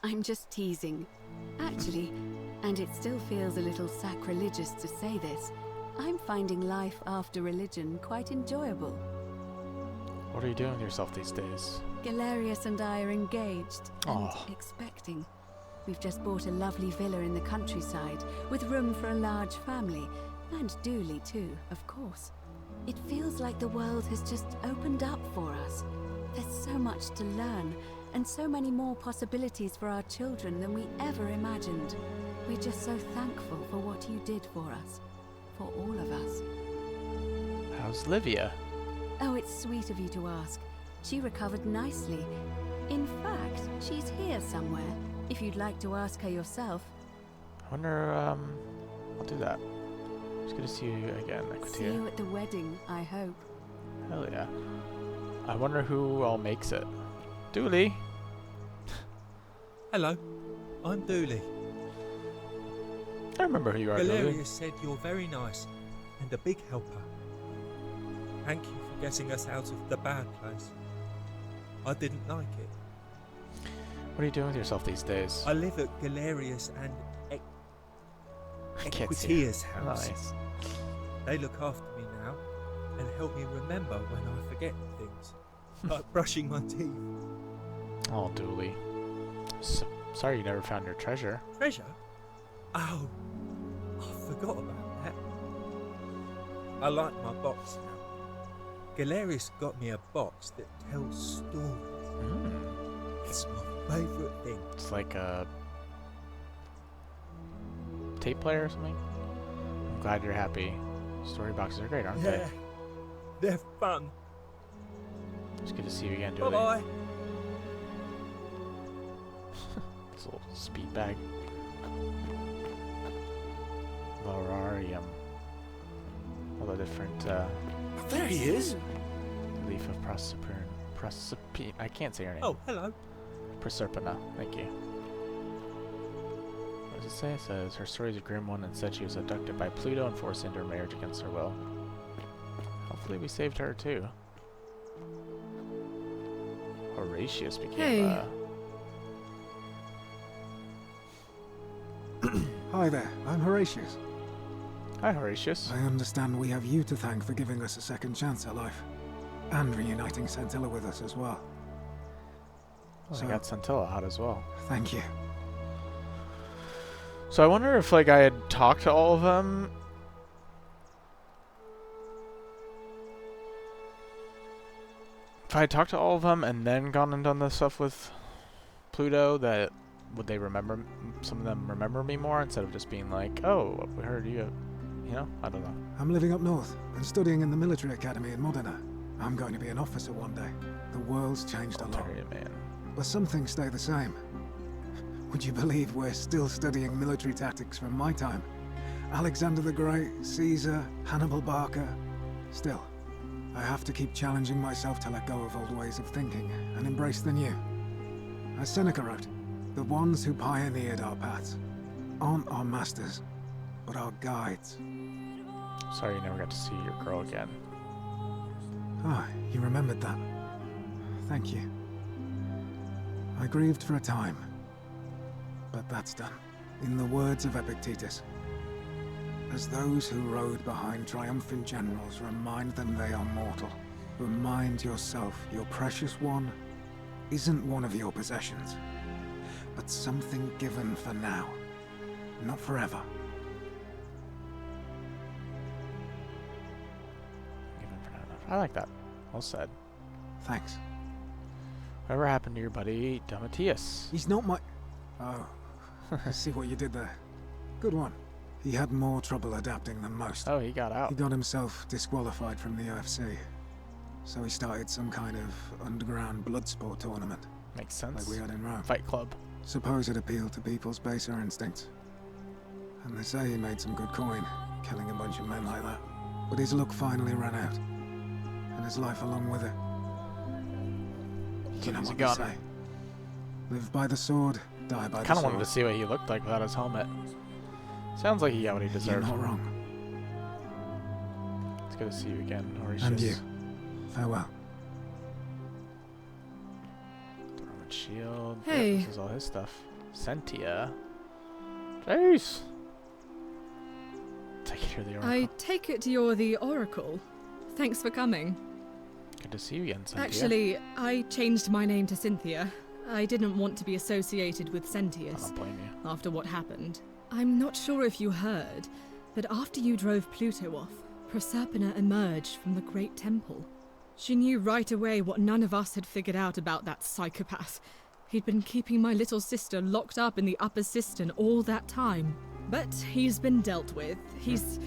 I'm just teasing. Actually, and it still feels a little sacrilegious to say this, I'm finding life after religion quite enjoyable. What are you doing with yourself these days? Galerius and I are engaged and Oh. expecting. We've just bought a lovely villa in the countryside with room for a large family, and Dooley too, of course. It feels like the world has just opened up for us. There's so much to learn, and so many more possibilities for our children than we ever imagined. We're just so thankful for what you did for us. For all of us. How's Livia? Oh, it's sweet of you to ask. She recovered nicely. In fact, she's here somewhere, if you'd like to ask her yourself. I wonder, I'll do that. It's good to see you again, Equitia. See you at the wedding, I hope. Hell yeah. I wonder who all makes it. Dooley! Hello, I'm Dooley. I remember who you are, Dooley. Galerius said you're very nice and a big helper. Thank you for getting us out of the bad place. I didn't like it. What are you doing with yourself these days? I live at Galerius and can't see Equitia's it. house. Nice. They look after me now and help me remember when I forget things, like brushing my teeth. Oh, Dooley. Sorry you never found your treasure. Treasure? Oh, I forgot about that. I like my box now. Galerius got me a box that tells stories. It's my favourite thing. It's like a tape player or something? I'm glad you're happy. Story boxes are great, aren't Yeah, they're fun. they? It's good to see you again, Dooley. Bye-bye. This little speed bag. Lorarium. All the different, There he is! Leaf of Proserpine. I can't say her name. Oh, hello. Proserpina. Thank you. What does it say? It says, her story is a grim one and said she was abducted by Pluto and forced into her marriage against her will. Hopefully we saved her too. Horatius became Hey. Hi there, I'm Horatius. Hi, Horatius. I understand we have you to thank for giving us a second chance at life. And reuniting Scintilla with us as well. I got Scintilla out as well. Thank you. So I wonder if, like, I had talked to all of them. If I had talked to all of them and then gone and done the stuff with Pluto, that would they remember? Some of them remember me more instead of just being like, "Oh, we heard you." You know, I don't know. I'm living up north and studying in the military academy in Modena. I'm going to be an officer one day. The world's changed a lot. Man. But some things stay the same. Would you believe we're still studying military tactics from my time? Alexander the Great, Caesar, Hannibal Barca. Still, I have to keep challenging myself to let go of old ways of thinking and embrace the new. As Seneca wrote, the ones who pioneered our paths aren't our masters, but our guides. Sorry you never got to see your girl again. Ah, you remembered that. Thank you. I grieved for a time, but that's done. In the words of Epictetus, as those who rode behind triumphant generals remind them they are mortal, Remind yourself your precious one isn't one of your possessions, but something given for now, not forever. Given for now, I like that. Well said. Thanks. Whatever happened to your buddy Domitius? He's not my... Oh, I see what you did there. Good one. He had more trouble adapting than most. Oh, he got out. He got himself disqualified from the UFC. So he started some kind of underground blood sport tournament. Makes sense. Like we had in Rome. Fight club. Suppose it appealed to people's baser instincts. And they say he made some good coin, killing a bunch of men like that. But his luck finally ran out. And his life along with it. You know what they say. Live by the sword, die by the sword. Kind of wanted to see what he looked like without his helmet. Sounds like he got what he deserved. You're not wrong. It's good to see you again, Horatius. And you. Farewell. The Roman shield. Hey. Yeah, this is all his stuff. Sentia. Jeez. Take it, you're the Oracle. I take it you're the Oracle. Thanks for coming. Good to see you again, Cynthia. Actually, I changed my name to Cynthia. I didn't want to be associated with Sentius. I don't blame you. After what happened. I'm not sure if you heard, but after you drove Pluto off, Proserpina emerged from the Great Temple. She knew right away what none of us had figured out about that psychopath. He'd been keeping my little sister locked up in the upper cistern all that time. But he's been dealt with. He's...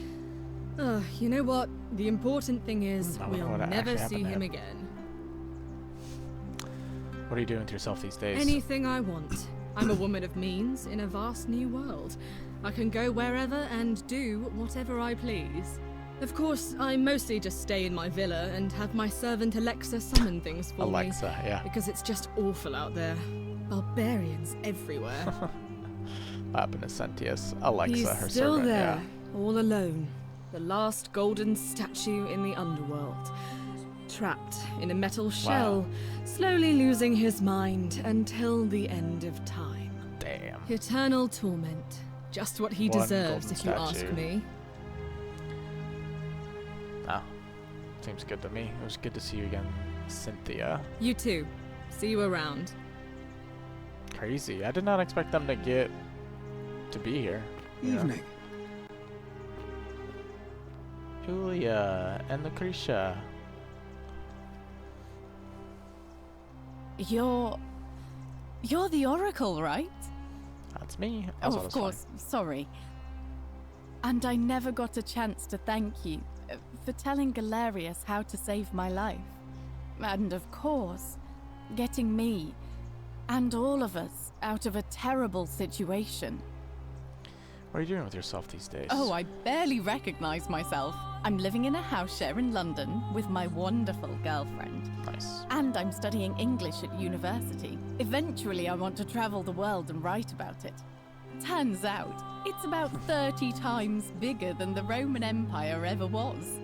you know what? The important thing is we'll never see him again. What are you doing with yourself these days? Anything I want. I'm a woman of means in a vast new world. I can go wherever and do whatever I please. Of course, I mostly just stay in my villa and have my servant Alexa summon things for me. Alexa, yeah. Because it's just awful out there. Barbarians everywhere. What happened to Sentius? Alexa, He's her still servant, there, yeah. all alone. The last golden statue in the Underworld. Trapped in a metal shell, slowly losing his mind until the end of time. Damn. Eternal torment. Just what he One deserves, golden if you ask statue. me. Oh, seems good to me. It was good to see you again, Cynthia. You too. See you around. Crazy. I did not expect them to get to be here. you know? Evening. Julia and Lucretia. You're the Oracle, right? That's me. Oh, of course. Sorry. And I never got a chance to thank you for telling Galerius how to save my life. And of course, getting me and all of us out of a terrible situation. What are you doing with yourself these days? Oh, I barely recognize myself. I'm living in a house share in London with my wonderful girlfriend. Nice. And I'm studying English at university. Eventually, I want to travel the world and write about it. Turns out, it's about 30 times bigger than the Roman Empire ever was.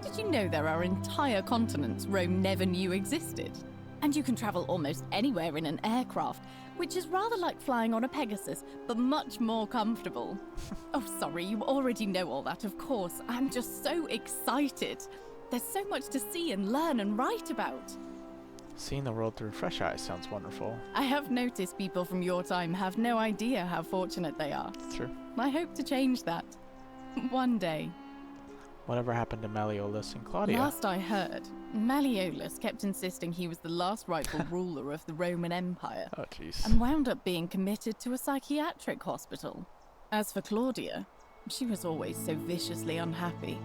Did you know there are entire continents Rome never knew existed? And you can travel almost anywhere in an aircraft, which is rather like flying on a Pegasus, but much more comfortable. Oh, sorry, you already know all that, of course. I'm just so excited. There's so much to see and learn and write about. Seeing the world through fresh eyes sounds wonderful. I have noticed people from your time have no idea how fortunate they are. True. I hope to change that. One day. Whatever happened to Malleolus and Claudia? Last I heard, Malleolus kept insisting he was the last rightful ruler of the Roman Empire. Oh, jeez. And wound up being committed to a psychiatric hospital. As for Claudia, she was always so viciously unhappy.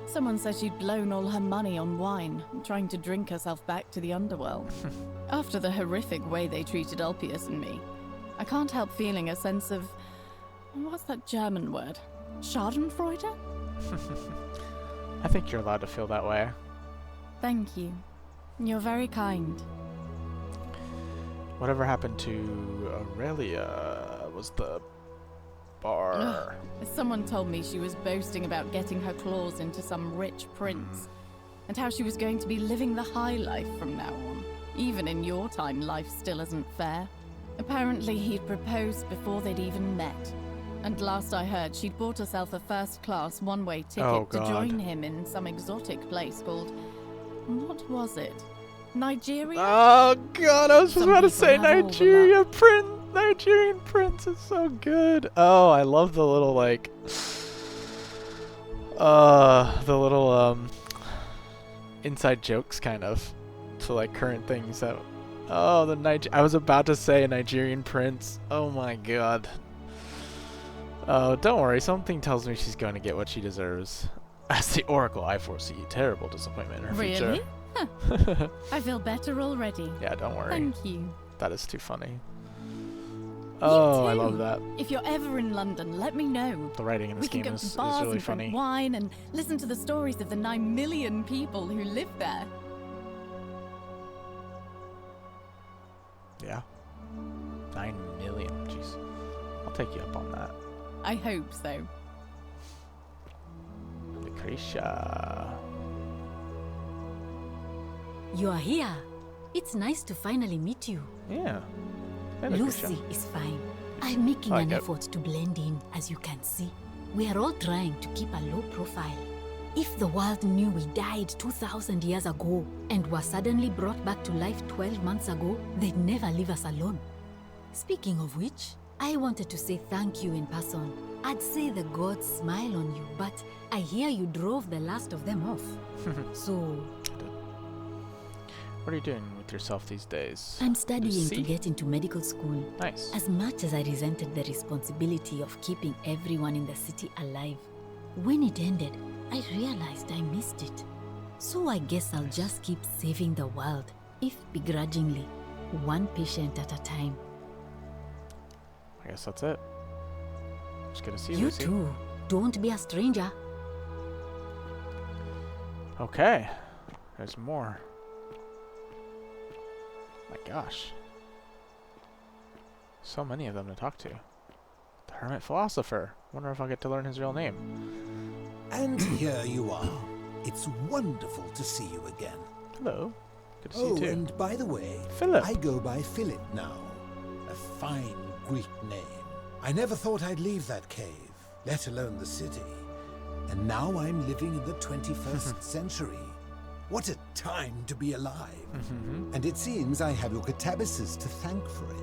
Someone said she'd blown all her money on wine, trying to drink herself back to the underworld. After the horrific way they treated Ulpius and me, I can't help feeling a sense of... what's that German word? Schadenfreude? I think you're allowed to feel that way. Thank you. You're very kind. Whatever happened to Aurelia was the bar. Ugh. Someone told me she was boasting about getting her claws into some rich prince, and how she was going to be living the high life from now on. Even in your time, life still isn't fair. Apparently he'd proposed before they'd even met. And last I heard, she'd bought herself a first-class one-way ticket to join him in some exotic place called What was it? Nigeria? Oh god, I was just Some about to people say have all the Nigeria Prince. Nigerian Prince is so good. Oh, I love the little like, the little inside jokes kind of to like current things that. Oh, I was about to say a Nigerian Prince. Oh my god. Oh, don't worry. Something tells me she's going to get what she deserves. As the Oracle, I foresee terrible disappointment in her future. Really? Huh. I feel better already. Yeah, don't worry. Thank you. That is too funny. Oh, I You love too. that. If you're ever in London, let me know. The writing in this We can game go is to bars really and drink funny. wine and listen to the stories of the 9 million people who live there. Yeah. 9 million. Jeez. I'll take you up on that. I hope so. Lucretia. You are here. It's nice to finally meet you. Yeah. Hey, Lucretia. Lucy is fine. I'm making an effort to blend in, as you can see. We are all trying to keep a low profile. If the world knew we died 2,000 years ago and were suddenly brought back to life 12 months ago, they'd never leave us alone. Speaking of which, I wanted to say thank you in person. I'd say the gods smile on you, but I hear you drove the last of them off. So... What are you doing with yourself these days? I'm studying Lucy? to get into medical school. Nice. As much as I resented the responsibility of keeping everyone in the city alive, when it ended, I realized I missed it. So I guess I'll just keep saving the world, if begrudgingly, one patient at a time. I guess that's it. Just good to see you, You Lucy. too. Don't be a stranger. Okay. There's more. My gosh. So many of them to talk to. The Hermit Philosopher. Wonder if I'll get to learn his real name. And here you are. It's wonderful to see you again. Hello. Good to see you too. And by the way, Philip. I go by Philip now. A fine Greek name. I never thought I'd leave that cave, let alone the city. And now I'm living in the 21st century. What a time to be alive. And it seems I have your catabasis to thank for it.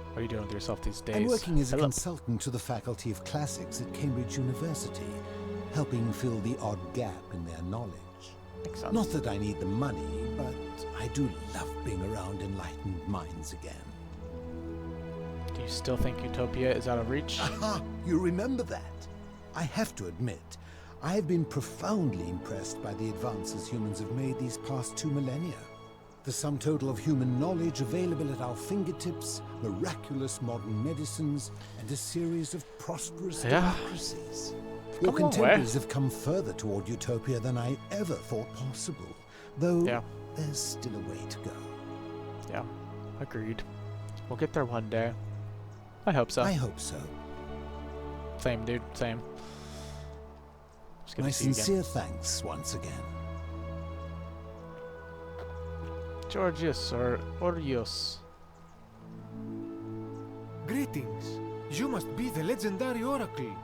What are you doing with yourself these days? I'm working as a Philip? consultant to the Faculty of Classics at Cambridge University, helping fill the odd gap in their knowledge. Makes sense. Not that I need the money, but I do love being around enlightened minds again. Do you still think Utopia is out of reach? Aha! You remember that? I have to admit, I've been profoundly impressed by the advances humans have made these past 2 millennia. The sum total of human knowledge available at our fingertips, miraculous modern medicines, and a series of prosperous democracies. Your Come a long way. contemporaries have come further toward utopia than I ever thought possible, though there's still a way to go. Yeah, agreed. We'll get there one day. I hope so. I hope so. Same, dude. Same. Just good My to see you again. sincere thanks once again. Georgius or Orius. Greetings. You must be the legendary Oracle.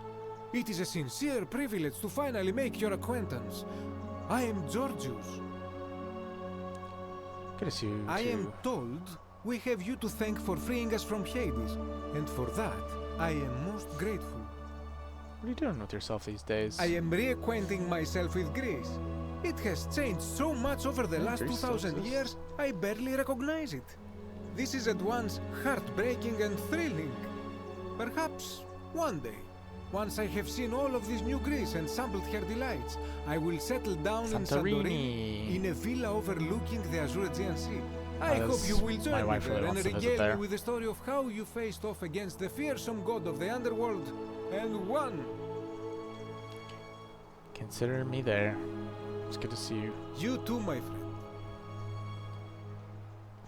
It is a sincere privilege to finally make your acquaintance. I am Georgius. Good to see you I too. am told we have you to thank for freeing us from Hades, and for that I am most grateful. What are you doing with yourself these days? I am reacquainting myself with Greece. It has changed so much over the last Greece 2,000 still years, I barely recognize it. This is at once heartbreaking and thrilling. Perhaps one day, once I have seen all of this new Greece and sampled her delights, I will settle down in Santorini, in a villa overlooking the Azure Aegean Sea. I hope you will my join me wife really there and wants to visit regale there. me with the story of how you faced off against the fearsome god of the Underworld and won. Consider me there. It's good to see you. You too, my friend.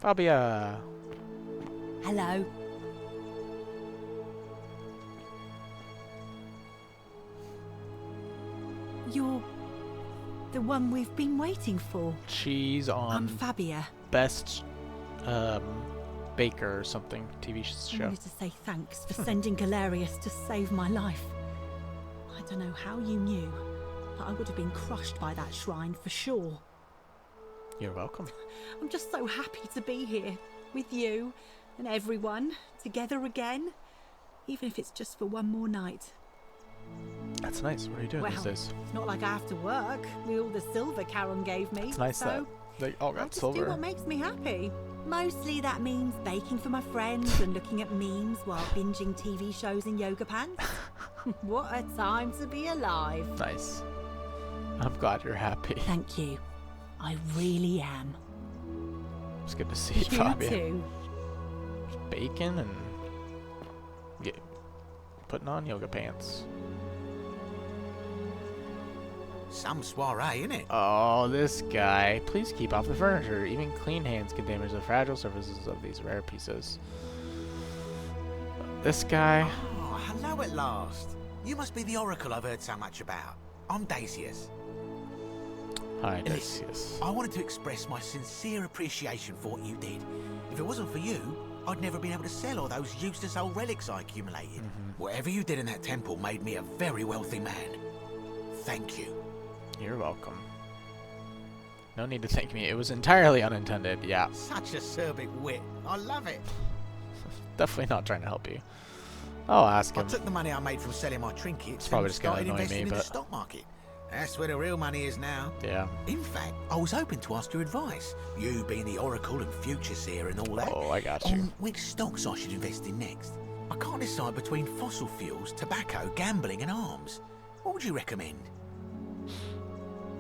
Fabia. Hello. You're the one we've been waiting for. She's on I'm Fabia. Best Baker or something TV I show. wanted to say thanks for sending Galerius to save my life. I don't know how you knew, but I would have been crushed by that shrine for sure. You're welcome. I'm just so happy to be here with you and everyone together again, even if it's just for one more night. That's nice. What are you doing these days? It's not like I have to work with all the silver Charon gave me. It's nice that they all got silver. I just do what makes me happy. Mostly that means baking for my friends and looking at memes while binging TV shows in yoga pants. What a time to be alive. Nice. I'm glad you're happy. Thank you. I really am. It's good to see you, Fabia. Too. Just baking and putting on yoga pants. Some soiree, innit? Oh, this guy. Please keep off the furniture. Even clean hands can damage the fragile surfaces of these rare pieces. This guy. Oh, hello at last. You must be the oracle I've heard so much about. I'm Dacius. Hi, Dacius. I wanted to express my sincere appreciation for what you did. If it wasn't for you, I'd never been able to sell all those useless old relics I accumulated. Whatever you did in that temple made me a very wealthy man. Thank you. You're welcome. No need to thank me. It was entirely unintended, yeah. Such acerbic wit. I love it. Definitely not trying to help you. I'll ask him. I took the money I made from selling my trinkets It's probably and just gonna started annoy investing me, in the but stock market. That's where the real money is now. Yeah. In fact, I was hoping to ask your advice. You being the oracle and future seer and all that. Oh, I got you. On which stocks I should invest in next. I can't decide between fossil fuels, tobacco, gambling and arms. What would you recommend?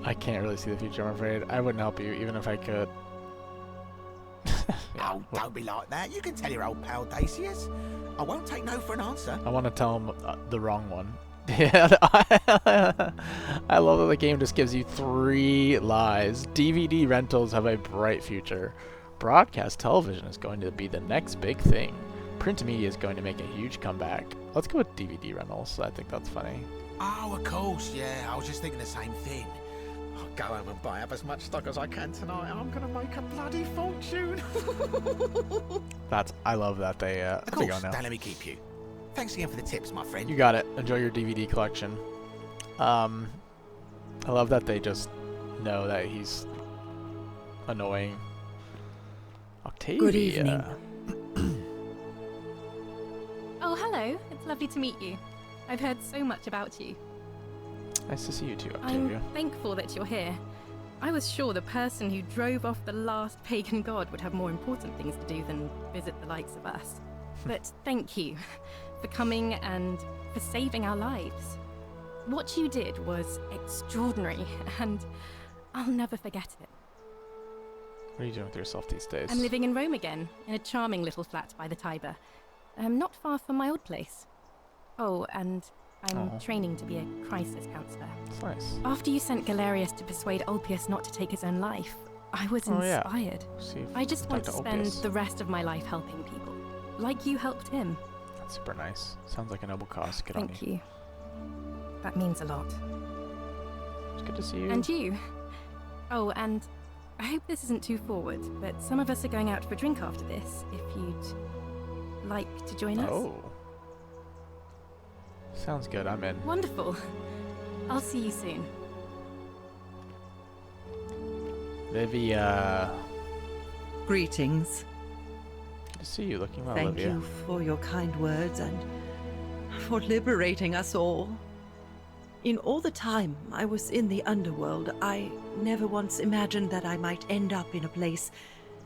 I can't really see the future, I'm afraid. I wouldn't help you, even if I could. Oh, don't be like that. You can tell your old pal Dacius. I won't take no for an answer. I want to tell him the wrong one. Yeah, I love that the game just gives you 3 lies. DVD rentals have a bright future. Broadcast television is going to be the next big thing. Print media is going to make a huge comeback. Let's go with DVD rentals. I think that's funny. Oh, of course, yeah. I was just thinking the same thing. I'll go home and buy up as much stock as I can tonight. I'm going to make a bloody fortune. I love that they Of they course, go now. don't let me keep you. Thanks again for the tips, my friend. You got it. Enjoy your DVD collection. I love that they just know that he's annoying. Octavia. Good evening. Oh, hello. It's lovely to meet you. I've heard so much about you. Nice to see you too, Octavia. I'm thankful that you're here. I was sure the person who drove off the last pagan god would have more important things to do than visit the likes of us. But thank you for coming and for saving our lives. What you did was extraordinary, and I'll never forget it. What are you doing with yourself these days? I'm living in Rome again, in a charming little flat by the Tiber. Not far from my old place. Oh, and I'm training to be a crisis counselor. That's nice. After you sent Galerius to persuade Ulpius not to take his own life, I was inspired. I just want to spend the rest of my life helping people, like you helped him. That's super nice. Sounds like a noble cause. Good on Thank you. That means a lot. It's good to see you. And you. Oh, and I hope this isn't too forward, but some of us are going out for a drink after this, if you'd like to join us. Oh. Sounds good. I'm in. Wonderful. I'll see you soon. Livia. Greetings. Good to see you. Looking well, Thank Livia. you for your kind words and for liberating us all. In all the time I was in the Underworld, I never once imagined that I might end up in a place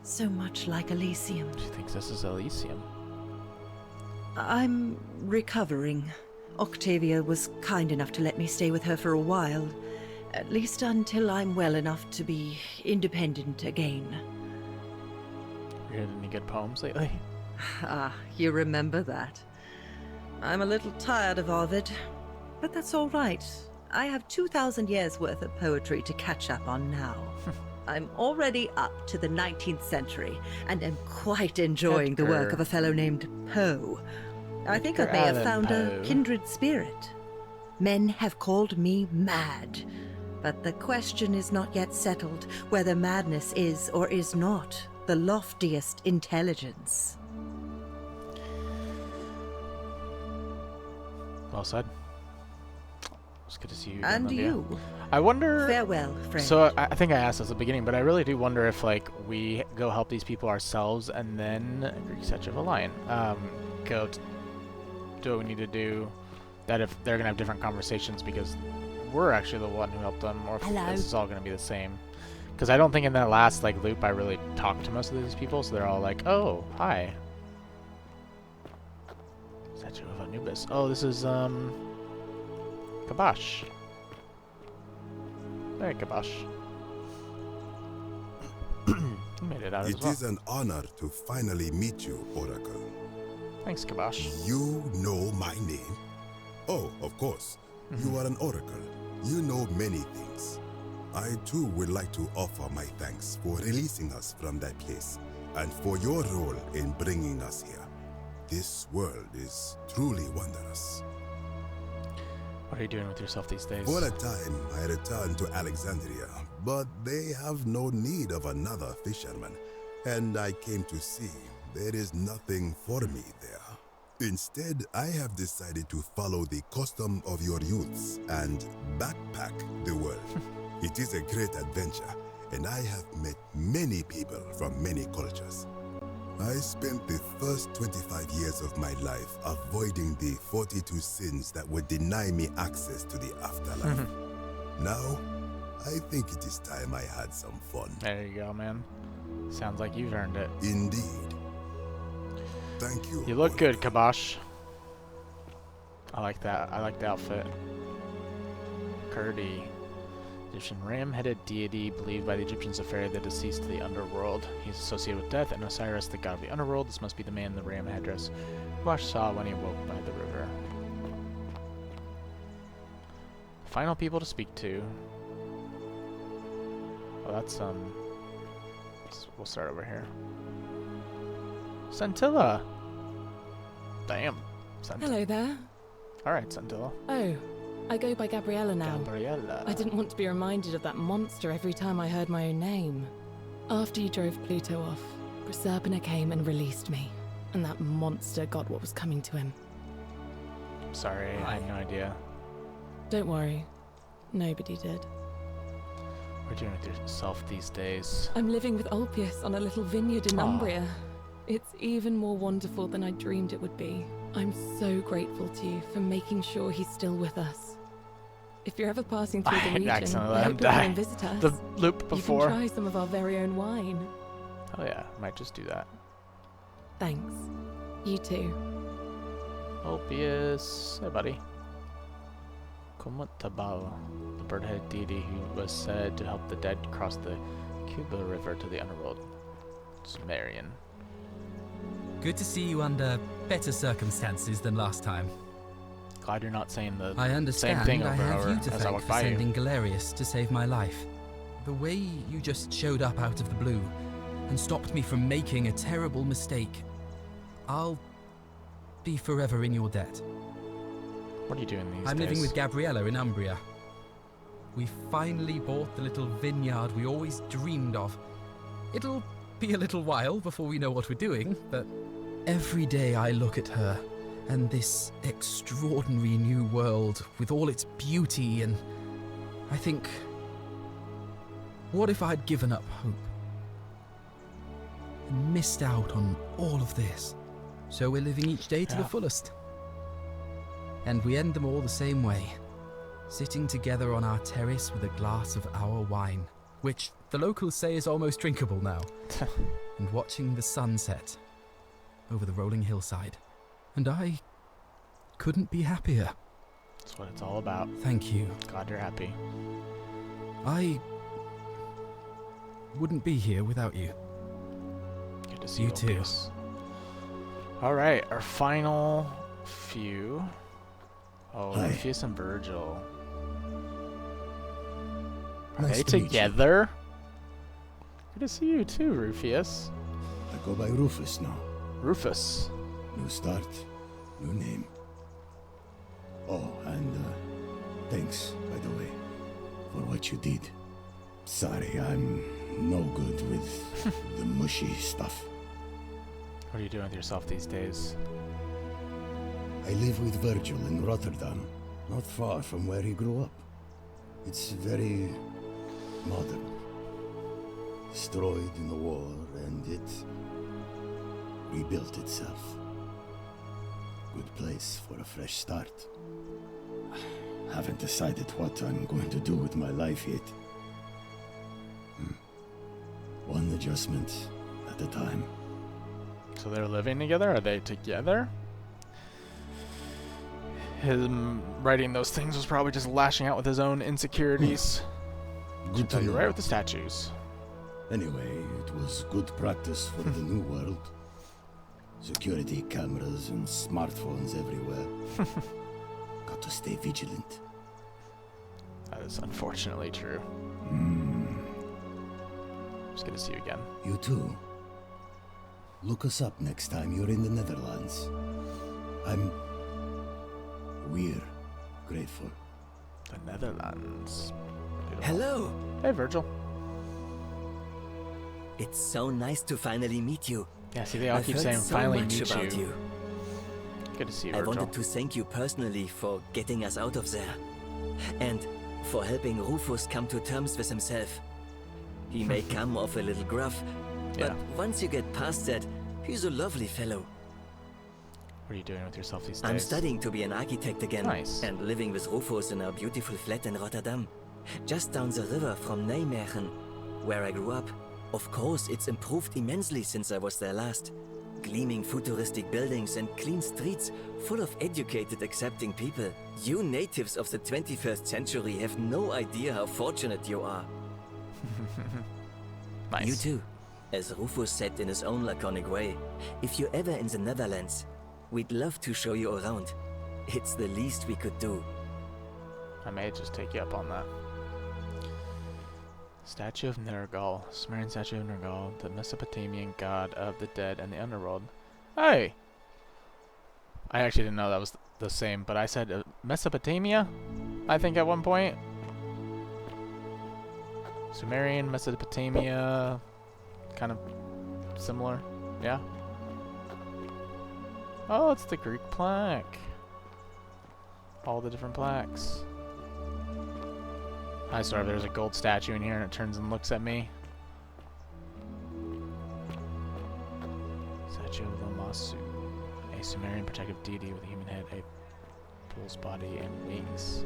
so much like Elysium. She thinks this is Elysium. I'm recovering. Octavia was kind enough to let me stay with her for a while, at least until I'm well enough to be independent again. You heard any good poems lately? Ah, you remember that. I'm a little tired of Ovid, but that's all right. I have 2,000 years worth of poetry to catch up on now. I'm already up to the 19th century, and am quite enjoying the work of a fellow named Poe. I think I may have found a kindred spirit. Men have called me mad, but the question is not yet settled whether madness is or is not the loftiest intelligence. Well said. It's good to see you. And you. I wonder. Farewell, friend. So I think I asked this at the beginning, but I really do wonder if like we go help these people ourselves and then Greek statue of a lion. Do what we need to do. That if they're gonna have different conversations because we're actually the one who helped them, or if this is all gonna be the same. Because I don't think in that last like loop I really talked to most of these people, so they're all like, "Oh, hi." Statue of Anubis. Oh, this is Kabosh. Hey, Kabosh. You made it out as well. It is an honor to finally meet you, Oracle. Thanks, Kabosh. You know my name? Oh, of course. You are an Oracle. You know many things. I too would like to offer my thanks for releasing us from that place and for your role in bringing us here. This world is truly wondrous. What are you doing with yourself these days? For a time, I returned to Alexandria, but they have no need of another fisherman, and I came to see there is nothing for me there. Instead, I have decided to follow the custom of your youths and backpack the world. It is a great adventure, and I have met many people from many cultures. I spent the first 25 years of my life avoiding the 42 sins that would deny me access to the afterlife. Now, I think it is time I had some fun. There you go, man. Sounds like you've earned it. Indeed. Thank you. You look good, Kabosh. I like that. I like the outfit. Kurdi. Egyptian ram-headed deity believed by the Egyptians to ferry the deceased to the Underworld. He's associated with death and Osiris, the god of the Underworld. This must be the man in the ram headdress Kabosh saw when he awoke by the river. Final people to speak to. Oh, that's we'll start over here. Scintilla. Damn. Hello there. All right, Scintilla. Oh, I go by Gabriella now. Gabriella. I didn't want to be reminded of that monster every time I heard my own name. After you drove Pluto off, Proserpina came and released me, and that monster got what was coming to him. Sorry, I had no idea. Don't worry. Nobody did. What are you doing with yourself these days? I'm living with Ulpius on a little vineyard in Umbria. It's even more wonderful than I dreamed it would be. I'm so grateful to you for making sure he's still with us. If you're ever passing through the region, I hope you'll come and visit us. The loop before. You can try some of our very own wine. Oh yeah, might just do that. Thanks. You too. Ulpius. Hey, buddy. Komutabal, the bird-headed deity who was said to help the dead cross the Cuba River to the Underworld. Sumerian. Good to see you under better circumstances than last time. Glad you're not saying the I understand same thing I over and have over you to as I thank walk for by you. sending Galerius to save my life. The way you just showed up out of the blue and stopped me from making a terrible mistake. I'll be forever in your debt. What are you doing these days? I'm living with Gabriella in Umbria. We finally bought the little vineyard we always dreamed of. It'll be a little while before we know what we're doing, but every day I look at her and this extraordinary new world with all its beauty, and I think, what if I'd given up hope and missed out on all of this? So we're living each day to the fullest. And we end them all the same way, sitting together on our terrace with a glass of our wine, which the locals say is almost drinkable now, and watching the sunset over the rolling hillside. And I couldn't be happier. That's what it's all about. Thank you. Glad you're happy. I wouldn't be here without you. Good to see you too. All right, our final few. Oh, Hi. Rufius and Virgil. Are Nice they to meet you. together? Good to see you too, Rufius. I go by Rufus now. Rufus. New start, new name. Oh, and thanks, by the way, for what you did. Sorry, I'm no good with the mushy stuff. What are you doing with yourself these days? I live with Virgil in Rotterdam. not far from where he grew up. It's very modern. Destroyed in the war, and it rebuilt itself. Good place for a fresh start. Haven't decided what I'm going to do with my life yet. One adjustment at a time. So they're living together? Are they together? Him writing those things was probably just lashing out with his own insecurities. Good to You're know. right with the statues. Anyway, it was good practice for the new world. Security cameras and smartphones everywhere. Got to stay vigilant. That is unfortunately true. Just good to see you again. You too. Look us up next time you're in the Netherlands. We're grateful. The Netherlands. Beautiful. Hello. Hey, Virgil. It's so nice to finally meet you. Yeah, see, they all I've keep heard saying so finally much meet about you. Good to see you, I Virgil. wanted to thank you personally for getting us out of there. And for helping Rufus come to terms with himself. He may come off a little gruff, but once you get past that, he's a lovely fellow. What are you doing with yourself these days? I'm studying to be an architect again. Nice. And living with Rufus in our beautiful flat in Rotterdam. Just down the river from Nijmegen, where I grew up. Of course, it's improved immensely since I was there last. Gleaming futuristic buildings and clean streets full of educated, accepting people. You natives of the 21st century have no idea how fortunate you are. Nice. You too. As Rufus said in his own laconic way, if you're ever in the Netherlands, we'd love to show you around. It's the least we could do. I may just take you up on that. Statue of Nergal. Sumerian statue of Nergal, the Mesopotamian god of the dead and the underworld. Hey! I actually didn't know that was the same, but I said Mesopotamia, I think, at one point. Sumerian, Mesopotamia, kind of similar, yeah? Oh, it's the Greek plaque. All the different plaques. I swear there's a gold statue in here and it turns and looks at me. Statue of Lamasu. A Sumerian protective deity with a human head, a bull's body, and wings.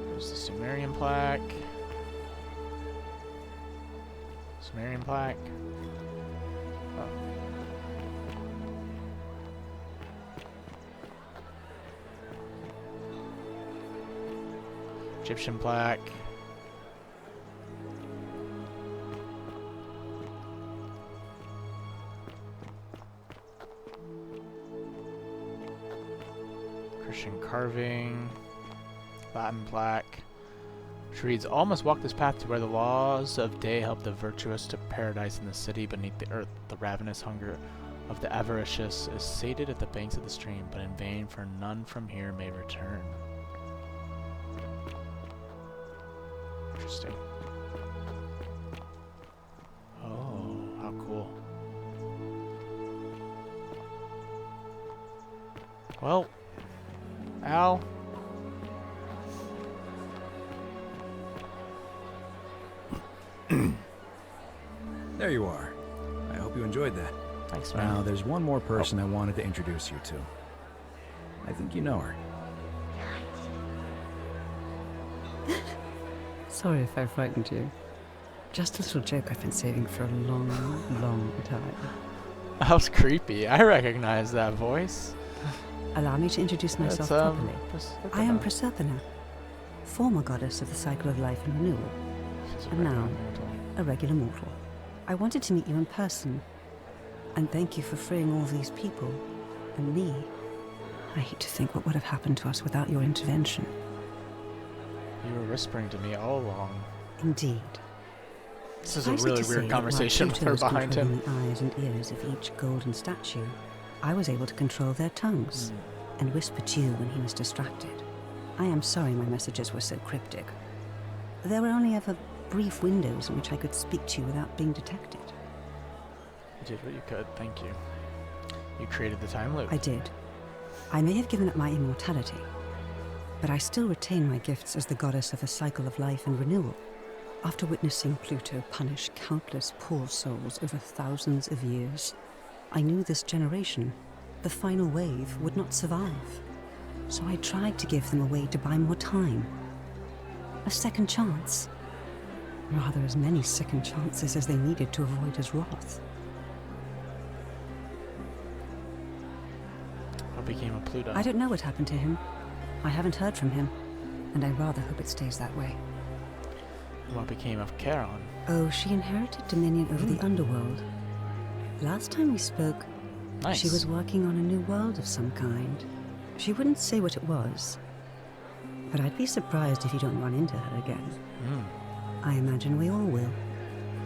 There's the Sumerian plaque. Sumerian plaque. Oh. Egyptian plaque. Christian carving. Latin plaque. Which reads, all must walk this path to where the laws of day help the virtuous to paradise in the city beneath the earth. The ravenous hunger of the avaricious is sated at the banks of the stream, but in vain, for none from here may return. Interesting. Oh, how cool. Well, Al. There you are. I hope you enjoyed that. Thanks, man. Now, there's one more person I wanted to introduce you to. I think you know her. Sorry if I frightened you. Just a little joke I've been saving for a long, long time. That was creepy. I recognize that voice. Allow me to introduce myself properly. I am Proserpina, former goddess of the cycle of life and renewal, and now a regular mortal. I wanted to meet you in person, and thank you for freeing all these people, and me. I hate to think what would have happened to us without your intervention. You were whispering to me all along. Indeed. This is a really weird conversation with her behind him. The eyes and ears of each golden statue, I was able to control their tongues and whisper to you when he was distracted. I am sorry my messages were so cryptic. There were only ever brief windows in which I could speak to you without being detected. You did what you could, thank you. You created the time loop. I did. I may have given up my immortality, but I still retain my gifts as the goddess of a cycle of life and renewal. After witnessing Pluto punish countless poor souls over thousands of years, I knew this generation, the final wave, would not survive. So I tried to give them a way to buy more time. A second chance. Rather, as many second chances as they needed to avoid his wrath. What became of Pluto? I don't know what happened to him. I haven't heard from him, and I rather hope it stays that way. What became of Charon? Oh, she inherited dominion over the Underworld. Last time we spoke, Nice. she was working on a new world of some kind. She wouldn't say what it was, but I'd be surprised if you don't run into her again. I imagine we all will,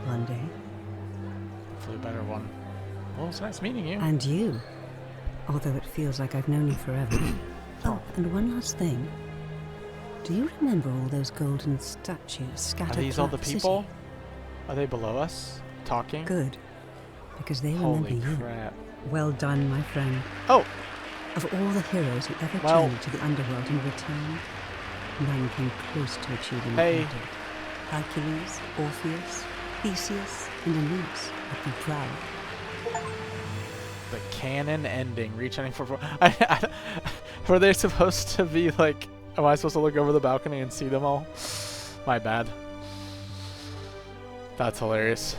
one day. Hopefully a better one. Well, it's nice meeting you. And you, although it feels like I've known you forever. Oh, and one last thing. Do you remember all those golden statues scattered Are these all the throughout people? city? Are they below us? Talking? Good, because they Holy remember you. crap. Well done, my friend. Oh! Of all the heroes who ever Well- journeyed to the Underworld and returned, none came close to achieving Hey. what you did. Hercules, Orpheus, Theseus, and Aeneas would be proud. The canon ending. Reach any for. Were they supposed to be like? Am I supposed to look over the balcony and see them all? My bad. That's hilarious.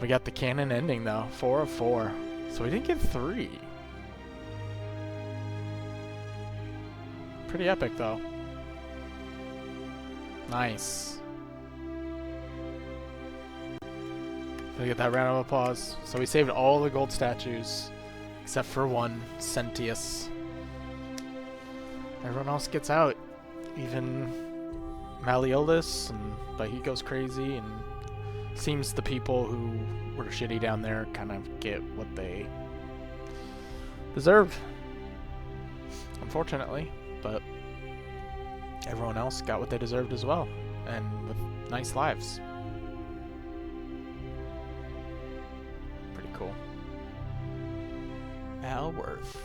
We got the canon ending though. 4 of 4. So we didn't get 3. Pretty epic though. Nice. Gotta get that round of applause. So we saved all the gold statues, except for one, Sentius. Everyone else gets out, even Malleolus, but he goes crazy, and seems the people who were shitty down there kind of get what they deserved, unfortunately, but everyone else got what they deserved as well, and with nice lives. Pretty cool. Alworth.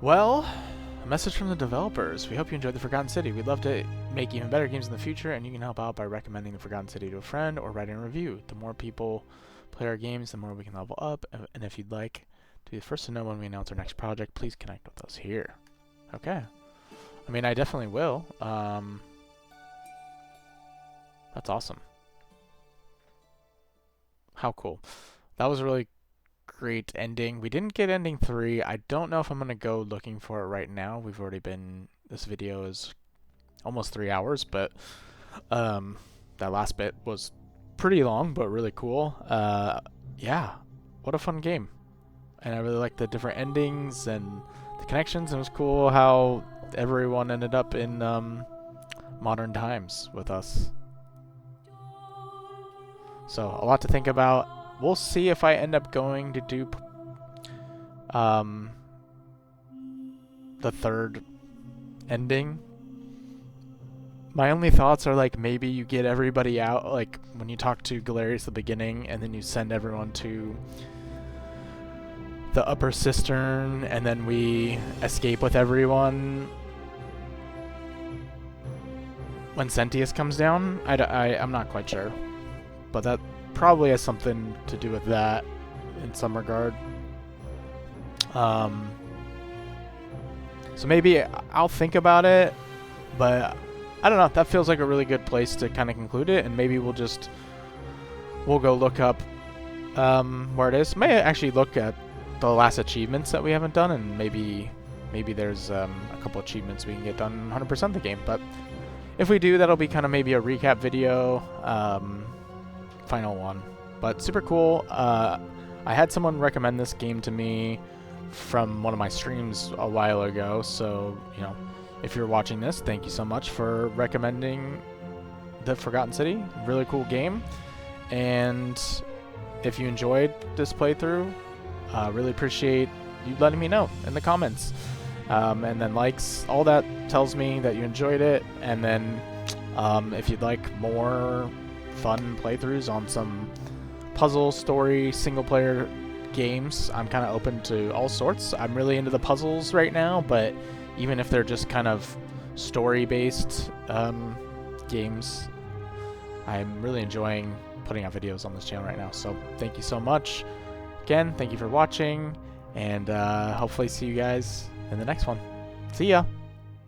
Well, a message from the developers. We hope you enjoyed The Forgotten City. We'd love to make even better games in the future, and you can help out by recommending The Forgotten City to a friend or writing a review. The more people play our games, the more we can level up. And if you'd like to be the first to know when we announce our next project, please connect with us here. Okay. I mean, I definitely will. That's awesome. How cool. That was a really great ending. We didn't get ending 3. I don't know if I'm going to go looking for it right now. We've already been... This video is almost 3 hours, but that last bit was pretty long, but really cool. Yeah, what a fun game. And I really liked the different endings and the connections. It was cool how everyone ended up in modern times with us. So, a lot to think about. We'll see if I end up going to do the third ending. My only thoughts are like maybe you get everybody out, like when you talk to Galerius at the beginning, and then you send everyone to the upper cistern, and then we escape with everyone when Sentius comes down. I'm not quite sure, but that probably has something to do with that in some regard. So maybe I'll think about it, but I don't know. That feels like a really good place to kind of conclude it, and maybe we'll go look up where it is. May actually look at the last achievements that we haven't done, and maybe there's a couple achievements we can get done 100% the game. But if we do, that'll be kind of maybe a recap video. Final one, but super cool. I had someone recommend this game to me from one of my streams a while ago, so you know, if you're watching this, thank you so much for recommending The Forgotten City. Really cool game, and if you enjoyed this playthrough, really appreciate you letting me know in the comments. and then likes. All that tells me that you enjoyed it. And then if you'd like more fun playthroughs on some puzzle, story, single-player games, I'm kind of open to all sorts. I'm really into the puzzles right now, but even if they're just kind of story-based games, I'm really enjoying putting out videos on this channel right now. So thank you so much. Again, thank you for watching, and hopefully see you guys in the next one. See ya!